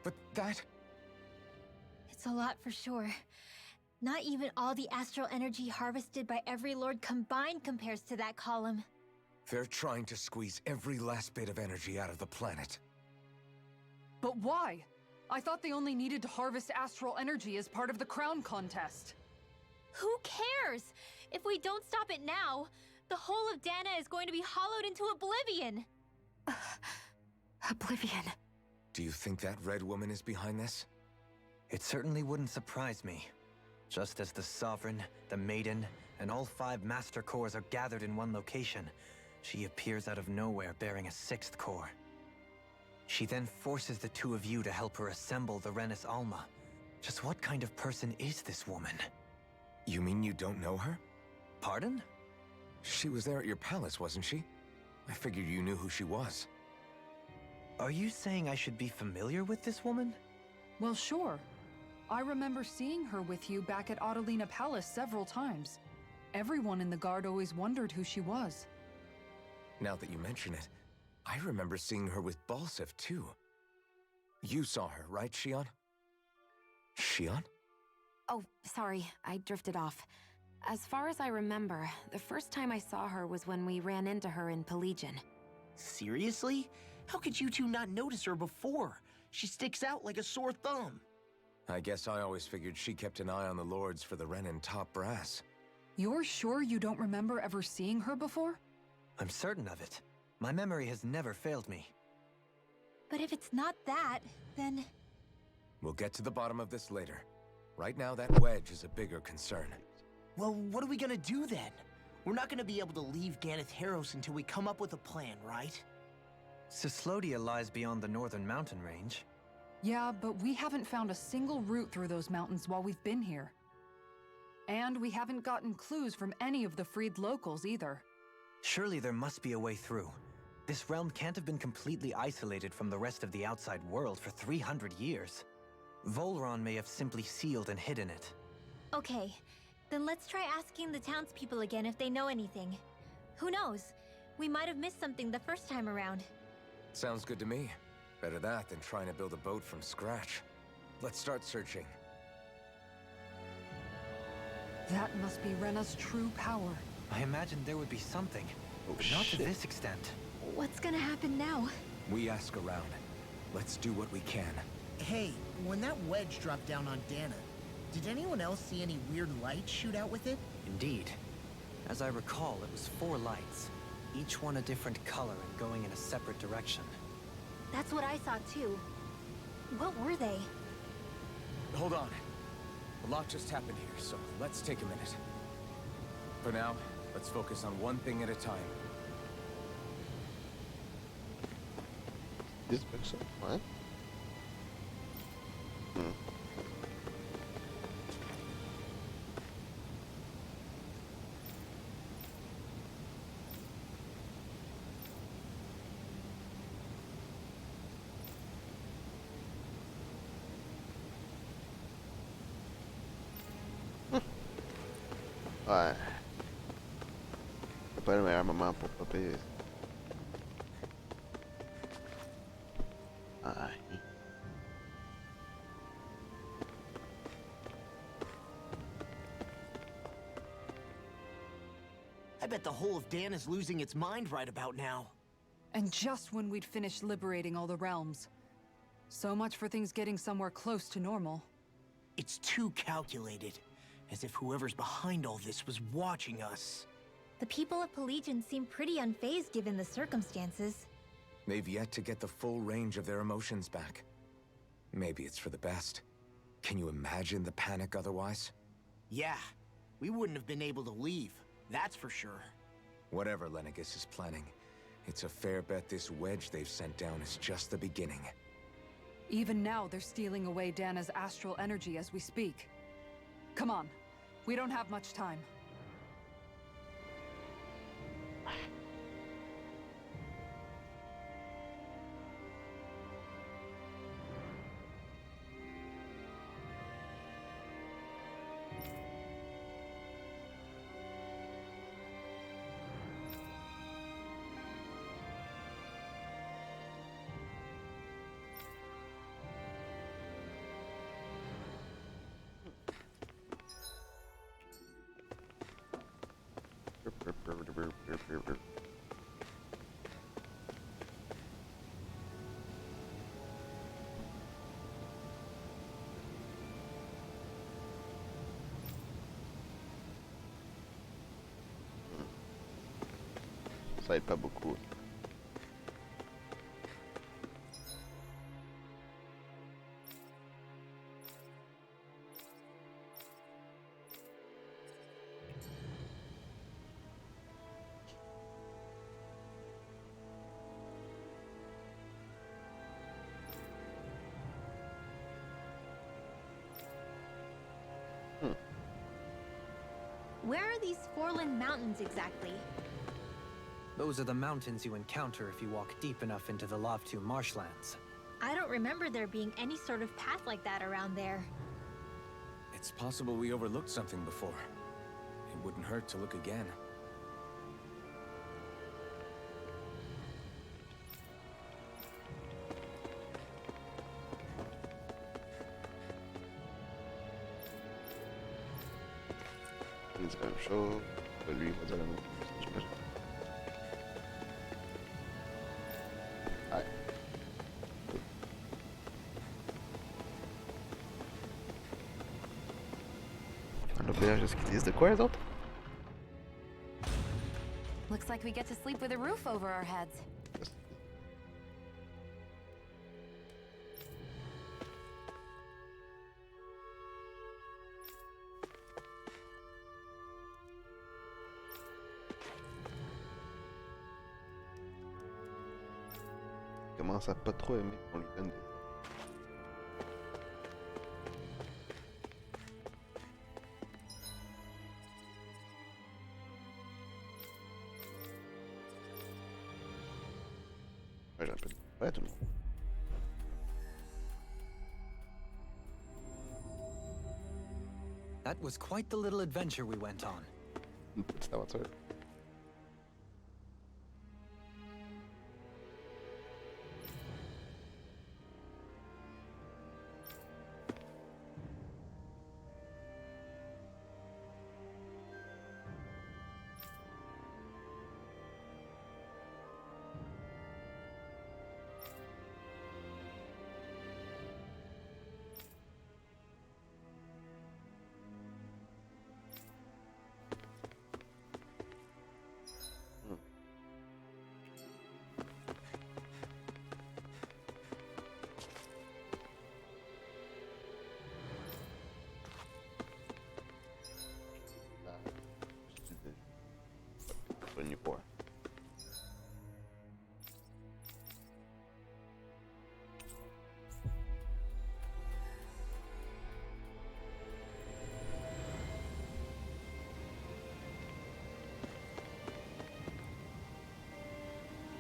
But that... It's a lot for sure. Not even all the astral energy harvested by every lord combined compares to that column. They're trying to squeeze every last bit of energy out of the planet. But why? I thought they only needed to harvest astral energy as part of the crown contest. Who cares? If we don't stop it now, the whole of Dana is going to be hollowed into oblivion. Oblivion. Do you think that red woman is behind this? It certainly wouldn't surprise me. Just as the Sovereign, the Maiden, and all 5 Master Cores are gathered in one location, she appears out of nowhere bearing a 6th core. She then forces the 2 of you to help her assemble the Renis Alma. Just what kind of person is this woman? You mean you don't know her? Pardon? She was there at your palace, wasn't she? I figured you knew who she was. Are you saying I should be familiar with this woman? Well, sure. I remember seeing her with you back at Adelina Palace several times. Everyone in the guard always wondered who she was. Now that you mention it, I remember seeing her with Balsef too. You saw her, right, Shion? Shion? Oh, sorry, I drifted off. As far as I remember, the first time I saw her was when we ran into her in Pelegion. Seriously? How could you two not notice her before? She sticks out like a sore thumb. I guess I always figured she kept an eye on the lords for the Renin top brass. You're sure you don't remember ever seeing her before? I'm certain of it. My memory has never failed me. But if it's not that, then... We'll get to the bottom of this later. Right now, that wedge is a bigger concern. Well, what are we gonna do then? We're not gonna be able to leave Ganeth Heros until we come up with a plan, right? Cislodia lies beyond the northern mountain range. Yeah, but we haven't found a single route through those mountains while we've been here. And we haven't gotten clues from any of the freed locals either. Surely there must be a way through. This realm can't have been completely isolated from the rest of the outside world for 300 years. Volron may have simply sealed and hidden it. Okay, then let's try asking the townspeople again if they know anything. Who knows? We might have missed something the first time around. Sounds good to me. Better that than trying to build a boat from scratch. Let's start searching. That must be Rena's true power. I imagined there would be something, Oh, but not to shit. this extent. What's gonna happen now? We ask around. Let's do what we can. Hey, when that wedge dropped down on Dana, did anyone else see any weird lights shoot out with it? Indeed. As I recall, it was 4 lights, each one a different color and going in a separate direction. That's what I saw too. What were they? Hold on. A lot just happened here, so let's take a minute. For now, let's focus on one thing at a time. This pixel, ouais. Ouais. C'est pas le meilleur moment pour popper. Ouais. I bet the whole of Dan is losing its mind right about now. And just when we'd finished liberating all the realms. So much for things getting somewhere close to normal. It's too calculated. As if whoever's behind all this was watching us. The people of Pelegion seem pretty unfazed given the circumstances. They've yet to get the full range of their emotions back. Maybe it's for the best. Can you imagine the panic otherwise? Yeah, we wouldn't have been able to leave, that's for sure. Whatever Lenegis is planning, it's a fair bet this wedge they've sent down is just the beginning. Even now, they're stealing away Dana's astral energy as we speak. Come on, we don't have much time. Ça aide pas beaucoup. Where are these Forland Mountains exactly? Those are the mountains you encounter if you walk deep enough into the Lovtu marshlands. I don't remember there being any sort of path like that around there. It's possible we overlooked something before. It wouldn't hurt to look again. Il dit la même chose. Lui, il va dire la même chose, j'imagine. Ouais. L'auberge, est-ce qu'ils disent de quoi, les autres? Looks like we get to sleep with a roof over our heads. Il commence à pas trop aimer qu'on lui donne des... Ouais, j'ai un peu de... Ouais, tout le monde. That was quite the little adventure we went on. Une petite aventure. Soigne pas.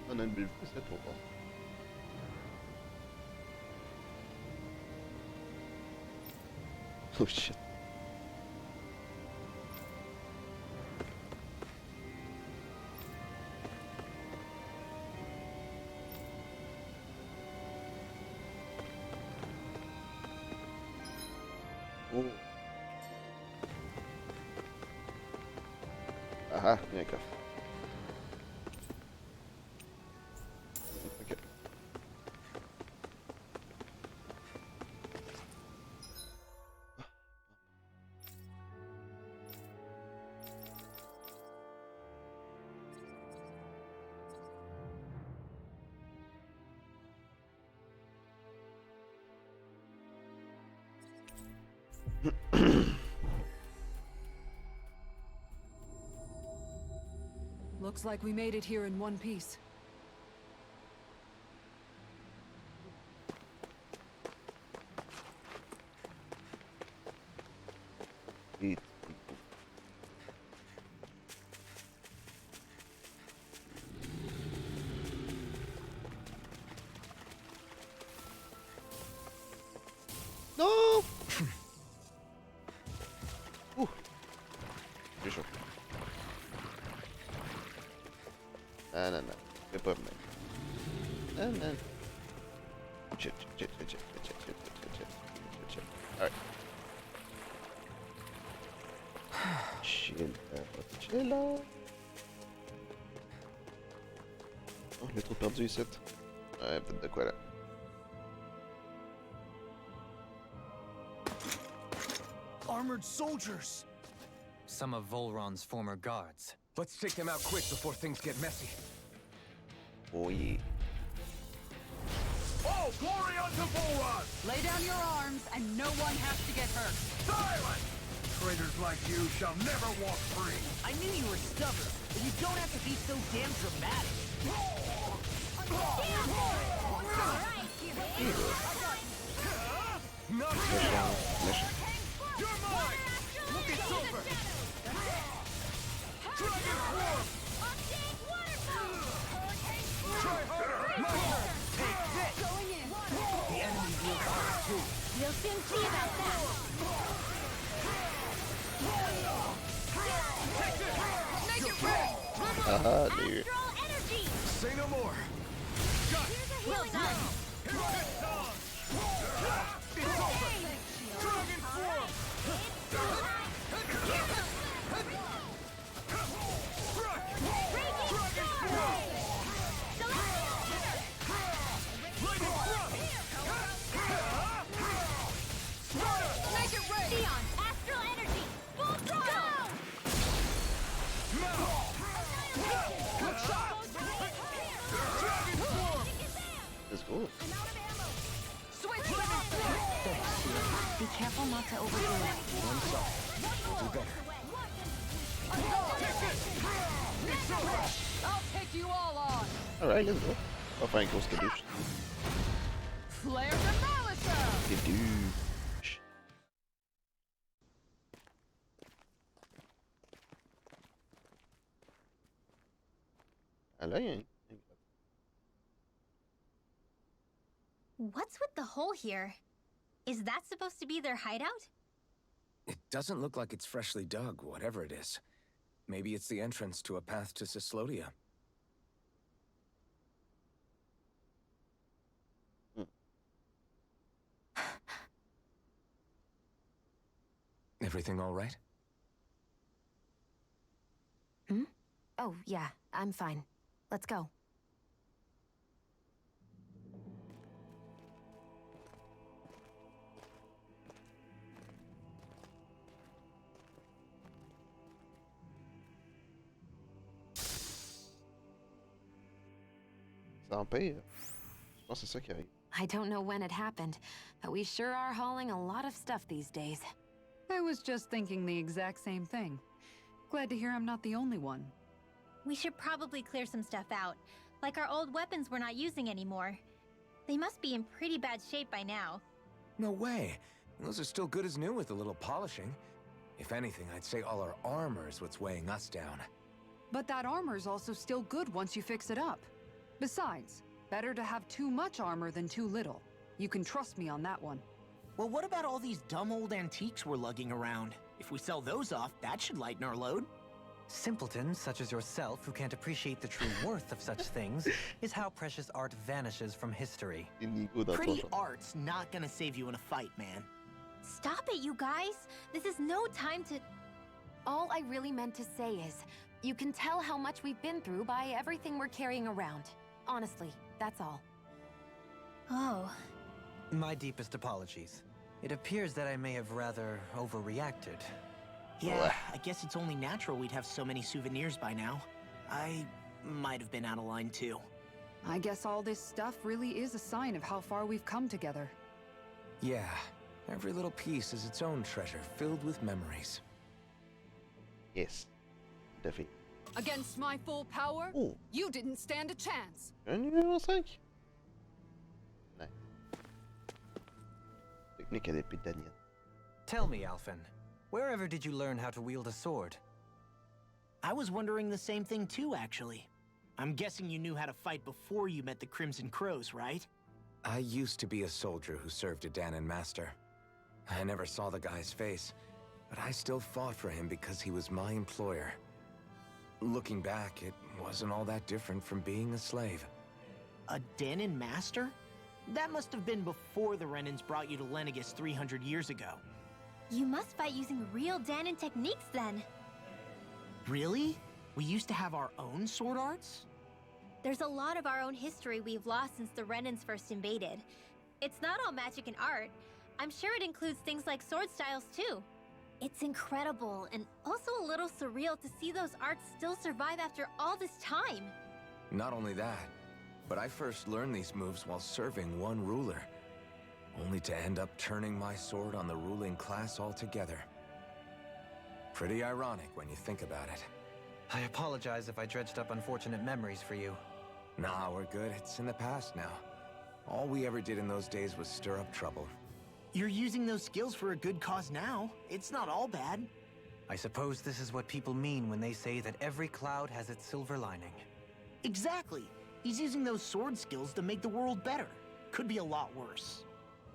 On a une belle vue, c'est trop bon. Oh shit. Ah, il y a un coffre. Ok. Looks like we made it here in one piece. Et- Non! Ouh! J'ai chaud. Ah non, non, je vais pas venir. Ah non. Shit. Alright. Chill là. Oh, il est trop perdu ici. Ouais, peut-être de quoi là. Armored soldiers! Some of Volron's former guards. Let's take them out quick before things get messy. Oh yeah. Oh, glory unto Volron! Lay down your arms and no one has to get hurt. Silence! Traitors like you shall never walk free. I knew you were stubborn, but you don't have to be so damn dramatic. Méchant. You're mine! Look, it's over! Dragon form! Try harder! My turn! Take this! The enemy will honor too. We'll soon see about that. Make it red! Ah, dude. Astral energy! Say no more. Well done. It's on! It's over! Dragon form! Make it rain! Neon, astral energy! Full throttle! Let's go. Be careful not to overdo it. I'll take you all on. Alright, let's go. On va faire une grosse cadouche. Flare Demolition! Cadouche. Ah là, il y a un... What's with the hole here? Is that supposed to be their hideout? It doesn't look like it's freshly dug, whatever it is. Maybe it's the entrance to a path to Cyslodia. Everything all right? Hmm? Oh, yeah, I'm fine. Let's go. Ça empire. Je pense que c'est ça qui arrive. I don't know when it happened, but we sure are hauling a lot of stuff these days. I was just thinking the exact same thing. Glad to hear I'm not the only one. We should probably clear some stuff out. Like our old weapons we're not using anymore. They must be in pretty bad shape by now. No way. Those are still good as new with a little polishing. If anything, I'd say all our armor is what's weighing us down. But that armor's also still good once you fix it up. Besides, better to have too much armor than too little. You can trust me on that one. Well, what about all these dumb old antiques we're lugging around? If we sell those off, that should lighten our load. Simpletons such as yourself who can't appreciate the true worth of such things is how precious art vanishes from history. Pretty art's not gonna save you in a fight, man. Stop it, you guys! This is no time to... All I really meant to say is, You can tell how much we've been through by everything we're carrying around. Honestly, that's all. Oh. My deepest apologies. It appears that I may have rather overreacted. Yeah, I guess it's only natural we'd have so many souvenirs by now. I might have been out of line too. I guess all this stuff really is a sign of how far we've come together. Yeah, every little piece is its own treasure filled with memories. Yes. Definitely. Against my full power, Oh. you didn't stand a chance. Un numéro 5. Ouais. Technique à l'épée de Daniel. Tell me, Alphen, wherever did you learn how to wield a sword? I was wondering the same thing too, actually. I'm guessing you knew how to fight before you met the Crimson Crows, right? I used to be a soldier who served a Dänen master. I never saw the guy's face, but I still fought for him because he was my employer. Looking back, it wasn't all that different from being a slave. A Dänen master? That must have been before the Renans brought you to Lenegis 300 years ago. You must fight using real Dänen techniques then. Really? We used to have our own sword arts? There's a lot of our own history we've lost since the Renans first invaded. It's not all magic and art. I'm sure it includes things like sword styles too. It's incredible and also a little surreal to see those arts still survive after all this time. Not only that, but I first learned these moves while serving one ruler, only to end up turning my sword on the ruling class altogether. Pretty ironic when you think about it. I apologize if I dredged up unfortunate memories for you. Nah, we're good. It's in the past now. All we ever did in those days was stir up trouble. You're using those skills for a good cause now. It's not all bad. I suppose this is what people mean when they say that every cloud has its silver lining. Exactly. He's using those sword skills to make the world better. Could be a lot worse.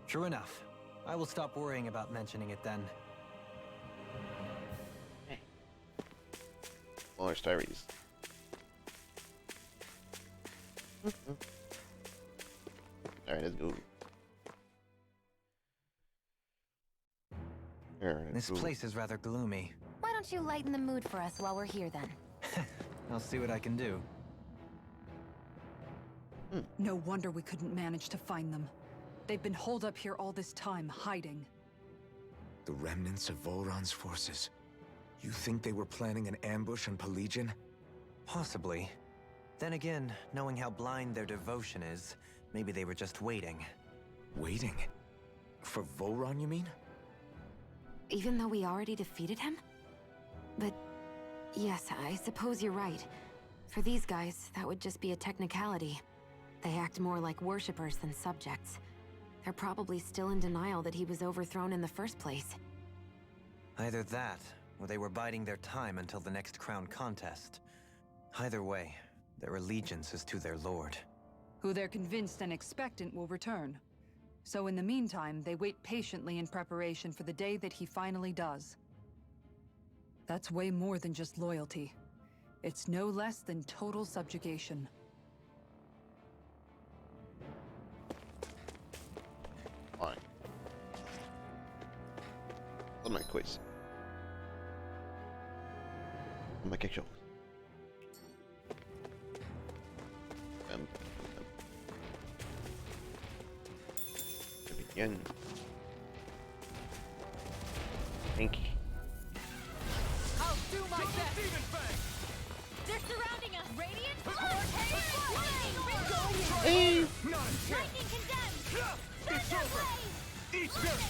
True enough. I will stop worrying about mentioning it then. More stories. Alright, let's go. Alright, This place is rather gloomy. Why don't you lighten the mood for us while we're here then? I'll see what I can do. No wonder we couldn't manage to find them. They've been holed up here all this time, hiding. The remnants of Volron's forces. You think they were planning an ambush on Pelegion? Possibly. Then again, knowing how blind their devotion is, maybe they were just waiting. Waiting? For Volron, you mean? Even though we already defeated him? But yes, I suppose you're right. For these guys, that would just be a technicality. They act more like worshippers than subjects. They're probably still in denial that he was overthrown in the first place. Either that, or they were biding their time until the next crown contest. Either way, their allegiance is to their lord. Who they're convinced and expectant will return. So in the meantime, they wait patiently in preparation for the day that he finally does. That's way more than just loyalty. It's no less than total subjugation. Fine. On my quiz. On quelque chose. Bien. Thank you. I'll do my best. They're surrounding us! Radiant Hey! Lightning condemned! It's over. Eat this.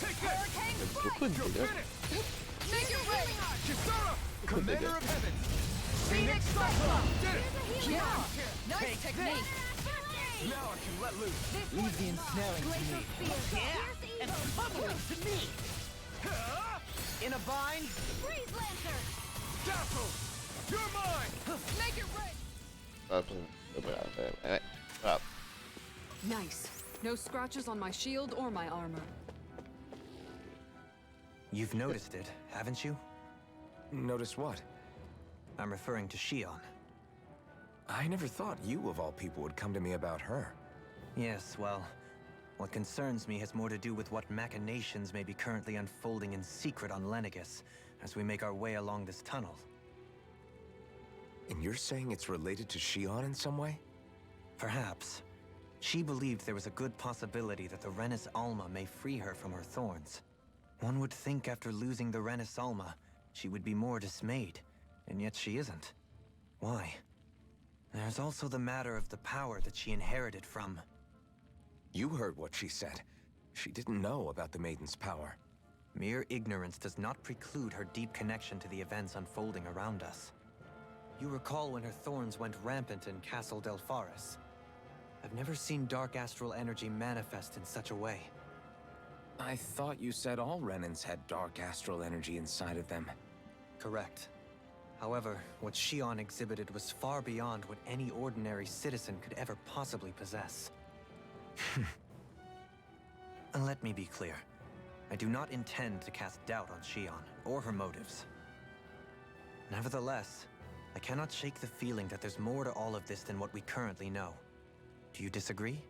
Take this. Beaucoup de dégâts. Make it rain. Kisara, Beaucoup de commander dégâts. of heaven. Phoenix Cyclone. Did it. Yeah! Nice technique! Now I can let loose. Leave the ensnaring to me. Yeah, and pummeling to me. In a bind? Freeze Lancer! Dazzle, you're mine. Make it rain! Up. Nice. No scratches on my shield or my armor. You've noticed it, haven't you? Notice what? I'm referring to Shion. I never thought you, of all people, would come to me about her. Yes, well, what concerns me has more to do with what machinations may be currently unfolding in secret on Lenegis as we make our way along this tunnel. And you're saying it's related to Shion in some way? Perhaps. She believed there was a good possibility that the Renis Alma may free her from her thorns. One would think after losing the Renis Alma, she would be more dismayed, and yet she isn't. Why? There's also the matter of the power that she inherited from... You heard what she said. She didn't know about the Maiden's power. Mere ignorance does not preclude her deep connection to the events unfolding around us. You recall when her thorns went rampant in Castle Delpharis. I've never seen dark astral energy manifest in such a way. I thought you said all Renins had dark astral energy inside of them. Correct. However, what Shion exhibited was far beyond what any ordinary citizen could ever possibly possess. And let me be clear. I do not intend to cast doubt on Shion, or her motives. Nevertheless, I cannot shake the feeling that there's more to all of this than what we currently know. Do you disagree?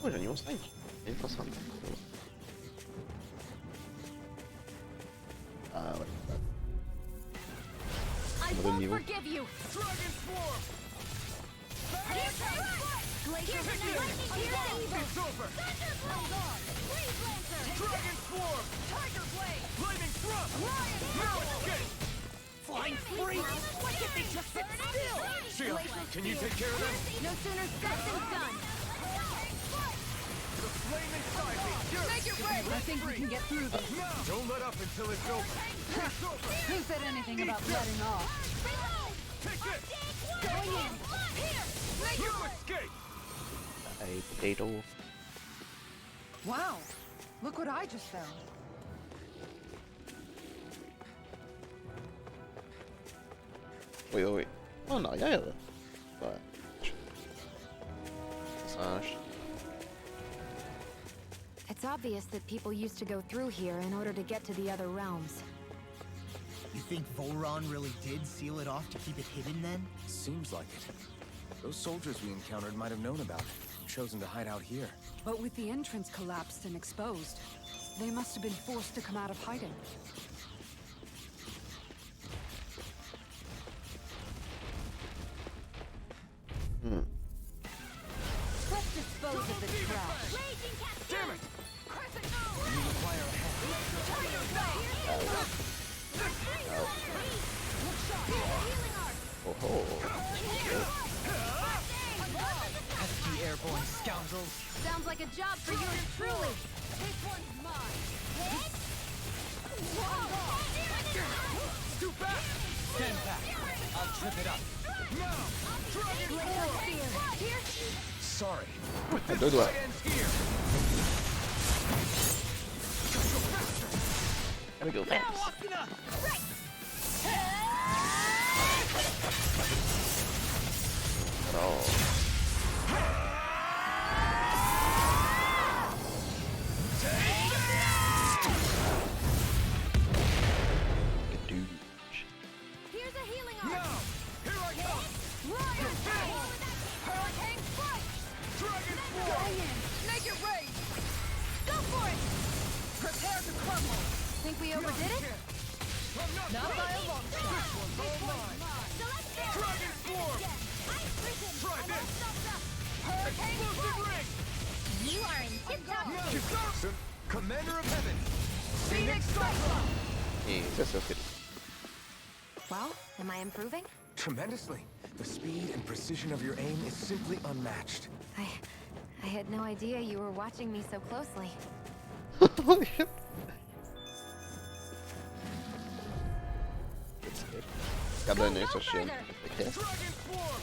Oh, j'en ai 5. Il est pas simple. Ah ouais. I Bon won't niveau. forgive you. Dragon Swarm! Glacier It's over! Dragon Swarm! Tiger Blade. Flaming Thrust! No escape! Flying free. Why can't they just sit still? Shion, can you take care of them? No sooner said than done. The flame inside me! Make it way! I think we can get through this. Don't let up until it's over! It's over! Who said anything about letting off? Take this! Going in! You escape! Allez, potato. Wow! Look what I just found. Oui, oui, oui. En arrière, là. Ouais. Personnage. It's obvious that people used to go through here in order to get to the other realms. You think Volron really did seal it off to keep it hidden then? Seems like it. Those soldiers we encountered might have known about it, chosen to hide out here. But with the entrance collapsed and exposed, they must have been forced to come out of hiding. Let's dispose of this trash. Damn it! You require a hand. Oh ho. Pesky airborne scoundrels! Sounds like a job for yours truly. This one's mine! Too fast! Stand back! I'll trip it up! Sorry. À deux doigts. Gotta go fast. Oh. Here's a healing arm. Now! Here I come! Warrior Shine. Hurricane Strike! Dragon Swarm! Make it rain! Go for it. Prepare to crumble! Think we overdid it? I'm not by a long shot! This one's all mine! Dragon Swarm! Try this! Explosive ring! You are in tip-top Kizaru! Commander of Heaven! Phoenix Cyclone! Et ça, ça fait. Well, am I improving? Tremendously. The speed and precision of your aim is simply unmatched. I had no idea you were watching me so closely. Regarde un œil sur Shion. Ok. Dragon Swarm!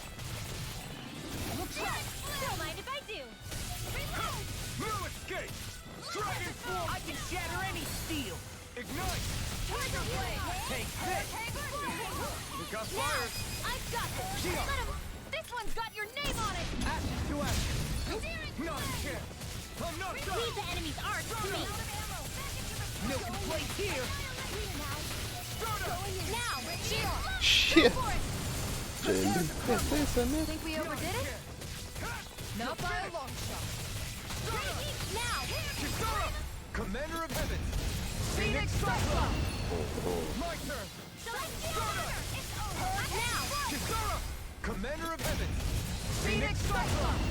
Don't mind if I do. No escape! Dragon Swarm! I can shatter any steel! Ignite! Tiger Blade. Take this! We got fire! I've got this. Let him. This one's got your name on it. Ashes to ashes! Not a chance! I'm not done! Leave the enemy's art to me. No complaints here. Now, shield. Shit! Je l'ai pété, ça, mec! Think we overdid it? Not by a long shot. Now, Kisara! Commander of Heavens! Phoenix Cyclone. My turn! Now, Kisara! Commander of Heavens! Phoenix Cyclone.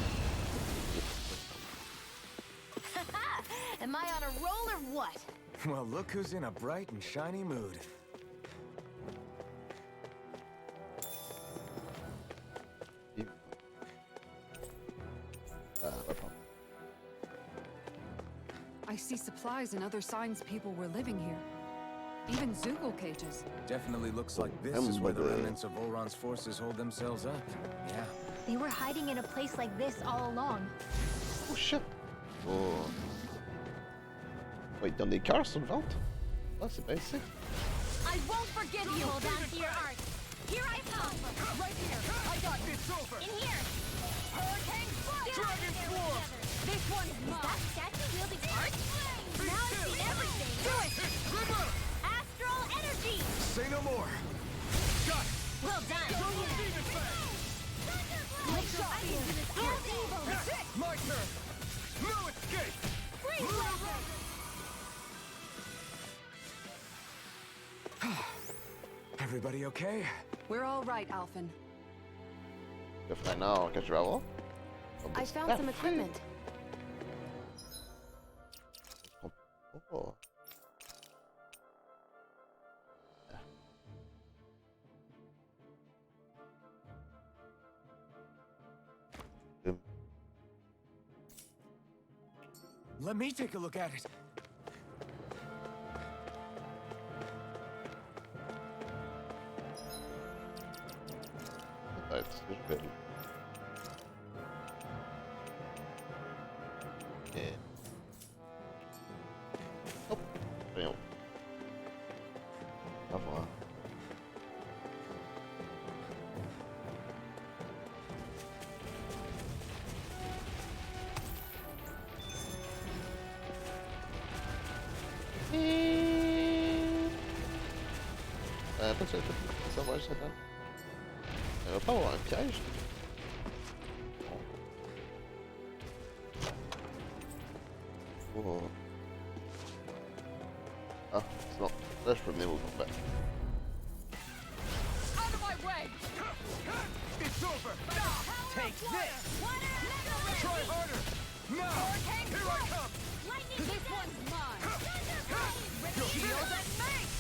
Am I on a roll or what? Well, look who's in a bright and shiny mood. I see supplies and other signs people were living here. Even Zoogle cages. Definitely looks like this is where the remnants of Volron's forces hold themselves up. Yeah. They were hiding in a place like this all along. Oh shit! Oh. Ouais, il donne des cœurs sur le ventre? Ah, c'est bien ça. I won't forgive you. Hold on to your art. Here I come. Right here. I got this. It's over! In here. Hurricane Flash. Dragon Swarm! This one's Is mine. that statue wielding art? Now I see everything. Do it. River! Astral energy. Say no more! Got it! Well done. Demon Fang! Good shot. My turn! No escape! Lunar Everybody okay? We're all right, Alphen. Le freineur que je vais avoir. I found some equipment. Oh. Let me take a look at it. Peut-être que je vais. Ok. Hop. Voyons. Au revoir. Attends, ça va, je sais pas. Il va pas avoir un piège? Oh. Ah, c'est bon. Là, je peux venir au combat. Out of my way. It's over! Take this. Try harder! Now! Here I come! This one's mine. You'll Shield and mace.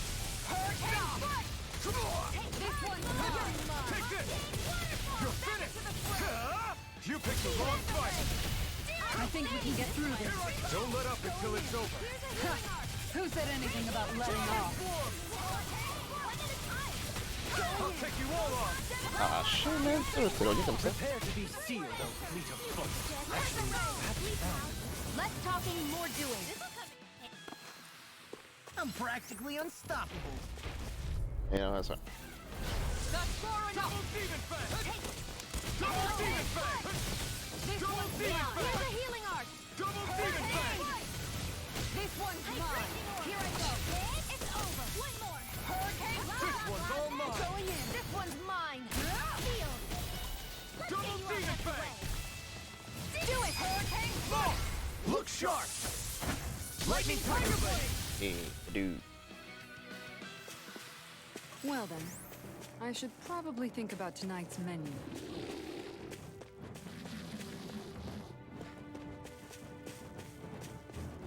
Hurricane Foot. This one's mine. Take this! You're finished! You picked the wrong fight! I think we can get through this. Don't let up until it's over! Who said anything about letting off? I'll take you all on! Ah, shit, man. Ça, je suis éloigné comme ça. Prepare to be sealed, O fleet of foot. Actually, that's Less talking, more doing. I'm practically unstoppable. Et non, c'est ça. That's foreign. Double Demon Fang! Double Demon Fang! This Double one's Demon mine. Fang! Here's a healing art. Double Demon Fang! This one's mine. Here I go. It's over. One more. Hurricane This one's all mine! Going in. This one's mine. Shield. Double Demon Fang! Do it. Hurricane Foot. Look sharp! Lightning Tiger Blade! Et dude. Well then, I should probably think about tonight's menu.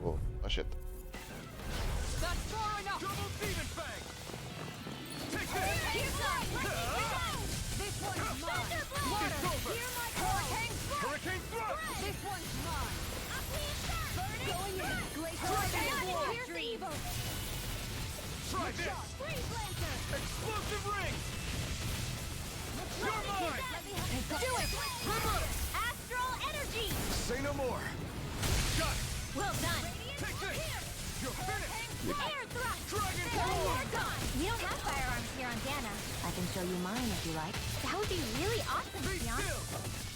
Oh, oh shit. That's far enough. Double Demon Fang! Take this! This one's mine. Water. It's over. Hear my hurricane Foot. Hurricane Thrust! This one's mine. Going in. Glacial Hurricane War. Piercing. Try this! Explosive Ring! You're mine! Do it. Astral energy. Say no more! Got it! Well done. Take this! You're finished! Air thrust. Dragon One Swarm! more time. We don't have firearms here on Dana. I can show you mine if you like. That would be really awesome, Be Sion. still!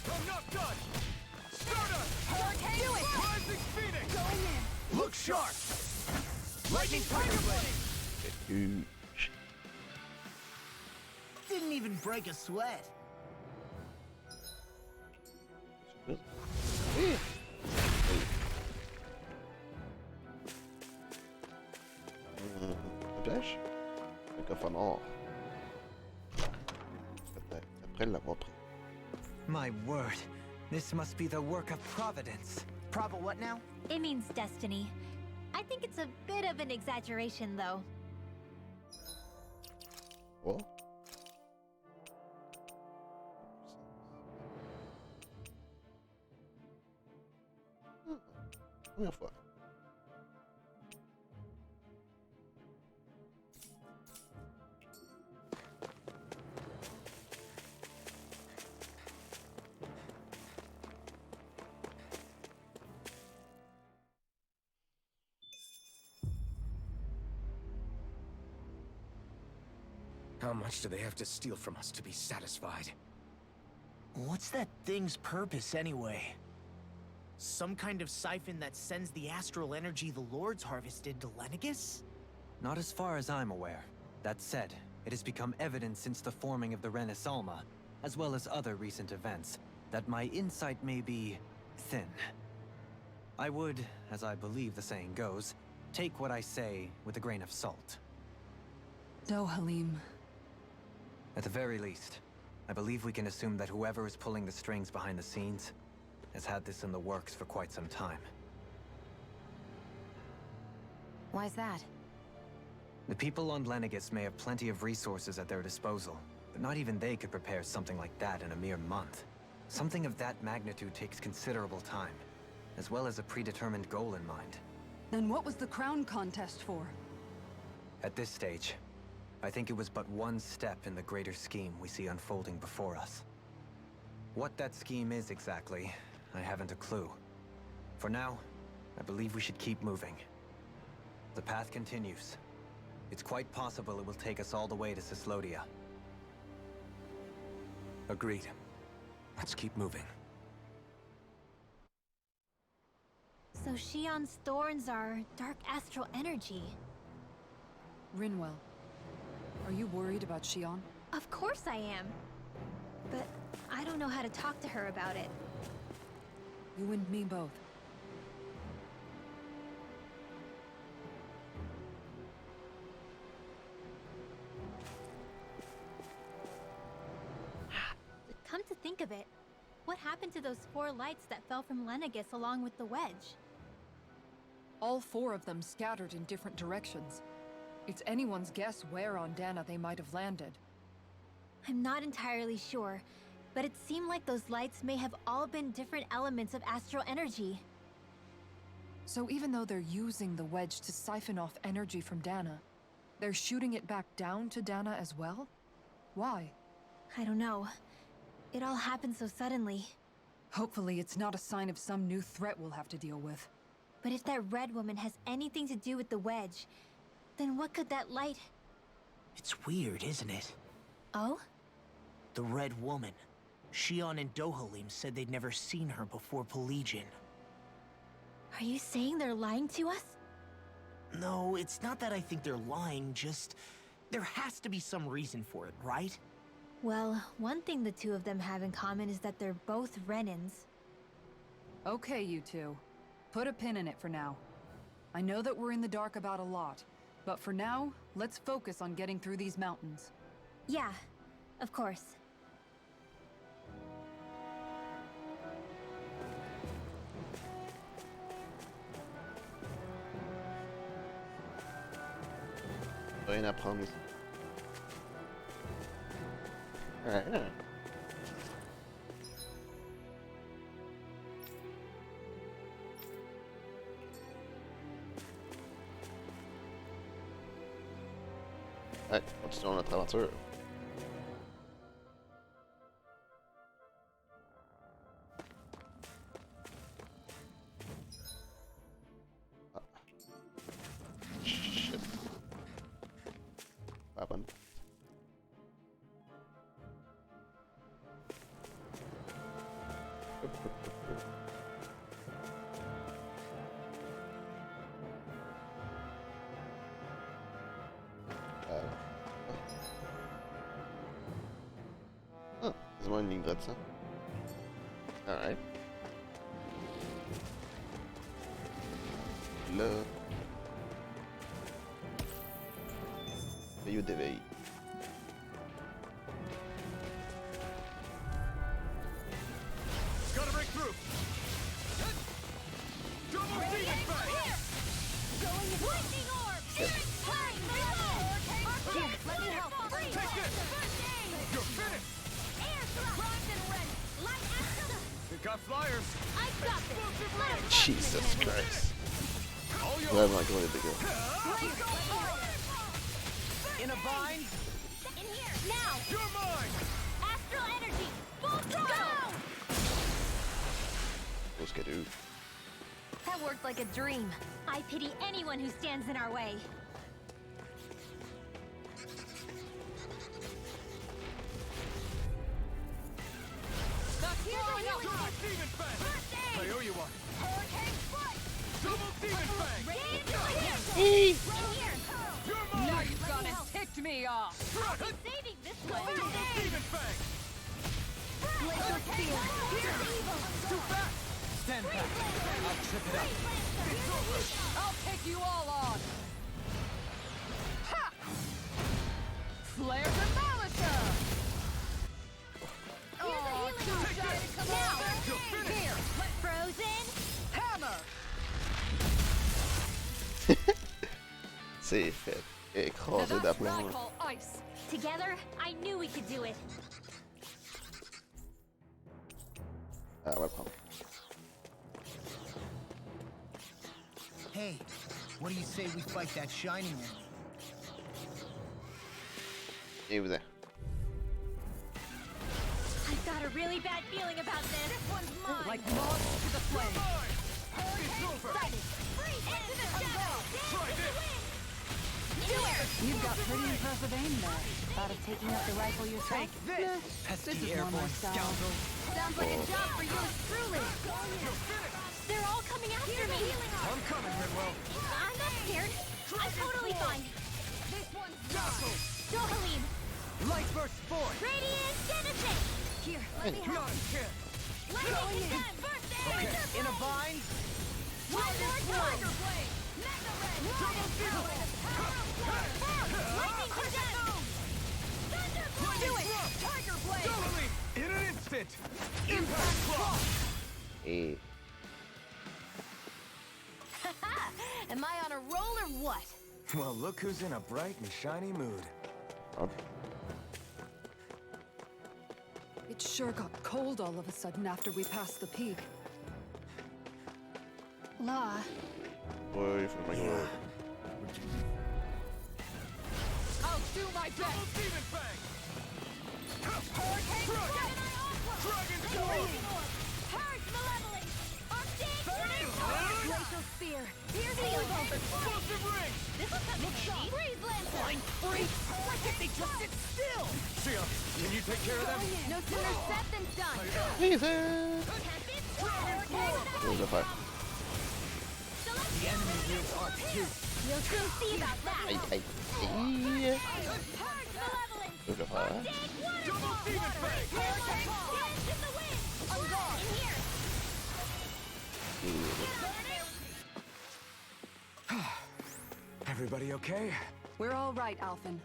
I'm not done! Stardust! Hurricane. Do it. Rising Phoenix! Going in. Look sharp! Lightning Tiger Blade! Huge. Didn't even break a sweat. Un piège? Un coffre noir. Peut-être après l'avoir pris. My word, this must be the work of Providence. Prava what now? It means destiny. I think it's a bit of an exaggeration, though. What? Première fois. How much do they have to steal from us to be satisfied? What's that thing's purpose anyway? Some kind of siphon that sends the astral energy the Lords harvested to Lenegis? Not as far as I'm aware. That said, it has become evident since the forming of the Renaissance, as well as other recent events, that my insight may be thin. I would, as I believe the saying goes, take what I say with a grain of salt. Dohalim. At the very least, I believe we can assume that whoever is pulling the strings behind the scenes has had this in the works for quite some time. Why's that? The people on Lenegis may have plenty of resources at their disposal, but not even they could prepare something like that in a mere month. Something of that magnitude takes considerable time, as well as a predetermined goal in mind. Then what was the crown contest for? At this stage, I think it was but one step in the greater scheme we see unfolding before us. What that scheme is exactly, I haven't a clue. For now, I believe we should keep moving. The path continues. It's quite possible it will take us all the way to Cislodia. Agreed. Let's keep moving. So Shion's thorns are dark astral energy. Rinwell. Are you worried about Shion? Of course I am. But I don't know how to talk to her about it. You and me both. Come to think of it, what happened to those 4 lights that fell from Lenegis along with the wedge? All 4 of them scattered in different directions. It's anyone's guess where on Dana they might have landed. I'm not entirely sure, but it seemed like those lights may have all been different elements of astral energy. So even though they're using the wedge to siphon off energy from Dana, they're shooting it back down to Dana as well? Why? I don't know. It all happened so suddenly. Hopefully it's not a sign of some new threat we'll have to deal with. But if that red woman has anything to do with the wedge, then what could that light... It's weird, isn't it? Oh? The Red Woman. Shion and Dohalim said they'd never seen her before Pelagian. Are you saying they're lying to us? No, it's not that I think they're lying, just... there has to be some reason for it, right? Well, one thing the 2 of them have in common is that they're both Renins. Okay, you 2. Put a pin in it for now. I know that we're in the dark about a lot, but for now, let's focus on getting through these mountains. Yeah, of course. Rien à prendre ici. Ouais. Ouais, continuons notre aventure. Ah. Shit. Pas bonne. Quasiment une ligne droite, ça. Alright. Là. Maillot d'éveil. Gotta break through. Double demon fight. Going lightning orb. Time below. Here, let me help. Take this. You're finished. Air thrust. Rise and rend. Light action. We got flyers. I got this. Explosive Let ray. it Jesus Christ. All yours. Vraiment gros les dégâts. In a bind? in here. Now. You're mine. Astral energy. Full throttle. What's gonna do? That worked like a dream. I pity anyone who stands in our way. Double demon fang. I owe you one. Double demon fang. In here. You're mine. Now you've gone and ticked me off. Saving this one. Double demon fang. Glacial spear. Here's evil. Too fast. Stand back. I'll trip it up. I'll take you all on. Ha! Flare demolisher. Oh, too shy to come over. You're finished. Here, Frozen. hammer. C'est fait. Now Écrasé that's what I d'aplomb. call ice. Together, I knew we could do it. Ah, on va le prendre. Hey, what do you say we fight that shining one? Et vous êtes. I've got a really bad feeling about this. This one's mine. Like moths to the flame. It's over. Freeze into the shadow. Try this. Do it. You've got pretty impressive aim there. Thought of taking up the rifle yourself? This! This Pesky is more my airborne style. scoundrel. Sounds like a job for yours truly. They're all coming after me. I'm coming, Redwell. I'm not scared. I'm totally fine. This one's Dohalim. Light burst forth! Radiant Genesis. here. Let me help. Not a chance. Lightning gun. First aid. Okay, in a bind? One more time. blade. Mega red. Double demon. Lightning condemned. Lightning Do it. thrust. Tiger blade. Totally. In an instant. Impact cross. Et. Am I on a roll or what? Well, look who's in a bright and shiny mood. Hop. It sure got cold all of a sudden after we passed the peak. La, Ouais, il faut le micro. I'll do my best. Double demon fang. Hurricane Dragon. Dragon sword. Purge malevolence. Arctic Glacial spear. Here's the evil. Explosive ring. This will come in handy. Freeze lantern. Freeze. Why can't they just sit still? Sia, can you take care of them? No sooner said than done. Jesus! Tempest. Hurricane. Chose à faire. The enemy wields arc too. We'll soon see about that. Aïe, aïe, aïe. Purge malevolence. Chose à faire. Double demon fang. Hurricane. Dance in the wind. In here. Everybody okay? We're all right, Alphen.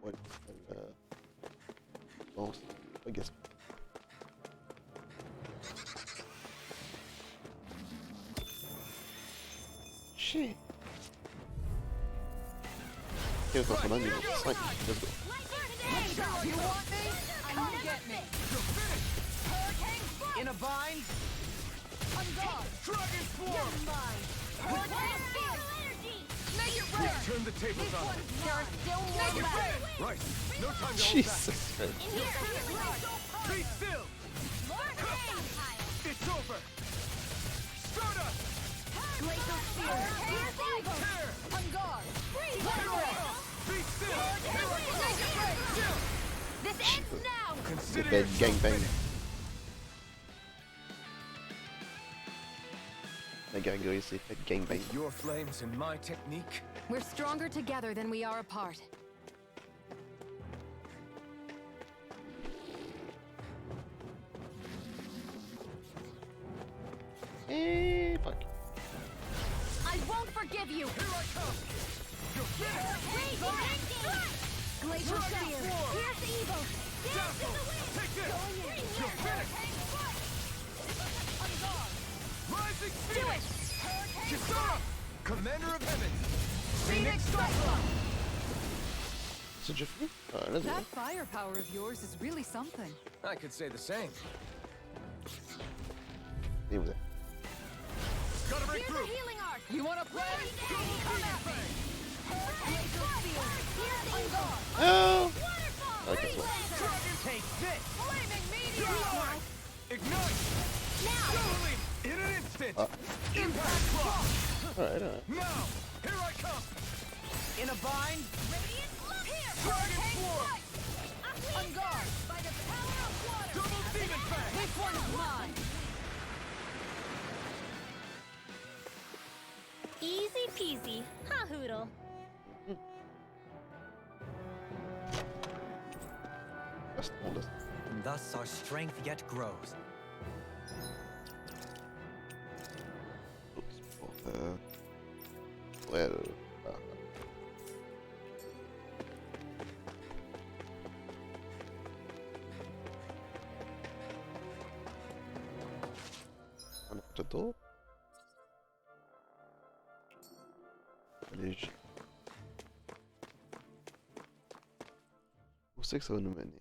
Ouais, bon, c'est pas gaspillé. Shit. Ok, on s'en va niveau 5. Let's go. You want me? Come get me. In a bind? Dragon swarm. Make it red. Turn the tables on. There are still more left. Right. No time to hold back. Jesus Christ. Be still. It's over. Start up. Glacial spear. Tear. On guard. Be still. ends now. C'est Consider fait yourself gangbang. finished. La gargouille s'est fait gangbang. Your flames and my technique. We're stronger together than we are apart. Eh, fuck. I won't forgive you. Here I come. You're finished. Glacial spear. Here's evil. Dazzle. Take this. You're finished. Rising Phoenix. Kisara. Commander of Heaven. Phoenix strike. C'est déjà fini? Ah, là, That firepower of yours is really something. I could say the same. Et vous êtes. Gotta break Here's a through. healing art. You wanna play? Come at me. Glacial spear. Here's encore. Oh! Waterfall. Okay, so- Freelancer. Take this! Flaming meteor. Ignite. Now. Suddenly. In an instant. Impact block. Alright. Now. Here I come. In a bind? Radiant love. Here. Dragon Form. On guard. By the power of water. Double demon fang. This one's mine. Easy peasy. Ha hoodle. Reste bon, là. And thus our strength yet grows. Oups, bon, well. Ah. Un autre tour. Allez, où c'est que ça va nous mener?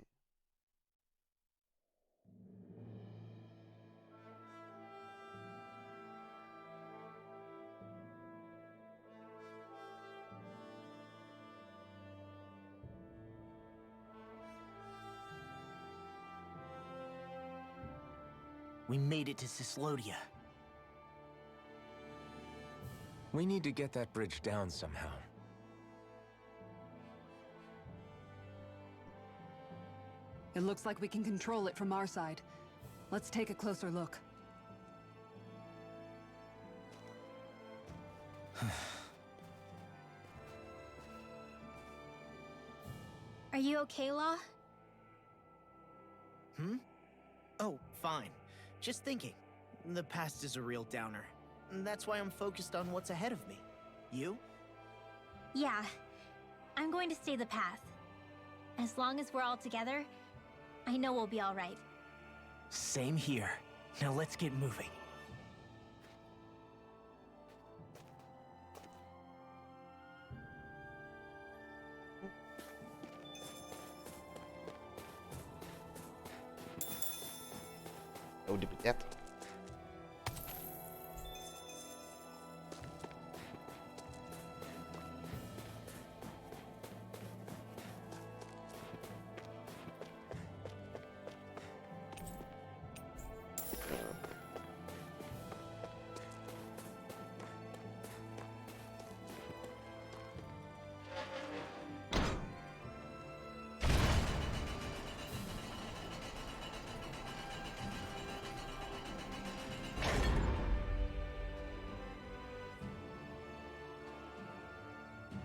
We made it to Cislodia. We need to get that bridge down somehow. It looks like we can control it from our side. Let's take a closer look. Are you okay, Law? Hmm? Oh, fine. Just thinking. The past is a real downer. That's why I'm focused on what's ahead of me. You? Yeah. I'm going to stay the path. As long as we're all together, I know we'll be all right. Same here. Now let's get moving. Au début de 4.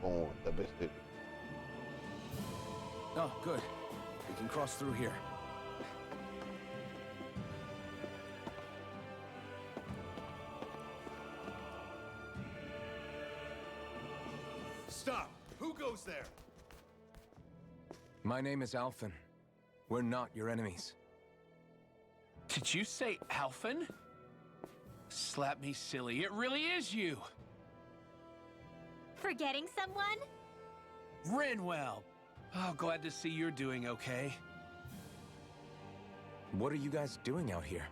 Bon, t'as baissé. Oh, good. We can cross through here. Stop! Who goes there? My name is Alphen. We're not your enemies. Did you say Alphen? Slap me silly, it really is you! Forgetting someone? Rinwell! Oh, glad to see you're doing okay. What are you guys doing out here?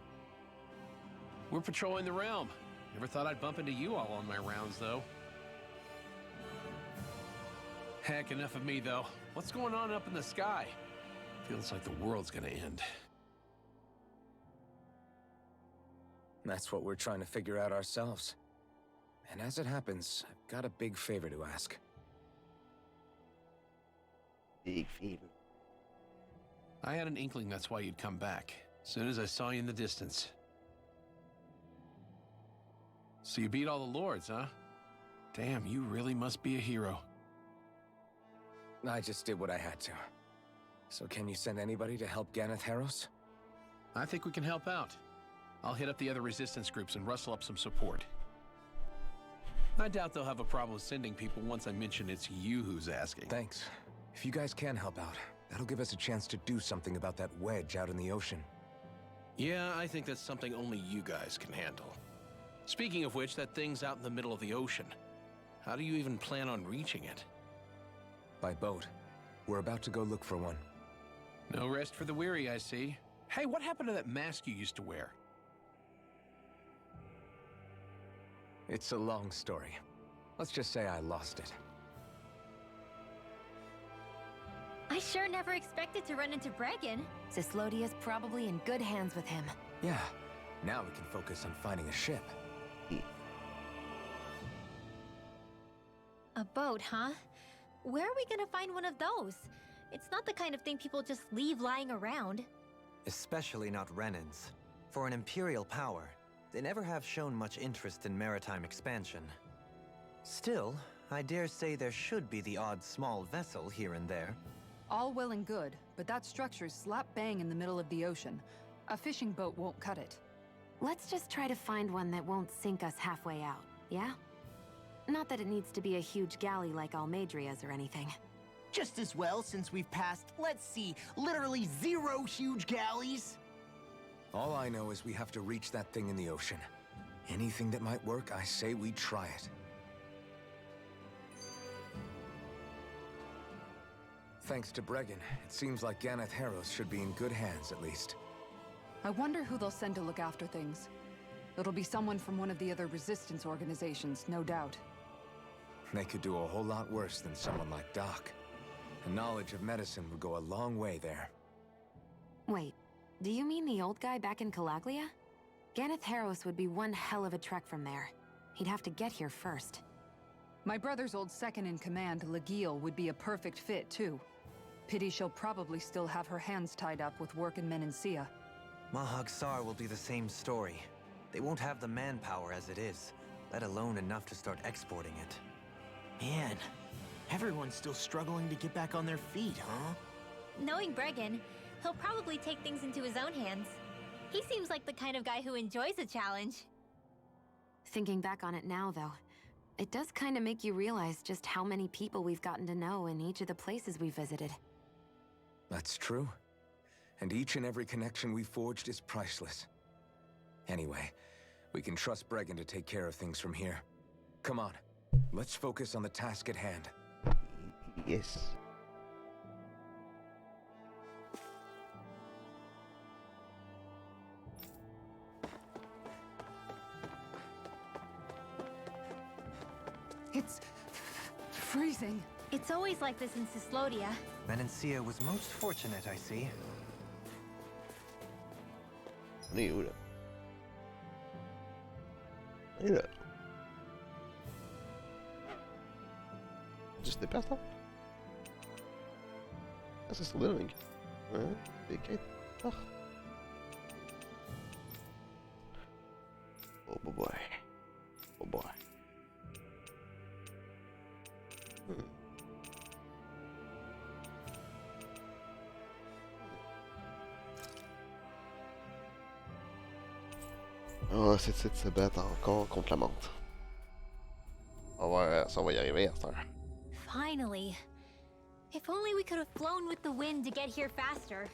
We're patrolling the realm. Never thought I'd bump into you all on my rounds, though. Heck, enough of me, though. What's going on up in the sky? Feels like the world's gonna end. That's what we're trying to figure out ourselves. And as it happens, I've got a big favor to ask. Big fever. I had an inkling that's why you'd come back. As soon as I saw you in the distance. So you beat all the lords, huh? Damn, you really must be a hero. I just did what I had to. So can you send anybody to help Ganeth Heros? I think we can help out. I'll hit up the other resistance groups and rustle up some support. I doubt they'll have a problem sending people once I mention it's you who's asking. Thanks. If you guys can help out, that'll give us a chance to do something about that wedge out in the ocean. Yeah, I think that's something only you guys can handle. Speaking of which, that thing's out in the middle of the ocean. How do you even plan on reaching it? By boat. We're about to go look for one. No rest for the weary, I see. Hey, what happened to that mask you used to wear? It's a long story. Let's just say I lost it. I sure never expected to run into Bregan. Cyslodia's probably in good hands with him. Yeah. Now we can focus on finding a ship. A boat, huh? Where are we gonna find one of those? It's not the kind of thing people just leave lying around. Especially not Renans. For an Imperial power, they never have shown much interest in maritime expansion. Still, I dare say there should be the odd small vessel here and there. All well and good, but that structure's slap bang in the middle of the ocean. A fishing boat won't cut it. Let's just try to find one that won't sink us halfway out, yeah? Not that it needs to be a huge galley like Almadria's or anything. Just as well, since we've passed, let's see, literally 0 huge galleys. All I know is we have to reach that thing in the ocean. Anything that might work, I say we try it. Thanks to Bregan, it seems like Ganeth Heros should be in good hands, at least. I wonder who they'll send to look after things. It'll be someone from one of the other resistance organizations, no doubt. They could do a whole lot worse than someone like Doc. A knowledge of medicine would go a long way there. Wait, do you mean the old guy back in Calaglia? Ganeth Heros would be one hell of a trek from there. He'd have to get here first. My brother's old second-in-command, Legil, would be a perfect fit, too. Pity she'll probably still have her hands tied up with work in Menancia. Mahag Sar will be the same story. They won't have the manpower as it is, let alone enough to start exporting it. Man, everyone's still struggling to get back on their feet, huh? Knowing Bregan, he'll probably take things into his own hands. He seems like the kind of guy who enjoys a challenge. Thinking back on it now, though, it does kind of make you realize just how many people we've gotten to know in each of the places we visited. That's true. And each and every connection we forged is priceless. Anyway, we can trust Bregan to take care of things from here. Come on, let's focus on the task at hand. Yes. It's freezing. It's always like this in Cyslodia. Menancia was most fortunate, I see. On est où, là? On est là. Juste des pertes, hein? Ah, ça c'est dingue. Ouais, des quêtes. Ah. Oh boy. Oh boy. Oh, c'est de se battre encore contre la menthe. On va voir, ça va y arriver à cette heure. Finally. If only we could have flown with the wind to get here faster.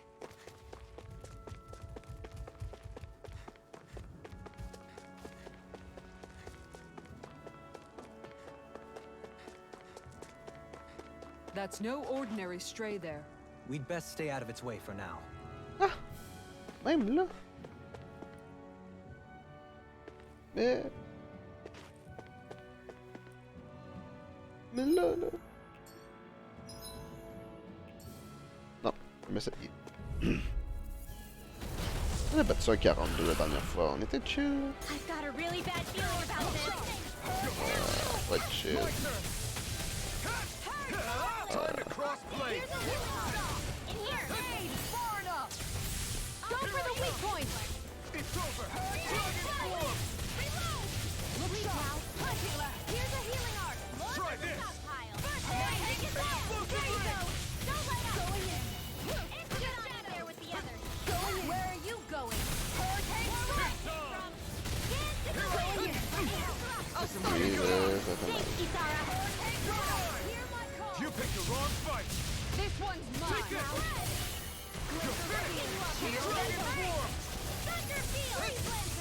That's no ordinary stray there. We'd best stay out of its way for now. Ah! Même là! Mais là, là. Non, mais c'est... On a battu ça à 42 la dernière fois, on était chill. I've got a really bad feeling about this. Ouais, chill. In here. point. It's over. Dragon form. Reload. Look now. Here's a healing arc. Try this. Stockpile. Take it down. There you go. Don't let up. Going in. Get on there with the others. Going in. Where are you going? Hurricane strike. Going in. Jesus, that's a Thanks, Kisara. Hear my call. You picked the wrong fight. This one's mine. Take it. You're finished. Shield Dragon form. Thunder field.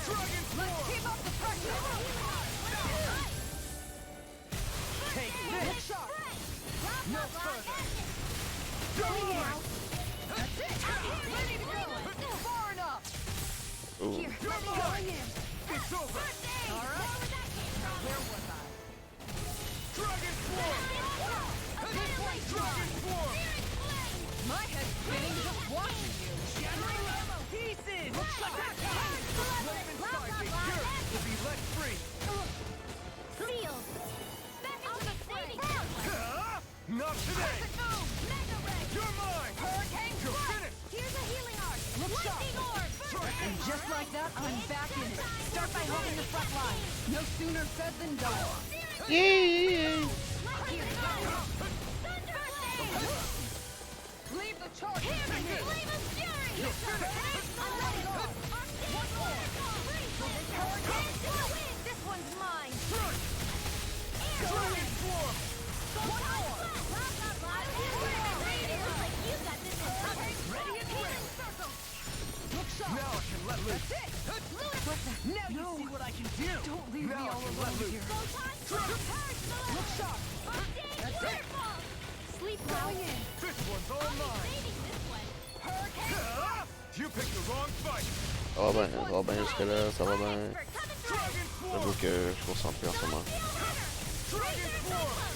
Dragon form. Keep up the pressure. Take this. No further. Go on. That's it. Ready to go. Far enough. Ooh. Here, let me go in. It's over. All right. Where was I? Dragon form. Dragon form. My head's spinning just watching you. Pieces. Flame inside me. Here will be let free. Sealed. Back into the fray. Not today. You're mine. Hurricane You're strike. finished. Here's a healing arc. Lightning orb. And just like that, I'm back in it. Start by holding the front line. No sooner said than done. Yay! Leave the charge. Flame of fury. I'm letting go. One more. This one's mine. Dragon form. One more. You got this one covered. Ready and ready. Look sharp. Now I can let loose. Now you see what I can do. Don't leave me Now I all can let alone loose. here. Look sharp. That's it. Sleep now. This one's all mine. You picked the wrong fight. Ça va bien jusque-là, ça va bien. Dragon J'avoue form. que je suis concentré en ce moment. Dragon form.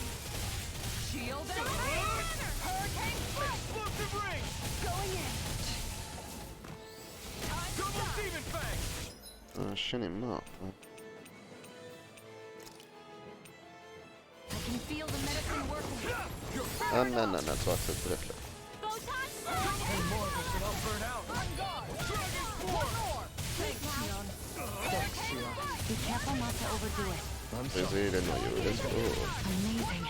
Shield and Explosive ring. going in. Double demon fang. La chaîne est morte. Hein. I can feel the medicine working. Ah non, non, non, tu vas être bref là. One more of us and I'll burn out. On guard. Dragon form. Thanks, Shion. Be careful not to overdo it. Baiser le noyau, let's go. Amazing.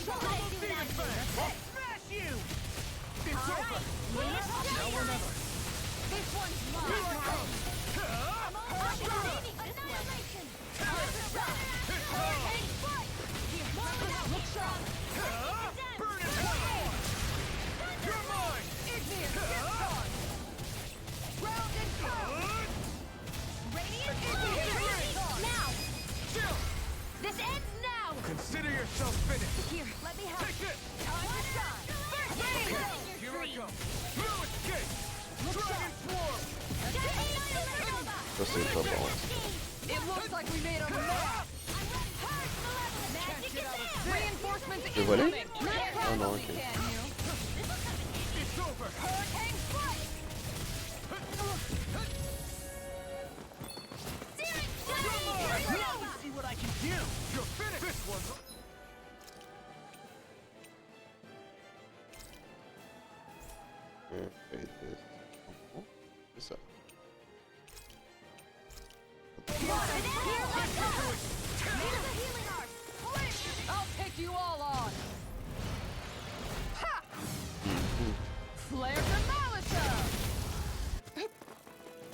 Double demon fang. Smash you. It's over. Now or never. This one's mine. Annihilation. Hurricane strike. Look sharp. Burn it hell. You're mine. Igneous discharge. Round and pound. Radiant discharge. Now. Chill. This ends now. Consider yourself finished. Here, let me have Take this. time to shine. Okay, here I go. No escape. Dragon form. Ça c'est pas bon. It looks like we made a mess. Reinforcements Tu veux voler? incoming. Ah non, ok. Can you? It's over. Hurricane strike. Now you see what I can do. You're finished. This one's. C'est ça. I'll take you all on. Ha! Flare the Molotov. Here,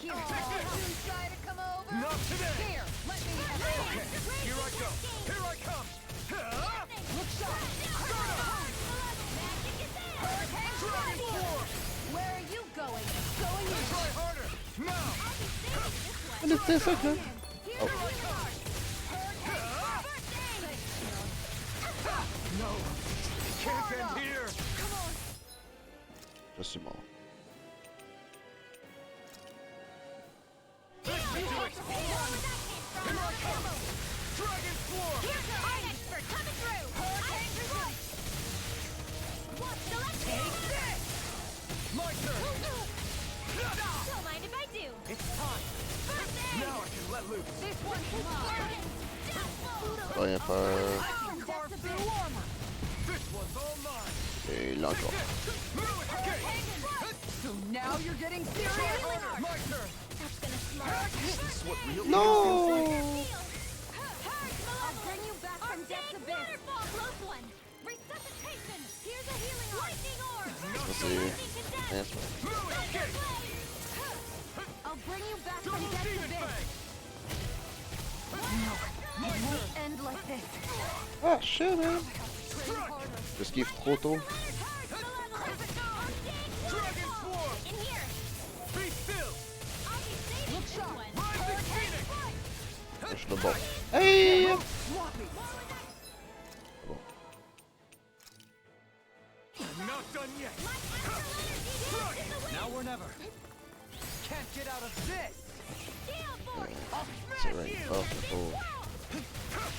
you try to come over? Not today. Here, let me have it. Okay, here I go. Here I come. Look sharp. Dragon form. Where are you going? Going in. Try harder. Now. On était ça là? Oh. No. Can't end here. Je suis mort. Let me do it. Here I come. Dragon form. Here's our expert coming through. Hurricane strike. Take this. My turn. Don't mind if I do. It's time. Now I can let loose. This one's mine. Rien faire. Carve through armor. This one's all mine. Et là encore. No escape. So now you're getting serious? My turn! That's gonna smart. Is this what real No! I'll bring you back from death's abyss. Waterfall, close one. Resuscitation. Here's a healing lightning orb. Ça c'est... Hein, I'll bring you back from death's abyss. No, it won't end like this. Ah, shit, man! Train harder. J'esquive trop tôt. Dragon Swarm! In here. Be still! I'll be saving Look this sharp. one. Rising Phoenix! Je suis le bon. Hey! Swap me. Bon. I'm not done yet! My astral energy dance in the wind. Now or never. Can't get out of this. Gale force. I'll C'est smash vrai, you! pas trop.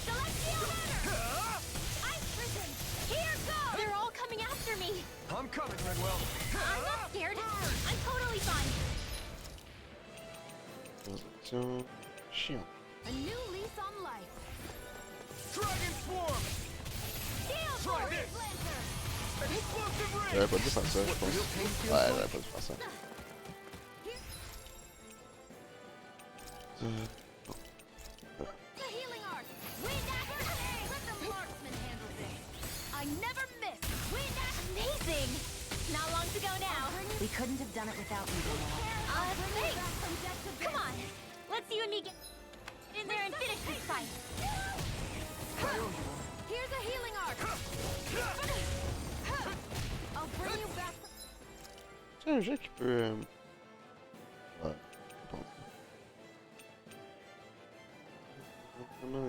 Celestial ladder. Ice prison. Here goes. They're all coming after me. I'm coming, Redwell! I'm not scared. I'm totally fine. Transaction... Chiant. A new lease on life. Dragon Swarm! Gale Try force. this! Lancer. Explosive ring! J'aurais pas dû faire ça, je pense. Ouais, j'aurais pas dû faire ça. The healing art. Wind dagger. Let the marksman handle this. I never miss. Wind dagger. Amazing. Not long to go now. We couldn't have done it without you, Douleur. Thanks. Come on. Let's you and me get in there and finish this fight. Here's a healing art. I'll bring you back. C'est un jeu qui peut... Ouais, bon. Comment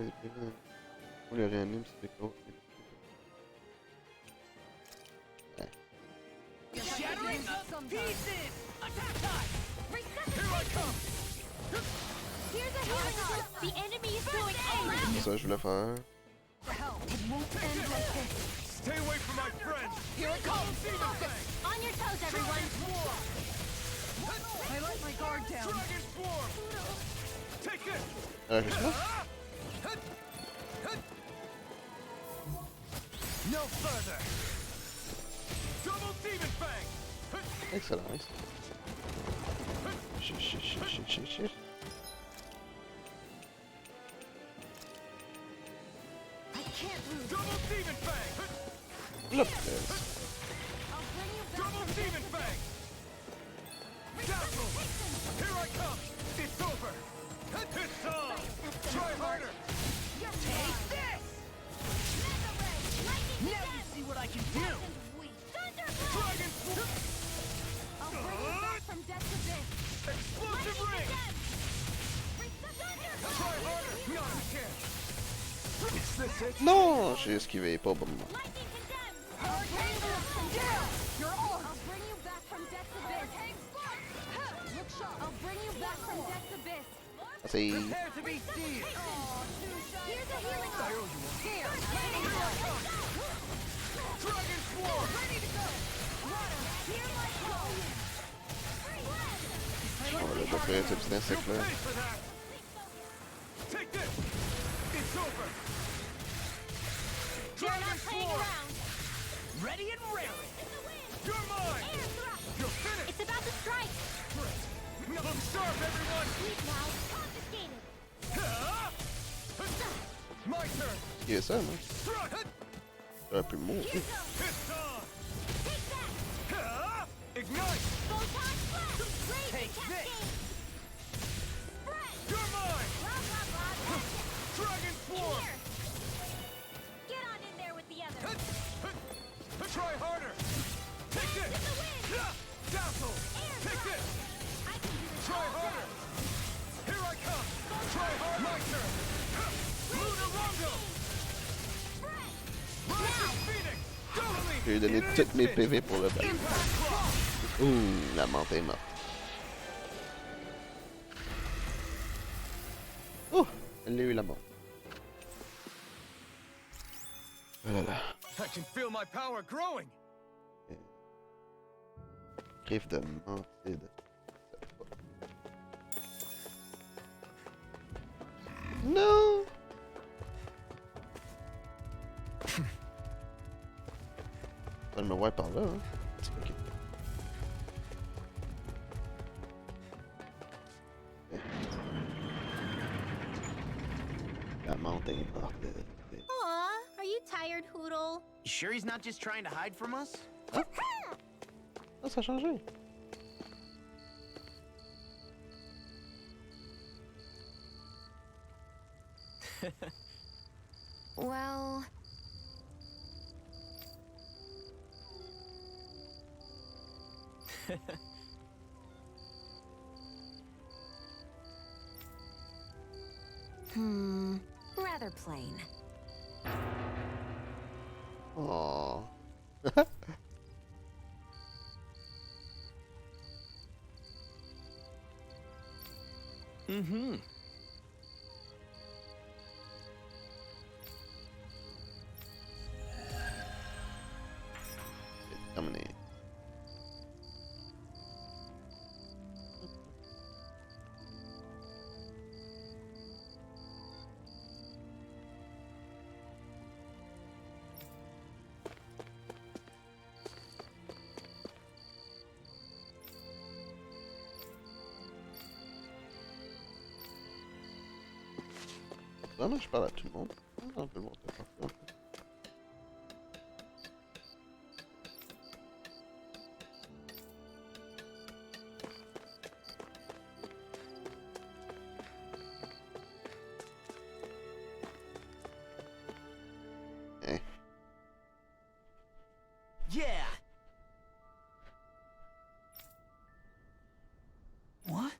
on le réanime, c'est quoi? Ouais. Shattering the pieces. Attack time. Here I come! Here's a healing art. The enemy is going all out. C'est ça que je voulais faire. It won't end like this. Stay away from my friends! Here it comes. On your toes, everyone. I let my guard down. Dragon Swarm! Take it! Juste là? No further! Double Demon Fang! Excellent. Shit. I can't lose. Double Demon Fang! Là, I'll bring you back. Double Demon Fang! Dazzle! Here I come! It's over! It's on! Try harder! Take this. Mega ray. Lightning Now you see what I can do! Thunderblast. Dragon Swarm! I'll bring you back from death's abyss. Explosive ring! Try harder! Not a chance! Is this it? non, j'ai esquivé, pas au bon moment. Lightning condemned. Hurricane blast. Yeah. You're on. I'll bring you back from death's abyss. Look sharp. I'll bring you back from death's abyss. C'est... Prepare to be seized! Here's a healing I art. owe you one. Here. Dragon Swarm! Ready to go. Water. Here like home. On va déjà faire ce petit insecte là. Pay for that! Take this! It's over! You're not Dragon playing Swarm! around. Ready and raring! You're mine! Air thrust. You're finished! It's about to strike. Look sharp, everyone! Sleep now. Confiscated. My turn! Qui est ça, moi? Strike! J'aurais pu mourir. Here goes. It's on! Take that. Ignite! Photon blast. Rage Take cascade. this. Spread. You're mine! Blah, blah, blah. That's it. Dragon Swarm! Here. Get on in there with the others. Try harder! Take this! In the wind. Dazzle! Air Take thrust. this! I can do this Try all harder! day. Here I come! Try harder! My turn! Lunar Rondo! Spread. Rising Phoenix! Doubling! J'ai donné toutes mes PV pour le battre. Impact Claw! Ouh, la menthe est morte. Oh, elle a eu la menthe. Oh là là. I can feel my power growing! Griffe de menthe. Non! On va me voir par là, hein. Ok. des mortes. Aw, are you tired, Hoodle? You sure he's not just trying to hide from us? Ah, ça a changé. Well... rather plain. Oh. Mm-hmm. Terminé. Vraiment, je parle à tout le monde. Ah, un peu le monde est parti, un peu. Eh. Yeah! What?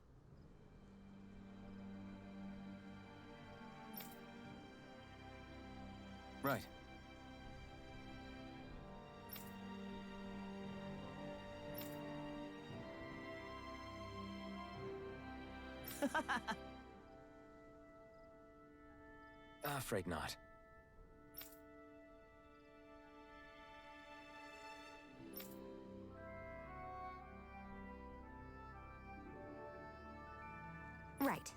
Right. Afraid not. Right.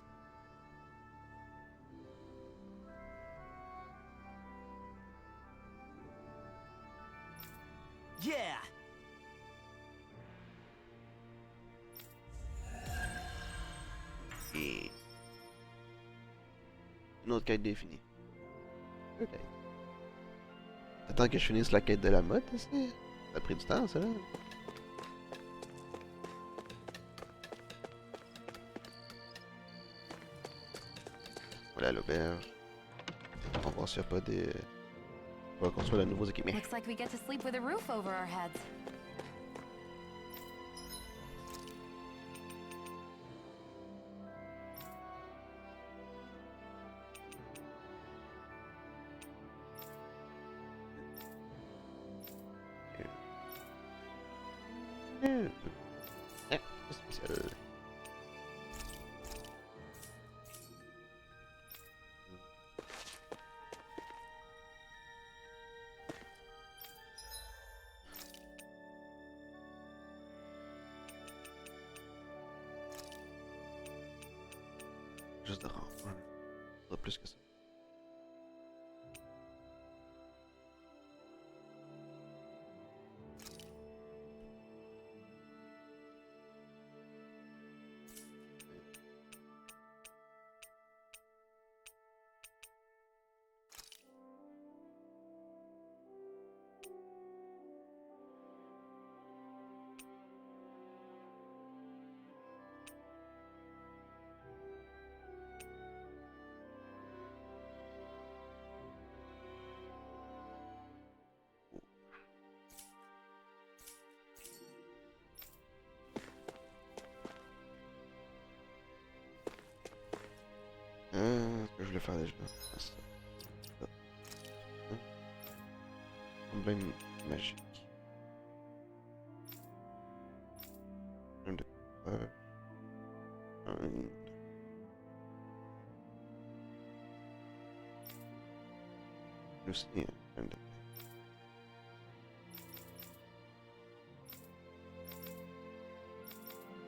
Yeah! Et... Une autre quête définie. Peut-être. Attends que je finisse la quête de la mode, ça a pris du temps, ça là. Voilà l'auberge. On va voir s'il n'y a pas des... On va construire de nouveaux équipements. Looks like we get to sleep with a roof over our heads. Ah, c'est spécial. Juste de rang. Pas plus que ça. Ce que je voulais faire déjà. Ah, ça. Hein? Emblème magique. Un de un. Aussi un de.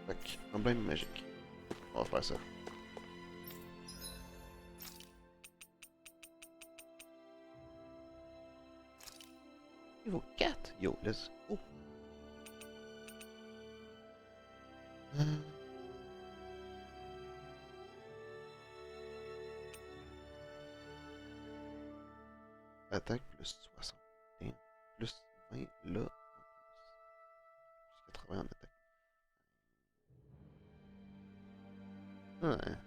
Tac, emblème magique. On va faire ça. Niveau 4, yo, let's go. d'attaque, plus 61. Plus 20 là. Plus 80 en attaque. Ouais.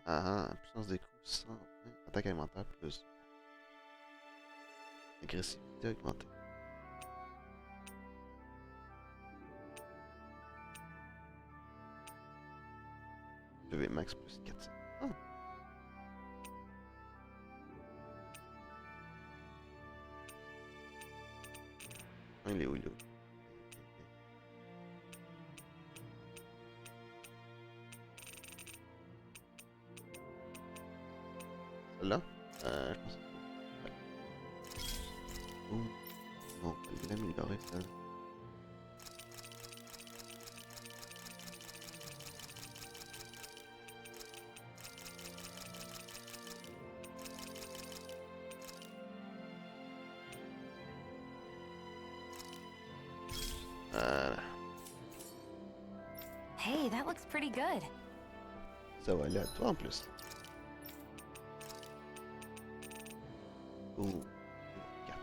Ah, puissance des coups 100. Attaque alimentaire plus. Agressivité augmentée. PV max plus 400. Ah. Ah, il est où, il est où? Celle-là? Je pense que c'est... Ouh. Bon, je vais l'améliorer, ça. Voilà. Hey, that looks pretty good. Ça va aller à toi en plus. Ouh. 4.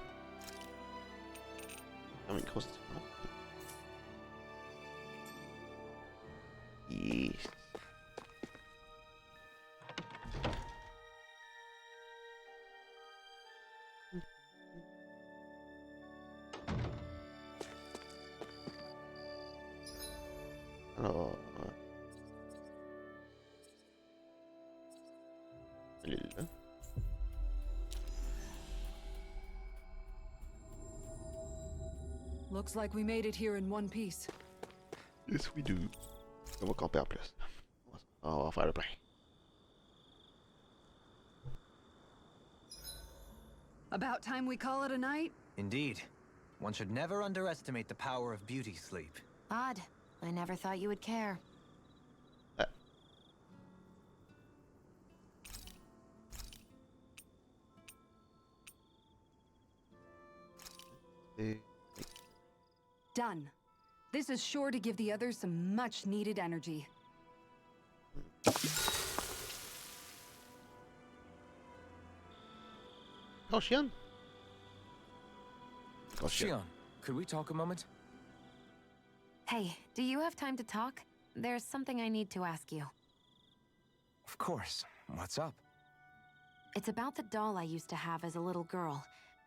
Ah, une grosse différence. Yes. Alors, elle est là. Looks like we made it here in one piece. Yes, we do. On va camper en plus. On va faire le plein. About time we call it a night? Indeed. One should never underestimate the power of beauty sleep. Odd. I never thought you would care. Done. This is sure to give the others some much-needed energy. Oh, Chienne. Oh, Shion, could we talk a moment? Hey, do you have time to talk? There's something I need to ask you. Of course. What's up? It's about the doll I used to have as a little girl.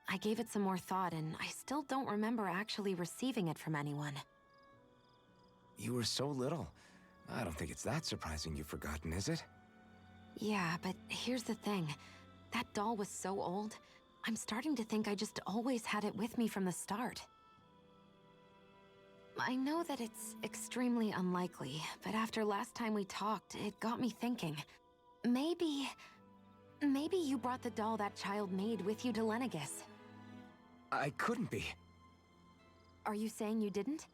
I gave it some more thought, and I still don't remember actually receiving it from anyone. You were so little. I don't think it's that surprising you've forgotten, is it? Yeah, but here's the thing. That doll was so old, I'm starting to think I just always had it with me from the start. I know that it's extremely unlikely, but after last time we talked, it got me thinking. Maybe you brought the doll that child made with you to Lenegis. I couldn't be. Are you saying you didn't?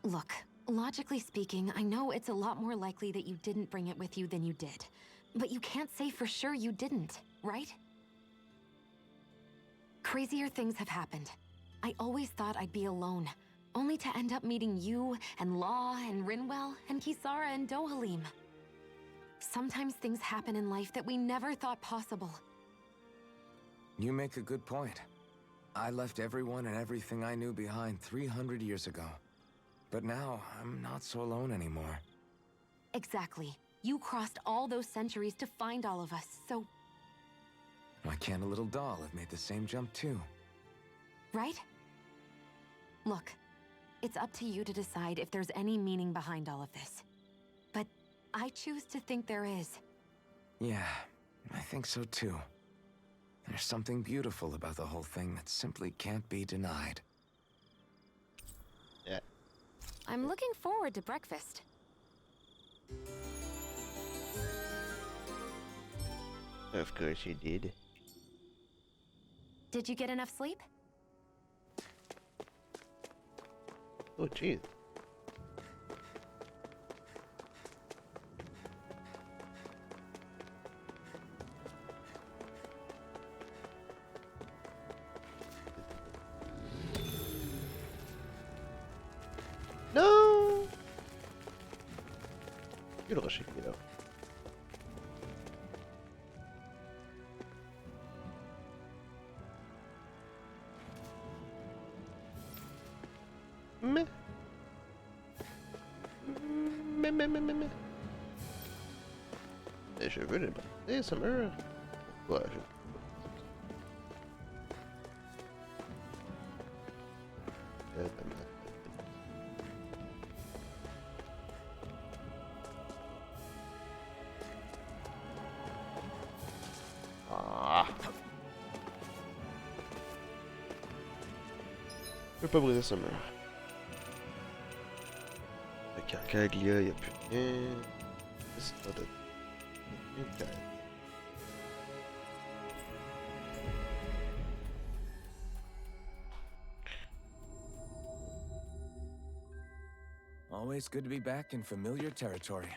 Look, logically speaking, I know it's a lot more likely that you didn't bring it with you than you did. But you can't say for sure you didn't, right? Crazier things have happened. I always thought I'd be alone, only to end up meeting you, and Law, and Rinwell, and Kisara, and Dohalim. Sometimes things happen in life that we never thought possible. You make a good point. I left everyone and everything I knew behind 300 years ago. But now, I'm not so alone anymore. Exactly. You crossed all those centuries to find all of us, so... Why can't a little doll have made the same jump too? Right? Look, it's up to you to decide if there's any meaning behind all of this. But I choose to think there is. Yeah, I think so too. There's something beautiful about the whole thing that simply can't be denied. Yeah. I'm looking forward to breakfast. Of course you did. Did you get enough sleep? Oh, jeez. Il y a le rocher qui est là. Mais... Et je veux les briser, ça meurt. Ouais, je... Ah. Je peux pas briser ce mur. Le carcaglia, y'a plus rien. C'est pas de... Okay. Always good to be back in familiar territory.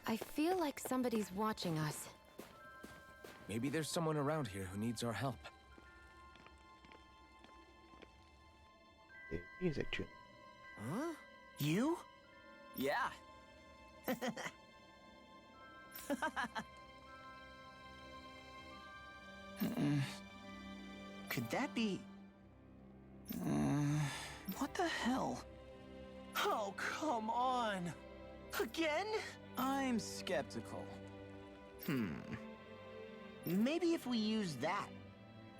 I feel like somebody's watching us. Maybe there's someone around here who needs our help. He's actually... Huh? You? Yeah. Could that be... what the hell? Oh, come on! Again? I'm skeptical. Maybe if we use that.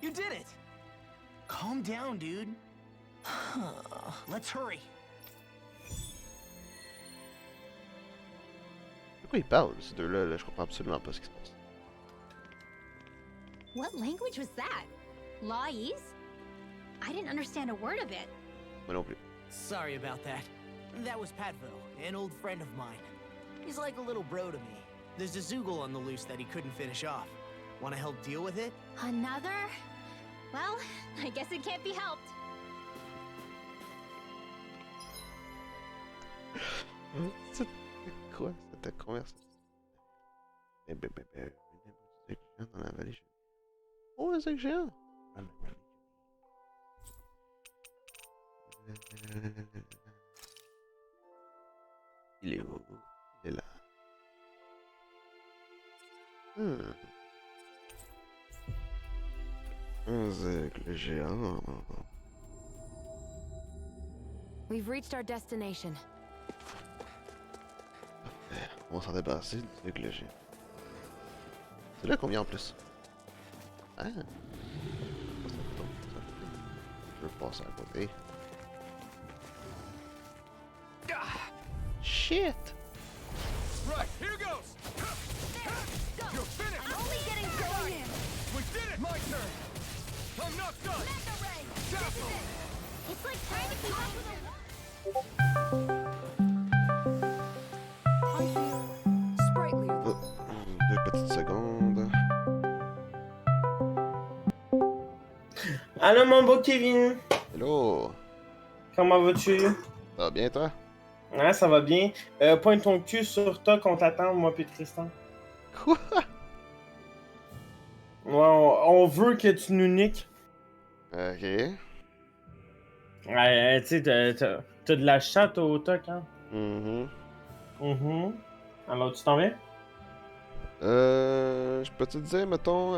You did it! Calm down, dude. Let's hurry. De quoi ils parlent, ces deux-là? Là, je comprends absolument pas ce qui se passe. What language was that? Lawese? I didn't understand a word of it. Moi non plus. Sorry about that. That was Patville, an old friend of mine. He's like a little bro to me. There's a Zoogle on the loose that he couldn't finish off. Want to help deal with it? Another? Well, I guess it can't be helped. C'est quoi cette conversation? Dans la vallée. Oh, le sac géant! Il est où? Il est là. Un aigle géant. We've reached our destination. On va s'en débarrasser du aigle géant. C'est là combien en plus? Ah! Je veux passer à côté. Shit! Right, here goes! You're finished! I'm only getting started! We did it! My turn! I'm not done! Tackle! It's like trying to keep up with a... Sprightly. Deux petites secondes. Allô mon beau Kevin, Hello! comment vas-tu? Ça va bien toi? Ouais, ça va bien. Pointe ton cul sur toi qu'on t'attend, moi puis Tristan. Quoi? Ouais, on veut que tu nous niques. Ok. Ouais, tu sais, t'as de la chatte au toc, hein? Alors, tu t'en viens? Je peux te dire, mettons,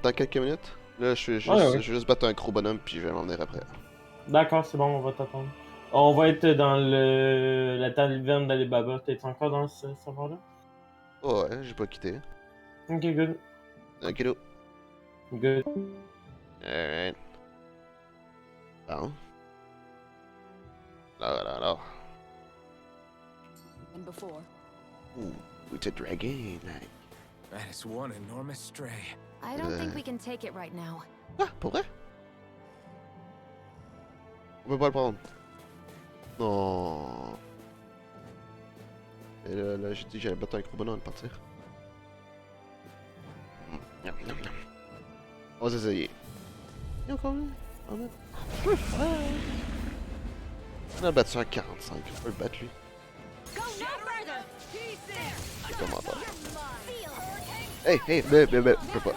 dans quelques minutes. Là, je vais juste battre un gros bonhomme puis je vais m'en venir après. D'accord, c'est bon, on va t'attendre. On va être dans la taverne d'Alibaba. T'es encore dans ce serveur-là? Oh ouais, j'ai pas quitté. Ok, good. Ok, Good. alright. Bon. Alors. And before. Ooh, it's a dragon. Like. That is one enormous stray. I don't think we can take it right now. Ah, pour vrai? On peut pas le prendre. Non. Et là j'ai dit que j'allais battre un gros bonhomme de partir. On va essayer. Il y a encore on a battu un 45, on peut le battre lui. C'est comment pas. Hey, je peux pas.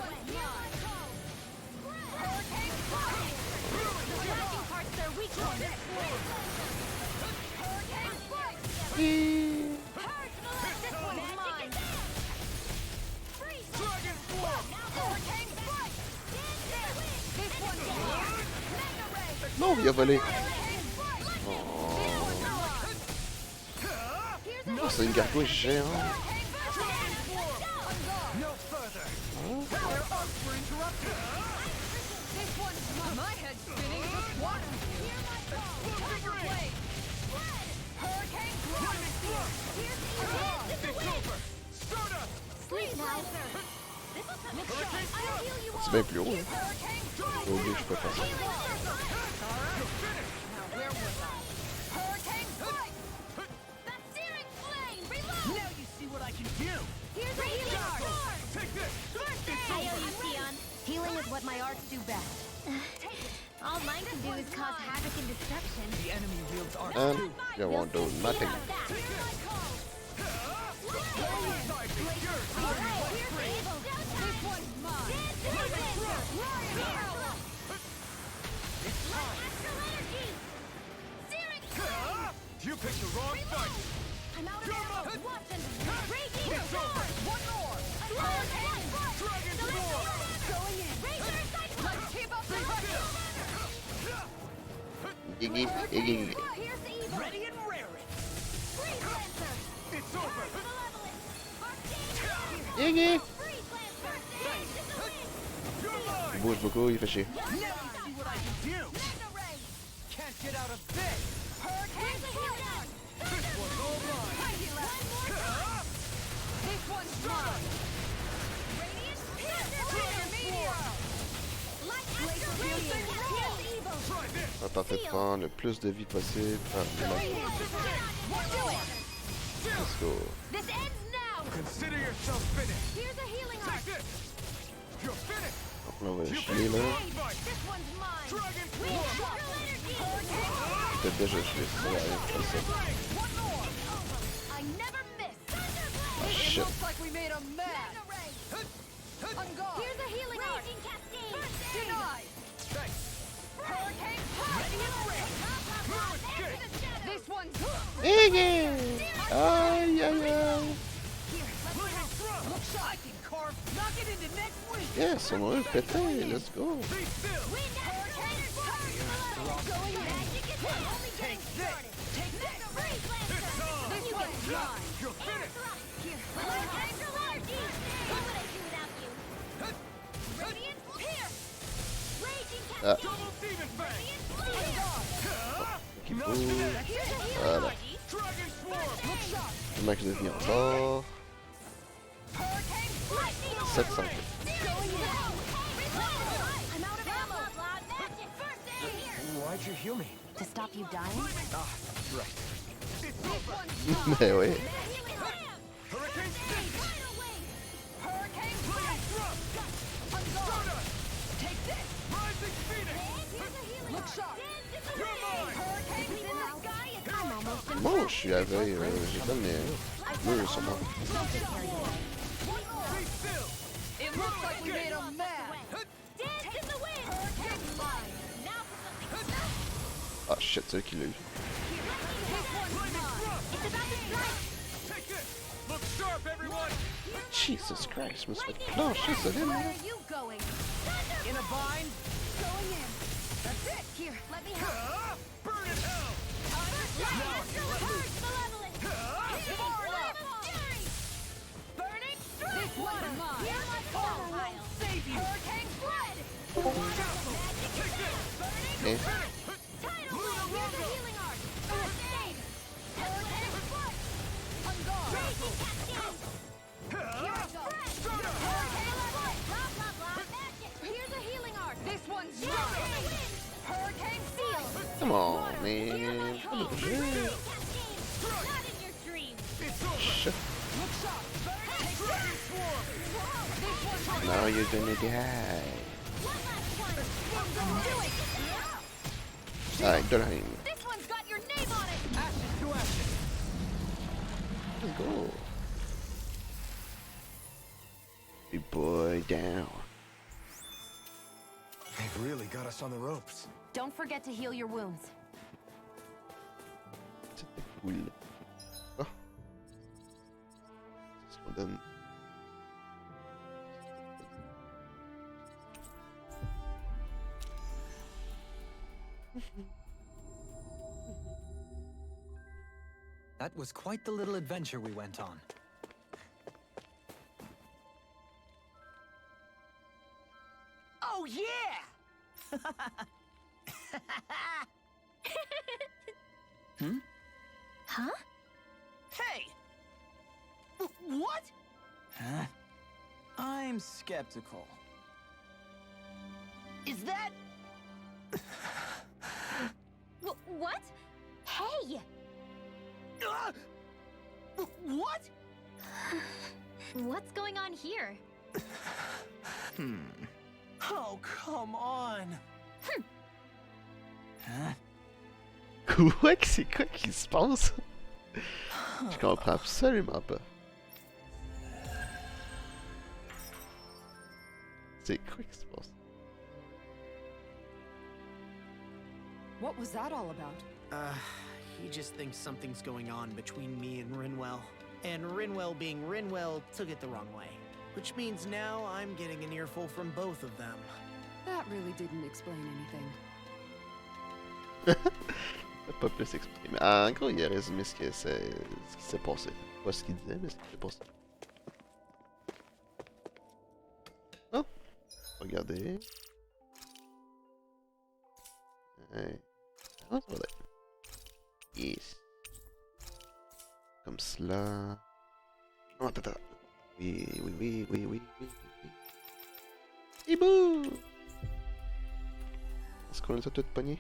Non, il a volé. Oh, oh c'est une gargouille géante. No further. Their arcs were interrupted. This one's my head's spinning. Just watch. Tiger blade. Hurricane Brandissez. Here's the over. Start up. Sleep now. C'est bien plus haut. Hein. J'ai oublié que je peux faire ça. Now where was I? Hurricane strike. That searing flame! Reload! Now you see what I can do. Here's a healing sword! Take this. First aid! I owe you, Sion. Healing is what my arts do best. All mine can do is cause havoc and destruction. The enemy wields art And too. you won't do nothing. This one's mine. You picked the wrong fight. I'm out of ammo. Watch and raging It's over. One more. Dragon Sword. Going in. Let's keep up the pressure. Iggy, Iggy. Here's the evil. Ready and raring. Freeze Lancer. It's over. Iggy. Freeze Lancer. You're mine. Il bouge beaucoup, il fait chier. Now you see what I can do. Can't get out of this. Hurricane Tornado. This one's all mine. This one's mine. Radiant Meteor. Light Astral Radiant. Here's the evil. Try this. On va tenter de prendre le plus de vie possible. Ah, là. Let's go. This ends now. Consider yourself finished. Here's a healing arc. Take this. You're finished. Donc là, on va You chier picked the là. wrong fight. This one's mine. Dragon We Sword. Astral Energy. Peut-être déjà gelé. Ça va rien faire ça. I never miss. Ah, It shit. looks like we made 'em mad. On guard. Here's a healing arc. Raging Cascade. Denied. Thanks. Hurricane. This one's Iggy. Aïe, aïe, aïe. Looks like I can carve. Knock it into next week. Yes, on a un pété. Let's go. Be still. Take this. Take this. Freeze Lancer. It's on. This one's mine. You're finished. Here. Astral Energy. What would I do without you? Radiant Pierce. Raging Ah. Cascade. Double Demon Fang. Qui Not bouge. today. Here's a healing Voilà. arc. Dragon Swarm. Le max de vie encore. 700. I'm out of ammo. First aid here. Why'd you heal me? To stop you dying? Ah, right. It's over. Mais oui. Healing ram. Hurricane Stick. Tidal wave. Hurricane Thrust. Stardust. Take this. Rising Phoenix. Here's a healing Look arc. sharp. You're mine. Hurricane in the sky. I'm almost in. Bon, je suis aveugle. J'ai pas mes murs sur moi. Don't get carried away. Be still. It looks like we made 'em mad. Dance in the wind. Hurricane mine. Now for something. Ah shit, c'est eux qui l'a eu. It's about to strike. Take this. Look sharp, everyone. Jesus Christ, je me suis fait plancher solide. Where là. are you going? In a bind. Going in. That's it. Here, let me help. Burn in hell. Burning strike. This one's mine. Here's my storm pile. Save you. Hurricane flood. Eh? Tidal wave. Here's a healing arc. First aid. Hurricane flood. On guard. Raging cascade. Here I go. Hurricane flood. Blah blah blah. Magic. Here's a healing arc. This one's Here's mine. the wind. Hurricane seal. Come on, man. Come on, Raging man. cascade. Not in your dreams. It's over. Shit. Look sharp. Dragon Swarm. This one's mine. Now you're gonna die. One last one. Do it. Alright, dying. This one's got your name on it. Ashes to ashes. Let's go. Big boy down. They've really got us on the ropes. Don't forget to heal your wounds. C'était cool. Ah. C'est ce qu'on donne. That was quite the little adventure we went on. Oh, yeah! Hmm? Huh? Hey! What? Huh? I'm skeptical. Is that... What? Hey! What? What's going on here? Oh, come on. Huh? Quoi? C'est quoi qui se passe? Je comprends absolument pas. C'est quoi qui se passe? What was that all about? He just thinks something's going on between me and Rinwell. And Rinwell being Rinwell took it the wrong way. Which means now I'm getting an earful from both of them. That really didn't explain anything. Pas plus expliqué. Mais en gros, il a résumé ce qui s'est passé. Pas ce qu'il disait, mais ce qui s'est passé. Oh! Regardez. Ouais. Ah, ça va être. Yes. Comme cela. Oh, attends, attends. Oui, oui, oui, oui, oui, oui, oui. Hibou! Est-ce qu'on les a toutes pognées?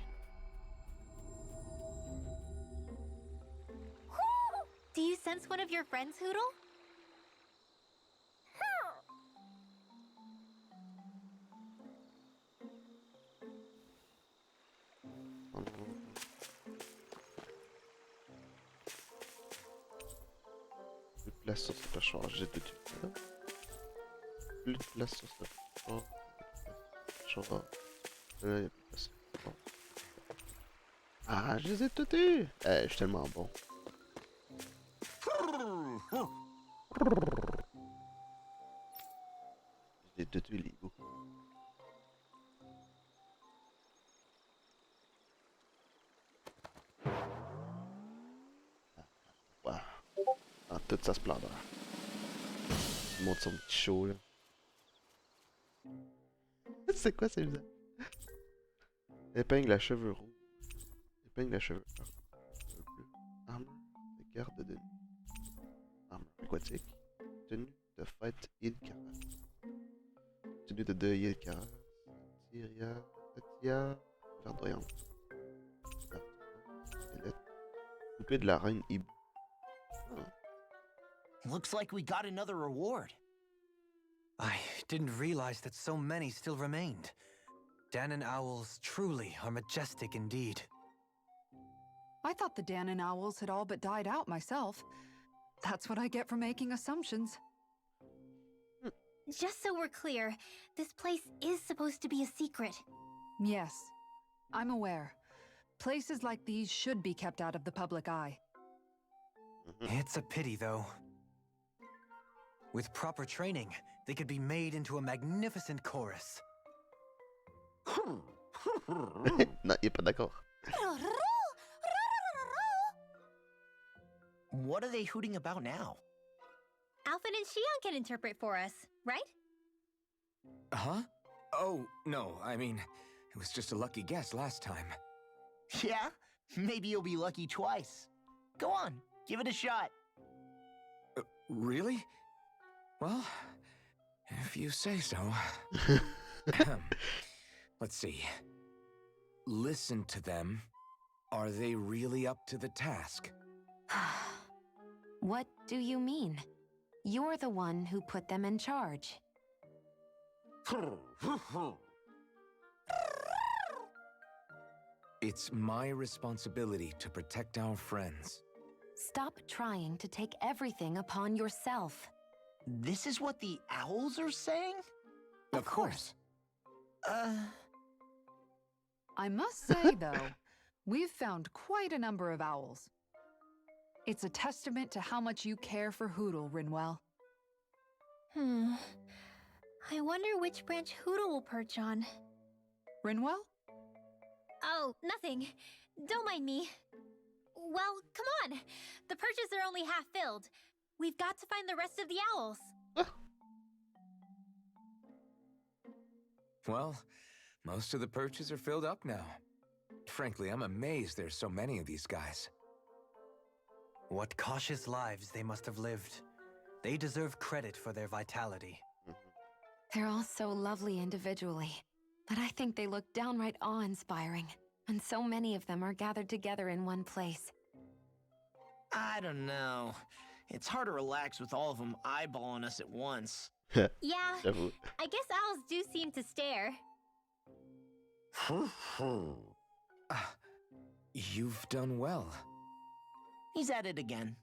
Do you sense one of your friends, Hoodle? Plus de place sur ce peut changer de tout. Plus de place sur ce peut changer. Là, il y a plus de place. Bon. Ah, je les ai toutes eues! Je suis tellement bon. J'ai toutes eues les bouts. Wow. En toute sa splendeur. Il monte son petit show là. C'est quoi c'est bizarre? Épingle à cheveux roux. Épingle à cheveux bleus. Armure de garde de nuit. Armure aquatique. Tenue de fête et de caresse. Tenue de deuil et de caresse. Tatia. Verdoyante. Squelette. Poupée de la reine hibou. Looks like we got another reward. I didn't realize that so many still remained. Danon owls truly are majestic indeed. I thought the Danon owls had all but died out myself. That's what I get for making assumptions. Just so we're clear, this place is supposed to be a secret. Yes, I'm aware. Places like these should be kept out of the public eye. It's a pity, though. With proper training, they could be made into a magnificent chorus. Non, il est pas d'accord. What are they hooting about now? Alphen and Shion can interpret for us, right? Huh? Oh, no, I mean, it was just a lucky guess last time. Yeah? Maybe you'll be lucky twice. Go on, give it a shot. Really? Well, if you say so. Let's see. Listen to them. Are they really up to the task? What do you mean? You're the one who put them in charge. It's my responsibility to protect our friends. Stop trying to take everything upon yourself. This is what the owls are saying? Of course. I must say, though, we've found quite a number of owls. It's a testament to how much you care for Hoodle, Rinwell. I wonder which branch Hoodle will perch on. Rinwell? Oh, nothing. Don't mind me. Well, come on. The perches are only half filled. We've got to find the rest of the owls. Well, most of the perches are filled up now. Frankly, I'm amazed there's so many of these guys. What cautious lives they must have lived. They deserve credit for their vitality. They're all so lovely individually, but I think they look downright awe-inspiring. And so many of them are gathered together in one place. I don't know. It's hard to relax with all of them eyeballing us at once. Yeah, J'avoue. I guess owls do seem to stare. You've done well. He's at it again.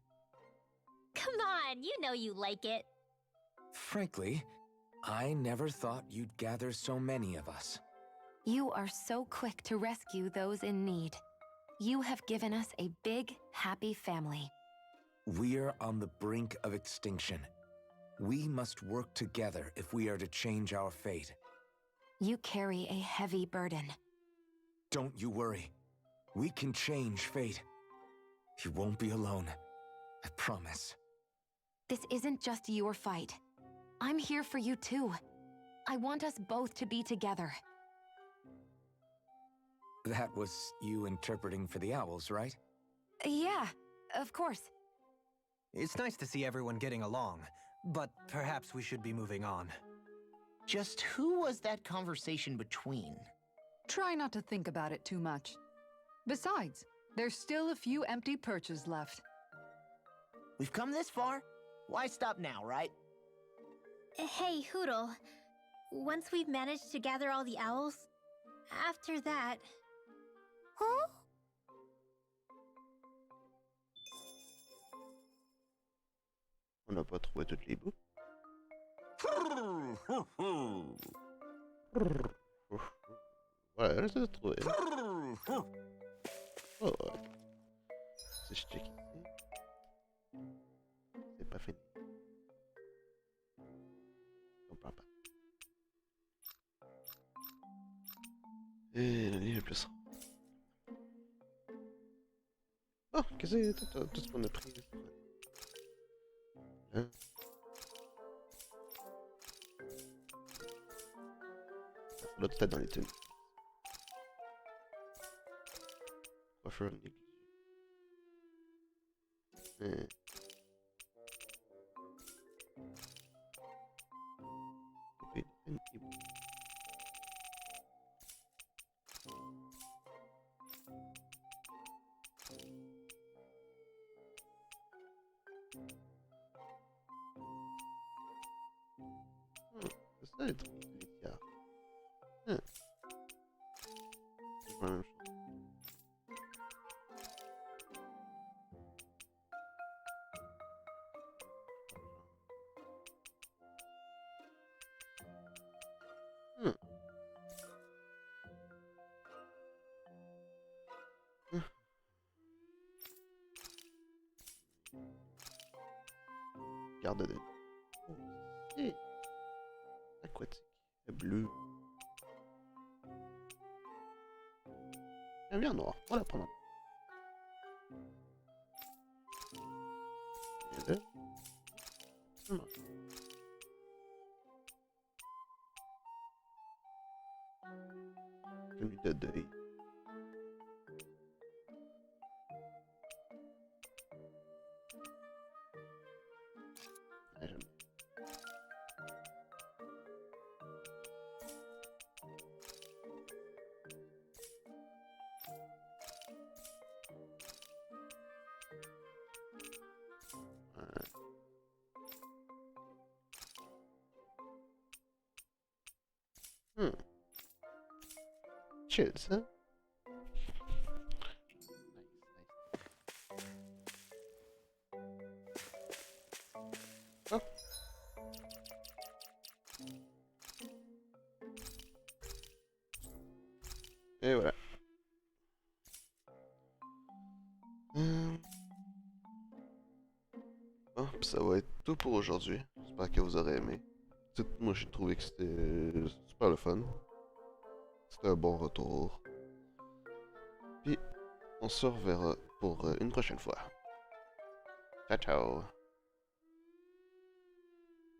Come on, you know you like it. Frankly, I never thought you'd gather so many of us. You are so quick to rescue those in need. You have given us a big, happy family. We're on the brink of extinction. We must work together if we are to change our fate. You carry a heavy burden. Don't you worry. We can change fate. You won't be alone. I promise. This isn't just your fight. I'm here for you too. I want us both to be together. That was you interpreting for the owls, right? Yeah, of course. It's nice to see everyone getting along, but perhaps we should be moving on. Just who was that conversation between? Try not to think about it too much. Besides, there's still a few empty perches left. We've come this far. Why stop now, right? Hey, Hootle. Once we've managed to gather all the owls, after that... Huh? On n'a pas trouvé toutes les bouts. Ouais, là, c'est trouvé. Oh, ouais. Si je check ici. C'est pas fini. Je comprends pas. Et le livre est plus. Oh, qu'est-ce que c'est tout ce qu'on a pris? Hein? Là, peut-être dans les tunes. Coiffeur négligé. C'est ça les trucs de l'écart. C'est pas la même chose. Garde de et aquatique, bleu. Un bien noir, on va la prendre. Et là. Tenue de deuil. Chill, ça. Oh. Et voilà. Bon, puis ça va être tout pour aujourd'hui. J'espère que vous aurez aimé. Moi, j'ai trouvé que c'était super le fun. C'était un bon retour. Puis on se reverra pour une prochaine fois. Ciao ciao!